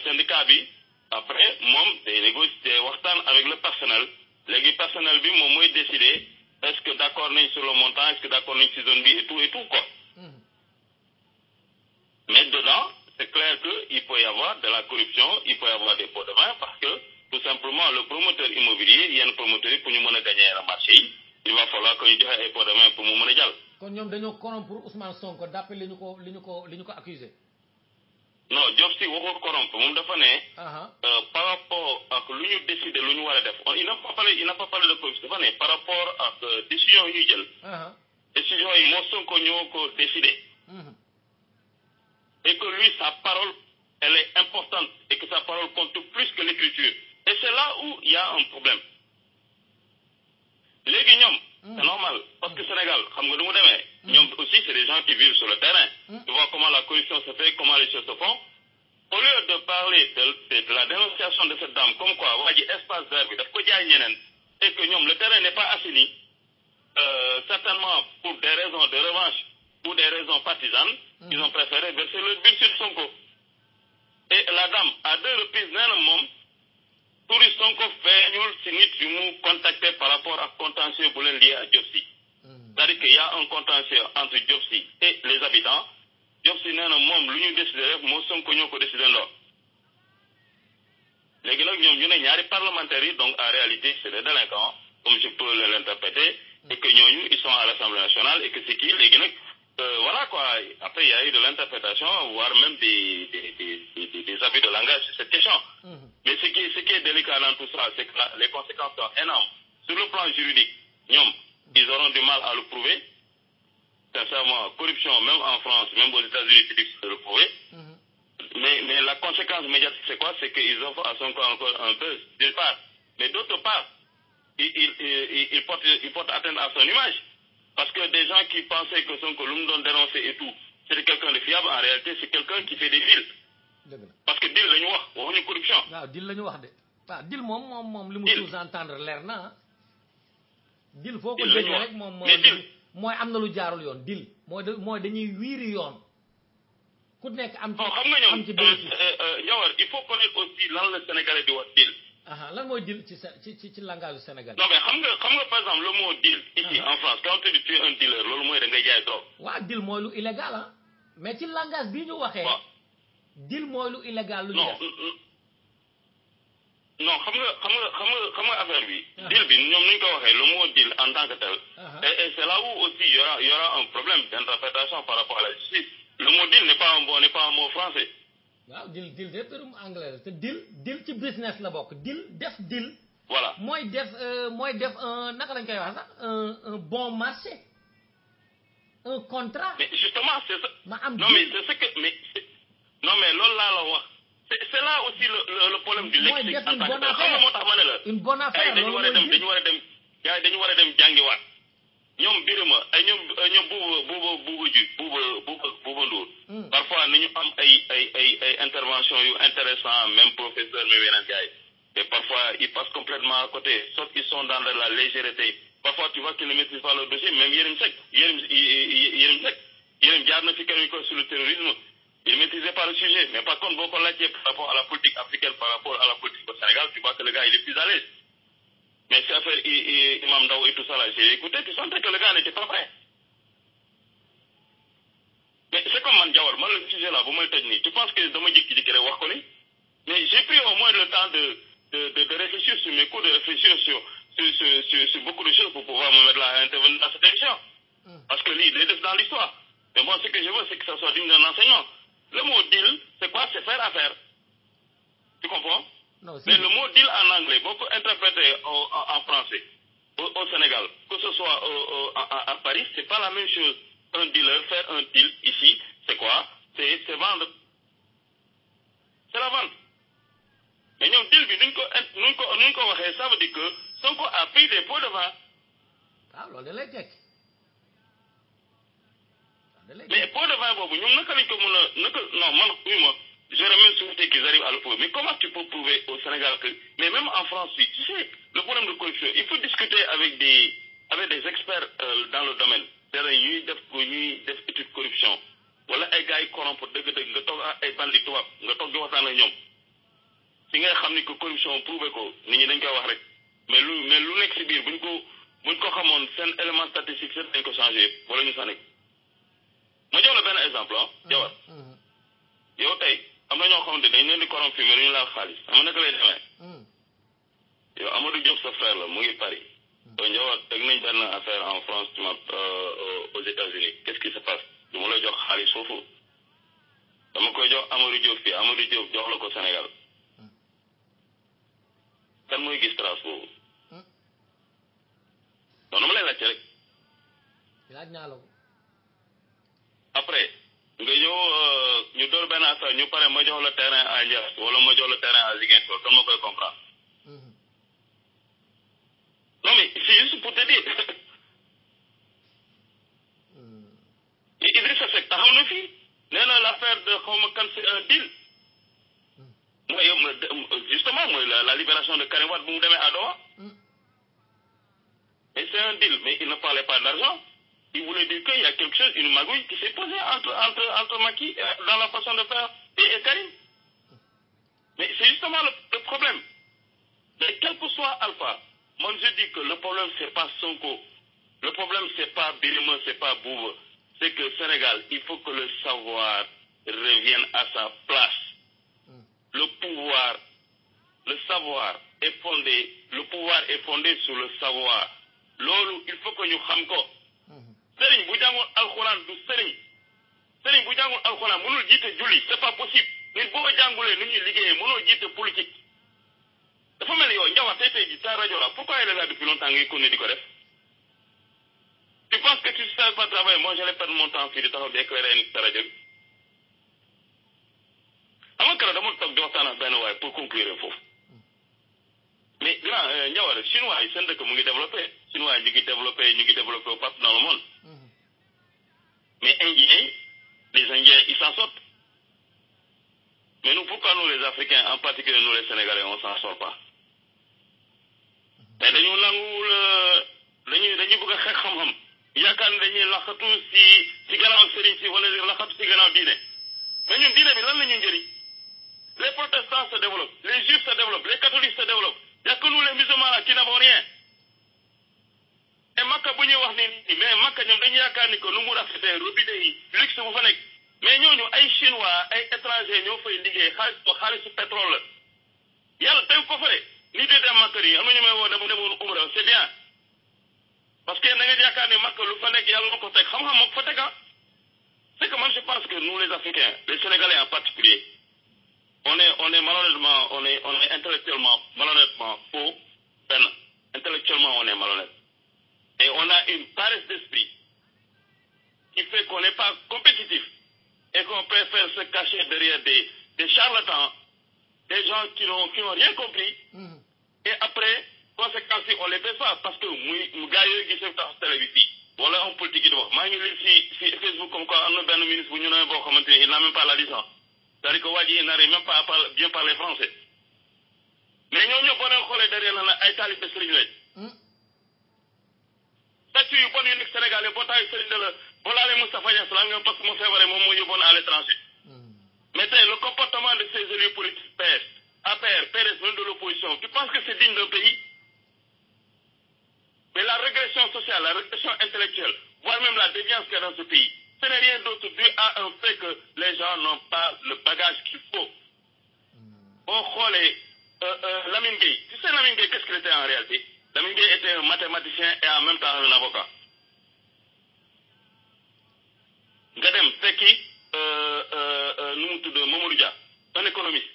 Syndicat bi après moom day négocier waxtaan avec le personnel léegi personnel bi moom mooy décider est-ce que d'accord nañ sur le montant est-ce que d'accord nañ ci zone bi et tout quoi. Mais dedans c'est clair que il peut y avoir de la corruption il peut y avoir des pots de vin parce que tout simplement le promoteur immobilier yenn promoteur yi pour ñu mën a gagner le marché yi il va falloir que ñu joxe ay pots de vin pour mu mën a jàll. kon ñoom dañoo corrompre Ousmane Sonko d'après li ñu ko accusé. Non, Diop Sy waxul corrompre moom dafa ne. Par rapport ak lu ñu décider lu ñu war a def il n'a pas parlé de corruption dafa ne par rapport ak décision yi ñu jël. décision yi moo Sonko ñoo ko décider. Et que lui sa parole elle est importante et que sa parole compte plus que l'écriture. Et c'est là où il y a un problème. Léegi ñoom. C'est normal parce que Sénégal xam nga du mu demee. ñoom aussi c'est des gens qui vivent sur le terrain. Tu vois comment la corruption se fait, comment les choses se font. Au lieu de parler de la dénonciation de cette dame comme quoi waa ji espace vert bi daf ko jaay ñeneen et que ñoom le terrain n'est pas assaini certainement pour des raisons de revanche ou des raisons partisanes. Ils ont préféré verser le bill sur Sonko. Et la dame à 2 reprises nee na moom touriste Sonko feeñul si nit yu mu contacté par rapport à contentieux bu leen lié à Diop Sy. C'est-à-dire qu'il y a un contentieux entre Diop Sy et les habitants. Diop Sy nee na moom lu ñu décidé rek moo Sonko ñoo ko décidé ndoo. Léegi nag ñoom ñu ne ñaari parlementaires yi donc en réalité c'est des délinquants comme je peux l'interpréter et que ñooñu ils sont à l'Assemblée nationale et que c'est qui léegi nag voilà quoi après il y a eu de l'interprétation voire même des abus de langage sur cette question. Mais ce qui est délicat dans tout ça c'est que les conséquences sont énormes sur le plan juridique. ñoom ils auront du mal à le prouver. Sincèrement, corruption, même en France, même aux États-Unis, c'est difficile de le prouver. Mais la conséquence médiatique, c'est quoi? C'est qu'ils offrent à Sonko encore un buzz, d'une part. Mais d'autre part, ils portent atteinte à son image. Parce que des gens qui pensaient que Sonko l'homme doon dénoncer et tout, c'était quelqu'un de fiable, en réalité, c'est quelqu'un qui fait des deals. Parce que deal, la ñu wax, waxuñu corruption. waaw deal la ñu wax de. waaw deal moom li mu sous-entendre leer na. Deal foo ko déggee rek moom mooy am na lu jaarul yoon deal mooy dañuy wiiri yoon ku nekk am ci am ci bénéfice. Ndiawar il faut connaître aussi lan la Sénégalais di wax deal. lan mooy deal ci langage du Sénégal. Non mais xam nga par exemple le mot deal ici en France quand tu dis tu es un dealer loolu mooy da ngay jaay drogue. waaw deal mooy lu illégal mais ci langage bii ñu waxee. deal mooy lu illégal lu ñu def. Non, xam nga affaire bi. Deal bi ñoom ñu ko waxee le mot deal en tant que tel. Et c'est là où aussi il y aura un problème d'interprétation par rapport à la justice. Le mot deal n'est pas un mot français. waaw deal de terme anglais la te deal ci business la bokk def deal. Voilà mooy def un naka lañ koy wax sax un bon marché. un contrat. Mais justement, c'est ça. Ma Non, mais c'est ce que. Non, mais là, c'est là aussi le problème du lexique. Une bonne affaire. Une bonne affaire. dañu war a dem gars yi dañu war a dem jàngiwaat ñoom Birima ay ñoom buuba Ndour parfois ni ñu am ay intervention yu intéressant même professeur mais yeneen gars yi et parfois ils passent complètement à côté soit ils sont dans de la légèreté parfois tu vois qu'ils ne maîtrisent pas le dossier même Yérim Seck Yérim jaar na fi kenn ko sur le terrorisme il ne maîtrisait pas le sujet mais par contre boo ko laajtee par rapport à la politique africaine par rapport à la politique au Sénégal tu vois que le gars il est plus à l'aise. Mais cette affaire Imam Ndao et tout ça là, j'ai écouté, tu sentais que le gars n'était pas prêt. Mais c'est comme Mandjawar, moi le sujet là, vous m'avez dit, tu penses que je me dis qu'il est Wakoli? Mais j'ai pris au moins le temps de réfléchir sur mes cours, de réfléchir sur beaucoup de choses pour pouvoir me mettre là à intervenir dans cette émission. Parce que lui, il est dans l'histoire. Mais moi, ce que je veux, c'est que ça soit digne d'un enseignement. Le mot deal, c'est quoi? C'est faire affaire. Tu comprends? Non, mais le mot deal en anglais, beaucoup interprété en français, au Sénégal, que ce soit à Paris, c'est pas la même chose. Un dealer, faire un deal ici, c'est quoi? C'est vendre. C'est la vente. Mais nous, deal, nous, ça veut dire que Sonko a payé des pots de vin. Ah, l'on est là, mais pots de vin, non, moi, j'aurais même souhaité qu'ils arrivent à le prouver. Mais comment tu peux prouver au Sénégal que... Mais même en France, tu sais, le problème de corruption, il faut discuter avec des experts dans le domaine. C'est-à-dire, des études de corruption. Voilà, les gars, ils corrompent, nga toog ay bandits tubaab, nga toog di waxtaan ak ñoom. Si nga xam ni que corruption prouvé ko, nit ñi dañ koy wax rek. Mais lu nekk si biir, buñ ko xamoon seen élément statistique, c'est dañ ko changé, wala ñu sànni. Ma jox la benn exemple, Jawar. Yow tey, am na ñoo xamante dañ leen di corrompre mais duñu laal xaalis xam naka lay demee yow Amadou Diop sa frère la mu ngi Paris yow Ndiawar teg nañ benn affaire en France aux États-Unis qu'est-ce qui se passe du ma lay jox xaalis foofu dama koy jox Amadou Diop fii Amadou Diop jox la ko Sénégal kan mooy gis trace boobu non dama lay laajte rek laaj naa la ko après nga ñëw ñu door benn affaire ñu pare ma jox le terrain à Ndiass wala ma jox le terrain à Ziguinchor comme ma koy comprendre. Non mais c'est juste pour te dire. Et Idrissa Seck taxaw na fii nee na l'affaire de xaw ma kan c'est un deal. Justement mooy la libération de Karim Wade bu mu demee à Doha. Et c'est un deal mais il ne parlait pas d'argent. Il voulait dire qu'il y a quelque chose, une magouille qui s'est posée entre Macky dans la façon de faire et Karim. Mais c'est justement le problème. Mais quel que soit Alpha, moi je dis que le problème c'est pas Sonko. Le problème c'est pas Birima, c'est pas Bouba. C'est que Sénégal, il faut que le savoir revienne à sa place. Le pouvoir, le savoir est fondé, le pouvoir est fondé sur le savoir. Lolo, il faut que nous sachions. Sëriñ bu jàngul alxuraan du sëriñ bu jàngul alxuraan mënul jiite julli c'est pas possible nit boo ko jàngulee nu ñuy liggéeyee mënoo jiite politique dafa mel ni yow Ndiawar tey ji ta rajo la pourquoi elle est là depuis longtemps ngay continuer di ko def tu penses que tu sais pas travailler moi j'allais perdre mon temps fii di taxaw di éclairer nit sa rajo bi xam nga keroog dama toog di waxtaan ak benn waay pour conclure foofu mais grand Ndiawar chinois yi seen dëkk mu ngi développé chinois yi ñu ngi développé partout dans le monde. Mais Indiens, les Indiens, ils s'en sortent. Mais nous, pourquoi nous les Africains, en particulier nous les Sénégalais, on s'en sort pas? Mais dañu nangul dañuy bëgg a xeex xam-xam yaakaar ne dañuy laxatu si gannaaw sëriñ si wala laxatu si gannaaw diine mais ñun diine bi lan la ñu njëriñ les protestants se développent les juifs se développent les catholiques se développent il y a que nous les musulmans là qui n'avons rien. Et Makka bu ñuy wax ni mais Makka ñoom dañu yaakaar ni que nu mu rafetee robinet yi luxe bu fa nekk mais ñooñu ay chinois ay étrangers ñoo fay liggéey xaalisu pétrole la yàlla teg ko fa de ni di dem Makka yi am na ñu may woo dama demoon umra c'est bien parce que da nga yaakaar ni Makka lu fa nekk yàlla moo ko teg xam-xam moo ko fa teg c'est que man je pense que nous les Africains les Sénégalais en particulier on est malhonnêtement on est intellectuellement malhonnêtement faux intellectuellement on est malhonnête. Et on a une paresse d'esprit qui fait qu'on n'est pas compétitif et qu'on préfère se cacher derrière des charlatans, des gens qui n'ont rien compris. Et après, conséquences, on les fait pas parce que mu gars yooyu gisee tax télé bi fii wala un politique yi di wax maa ngi leen si Facebook comme quoi am na benn ministre bu ñu ne boo xamante ni il n'a même pas la licence. C'est-à-dire que waa ji il n'arrive même pas à bien parler français. Mais ñoom ñoo boo leen xoolee derrière la ay taalibe sëriñ lañ. statut yu bon yu nekk Sénégal yi boo taay sëriñ de la boo laalee Moustapha Niasse la nga parce que mu feebaree moom moo yóbboon à l'étranger. Mais tey le comportement de ces élus politiques PS, APR, PDS, même de l'opposition, tu penses que c'est digne d'un pays? Mais la régression sociale, la régression intellectuelle, voire même la déviance qu'il y a dans ce pays, ce n'est rien d'autre dû à un fait que les gens n'ont pas le bagage qu'il faut. Bon, Lamine Gueye, tu sais Lamine Gueye, qu'est-ce qu'il était en réalité? Lamine Gueye était un mathématicien et en même temps un avocat. Gadem Feki, nous tout de Mamadou Dia, un économiste.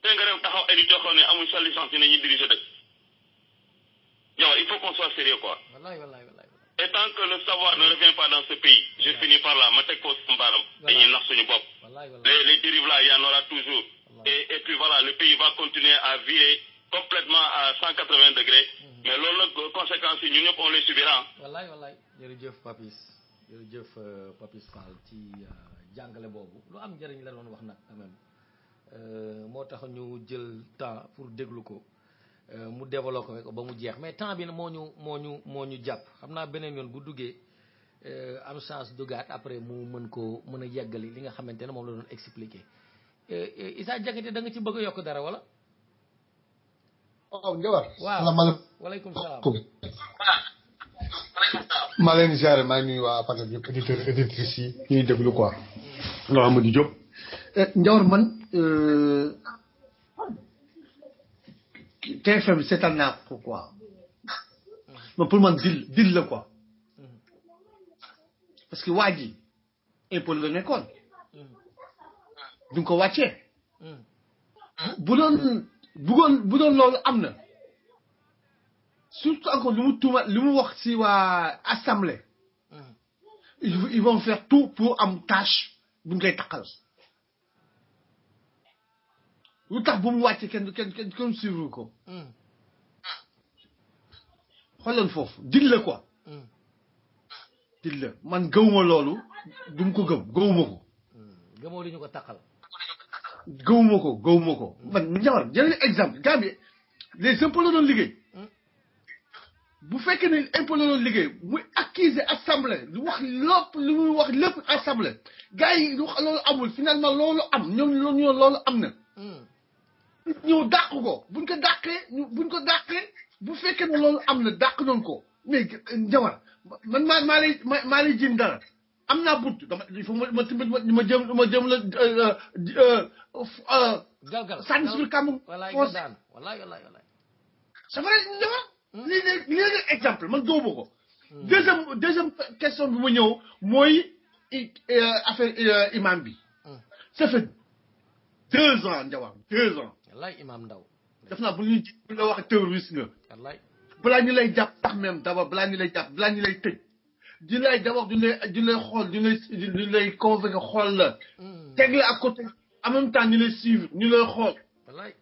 C'est un gars qui a édité sa licence, il est dirigé. Il faut qu'on soit sérieux, quoi. Et tant que le savoir ne revient pas dans ce pays, je finis par là, les dérives là, il y en aura toujours. Et puis voilà, le pays va continuer à virer complètement à 180 degrés. Mais les conséquences, nous on les subira. Jërëjëf Papis jërëjëf Papis Fall ci jàngale boobu lu am njëriñ la doon wax nag quand même moo tax ñu jël temps pour déglu ko mu développé ko ba mu jeex mais temps bi moo ñu jàpp xam naa beneen yoon bu duggee am chance dugaat après mu mën a yeggali li nga xamante ne moom la doon expliquer Issa Diakhaté da nga ci bëgg a yokk dara wala. waaw Ndiawar. waaw waaleykum salaam. maa leen di ziare maa ngi nuyu waa Fatou yëpp auditeurs auditrices yi ñuy déglu quoi. nga xam di Diop. Ndiawar man TFM seetaan naa ko quoi. mais pour man dil la quoi. parce que waa ji impôt la nekkoon. duñ ko wàccee. bu doon loolu am na. surtout encore lu mu wax ci waa assemblée. ils vont faire tout pour am tâche buñ koy takkal. lu tax bu mu wàccee kenn suivre ko. xoolal foofu dil la quoi. dil la man gëwuma loolu dum ko gëwuma ko. gëmoo li ñu ko takkal. gëwuma ko man Ndiawar jël exemple gars bi les impôts la doon liggéey. bu fekkee ne impôt la doon liggéey muy accuser assemblée lu muy wax lépp assemblée gars yi lu wax loolu amul finalement loolu am ñoom loolu am na. ñëw dàq ko buñ ko dàqee bu fekkee ne loolu am na dàq noonu ko mais Ndiawar man maa lay jëm dara am naa bunt dama il faut ma jëm la galgal sànni suñu kàmm. wallaay c'est vrai Ndiawar. lii exemple man gëwuma ko. deuxième question bi ma ñëw mooy affaire imam bi. ça fait 2 ans Ndiawar 2 ans. wallaay imam Ndaw. def naa bu ñu la wax terroriste nga. wallaay. balaa ñu lay jàpp tax même d'abord balaa ñu lay jàpp balaa ñu lay tëj. di lay d'abord du lay xool du lay convoqué xool la. teg la à côté en même temps ñu lay suivre ñu lay xool. wallaay.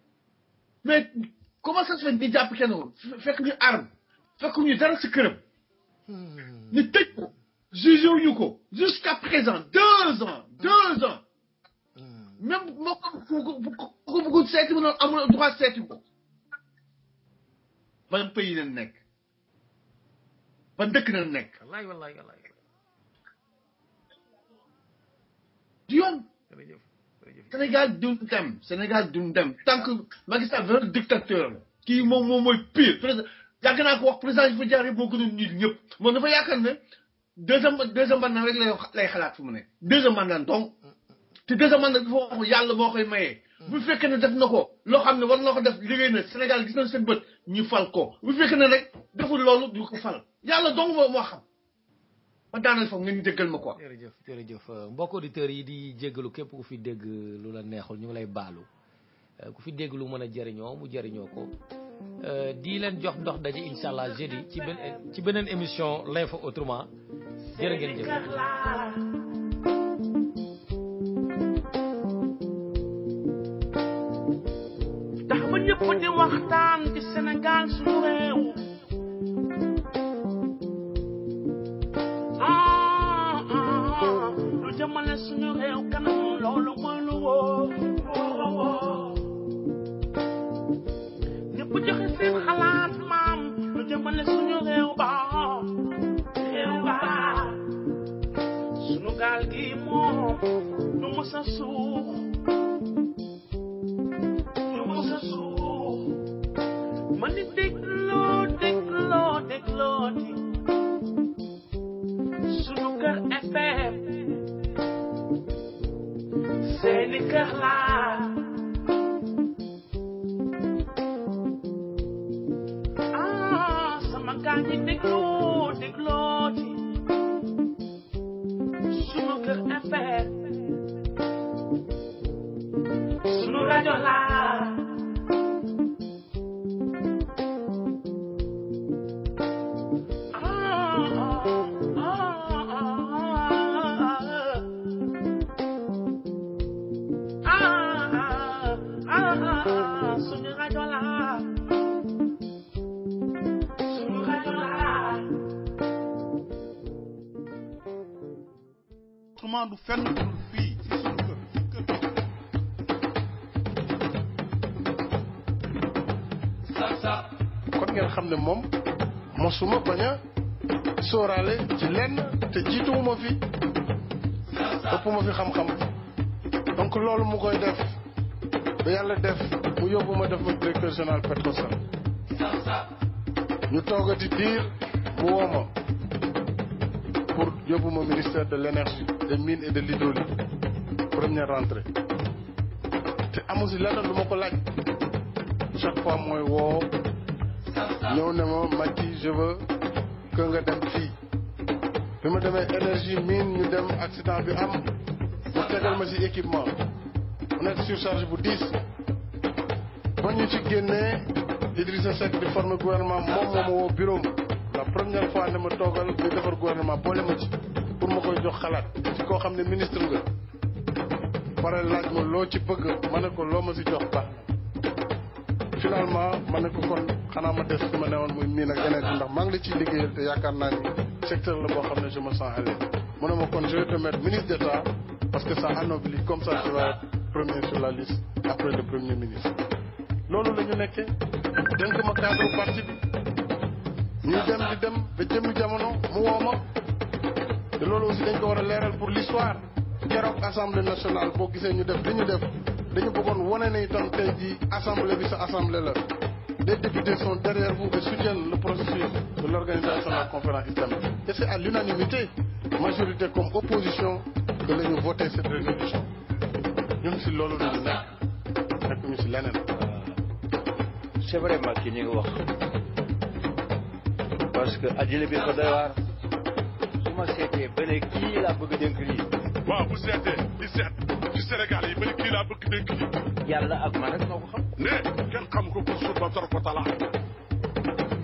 mais comment ça se fait di jàpp kenn woon fekk ñu arme fekk ñu dara si këram. ñu tëj ko jugé wuñu ko jusqu'à présent 2 ans. même moo ko bëggoon seeti mu noonu amul droit seeti ko. ban pays lañ nekk ban dëkk lañ nekk. wallaay. du yoon. Sénégal duñ dem tant que Macky Sall vraiment dictateur la. kii moom mooy pire président yàgg naa ko wax président yi fa jaar boo gënoon nit ñëpp moom dafa yaakaar ne deuxième mandat rek lay xalaat fu mu nekk. deuxième mandat donc te deuxième mandat dafa wax yàlla moo koy mayee. bu fekkee ne def na ko loo xam ne war na ko def liggéey na Sénégal gis nañ seen bët ñu fal ko bu fekkee ne rek deful loolu du ko fal yàlla dong moo xam. ma daaneel foofu ngeen jéggal ma quoi. jërëjëf mbokk auditeurs yi di jéggalu képp ku fi dégg lu la neexul ñu ngi lay baalu ku fi dégg lu mën a jëriñoo mu jëriñoo ko di leen jox ndox daje incha allah jeudi ci beneen émission l'info autrement jërë ngeen jëf. tax ba ñëpp di waxtaan ci Sénégal suñu réew lu jëmale suñu réew kanam loolu mooy lu wóor ñëpp joxe seen xalaat maam lu jëmale suñu réew ba suñu gaal gi moom lu mës a suux man di dégloo di sunu kër FM seeni kër laa sama gaa ñi dégloo di sunu kër FM sunu rajo laa du fenn du fii ci sunu kër kon ngeen xam ne moom mosuma bañ a sóoraale ci lenn te jiituwuma fi ëppuma fi xam-xam donc loolu mu koy def ba yàlla def mu yóbbu ma def ma directeur général Petrosen ñu toogati diir mu woo ma pour yóbbu ma ministère de l'énergie des mines et de l'hydraulique première rentrée te amu si lenn lu ma ko laaj chaque fois mooy woo ñëw ne ma Macky je veux que nga dem fii bi ma demee énergie mine ñu dem accident bi am mu tegal ma si équipement mu nekk surcharge bu 10 ba ñu ci génnee Idrissa Seck di former gouvernement moom moo ma woo bureau la première fois ne ma toogal di defar gouvernement boole ma ci pour ma koy jox xalaat ci koo xam ne ministre nga pare laaj ma loo ci bëgg ma ne ko loo ma si jox baax finalement ma ne ko kon xanaa ma des fi ma newoon muy mine ak énergie ndax maa ngi la ciy liggéeyal te yaakaar naa ni secteur la boo xam ne je me sens à l'aise mu ne ma kon je vais te mettre ministre d'État parce que ça anoblit comme ça tu vas être premier sur la liste après le premier ministre loolu la ñu nekkee dénk ma cadre parti bi ñuy dem di dem ba jëmmi jamono mu woo ma te loolu aussi dañ ko war a leeral pour l'histoire keroog assemblée nationale boo gisee ñu def li ñu def dañu bëggoon wane ne itam tey jii assemblée bi sa assemblée la les députés sont derrière vous et soutiennent le processus de l'organisation de la conférence islamique et c'est à l'unanimité majorité comme opposition que la ñu voté cette résolution ñun si loolu la ñu nekk ñu si leneen. c'est vraiment ki ni nga wax parce que addina bi ko doy waar su ma seetee ba ne kii laa bëgg a dénk lii. waaw bu seetee di seet ci Sénégal yi ba ne kii laa bëgg dénk lii. yàlla ak man rek moo ko xam. ne kenn xam ko pour suba tor ko tala.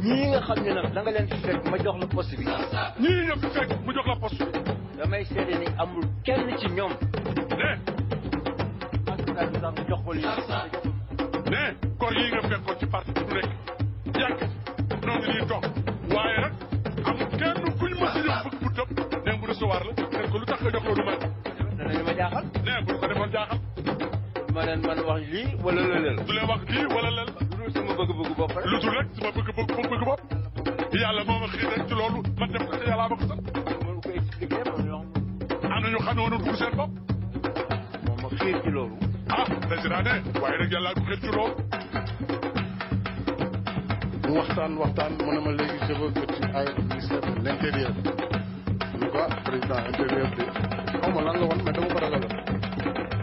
ñii nga xam ne nag da nga leen fi fekk ma jox la poste bi. ñii nga fi fekk mu jox la poste bi. damay seede ni amul kenn ci ñoom. ne. askan bi sax mu jox ko lii. ne kor yii nga fekkoon ci parti bi du nekk yàgg noonu ñuy toog waaye nag amul kenn kuñ mës a jox bëgg bu tëb ne bu recevoir la ne ko lu tax nga jox loolu man. danañu ma jaaxal. ne bu ko defoon jaaxal. ma leen man wax lii wala lëleel. du leen wax lii wala lël. lu dul sama bëgg-bëgg bopp rek. lu dul rek sama bëgg bopp. yàlla moo ma xiir rek ci loolu man def ko te yàlla ma ko sax. mënu ko expliquer am na ñu xam ne woon dugg seen bopp. moom ma xiir ci loolu. ah président ne waaye nag yàlla ko xiir ci loolu. mu waxtaan mu ne ma léegi je veux que tu ailles au ministère de l'intérieur. ni quoi président intérieur bi xaw ma lan la woon mais dama ko ragal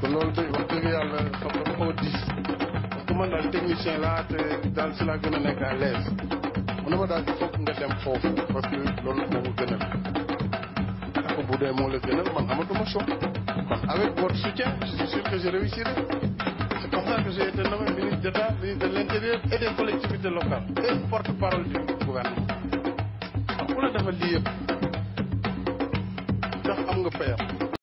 te loolu day wax dëgg yàlla xam nga dafa xaw a diis parce que man daal technicien laa te daal si laa gën a nekk à l'aise mu ne ma daal il faut que nga dem foofu parce que loolu moo ma gënal ko bu dee moo la gënal man amatuma choix kon avec votre soutien je suis sûr que je réussirai c'est comme ça que j'ai été nommé ministre d'État ministre de l'Intérieur et des collectivités locales et porte-parole du gouvernement ku la defal lii yëpp ndax am nga payam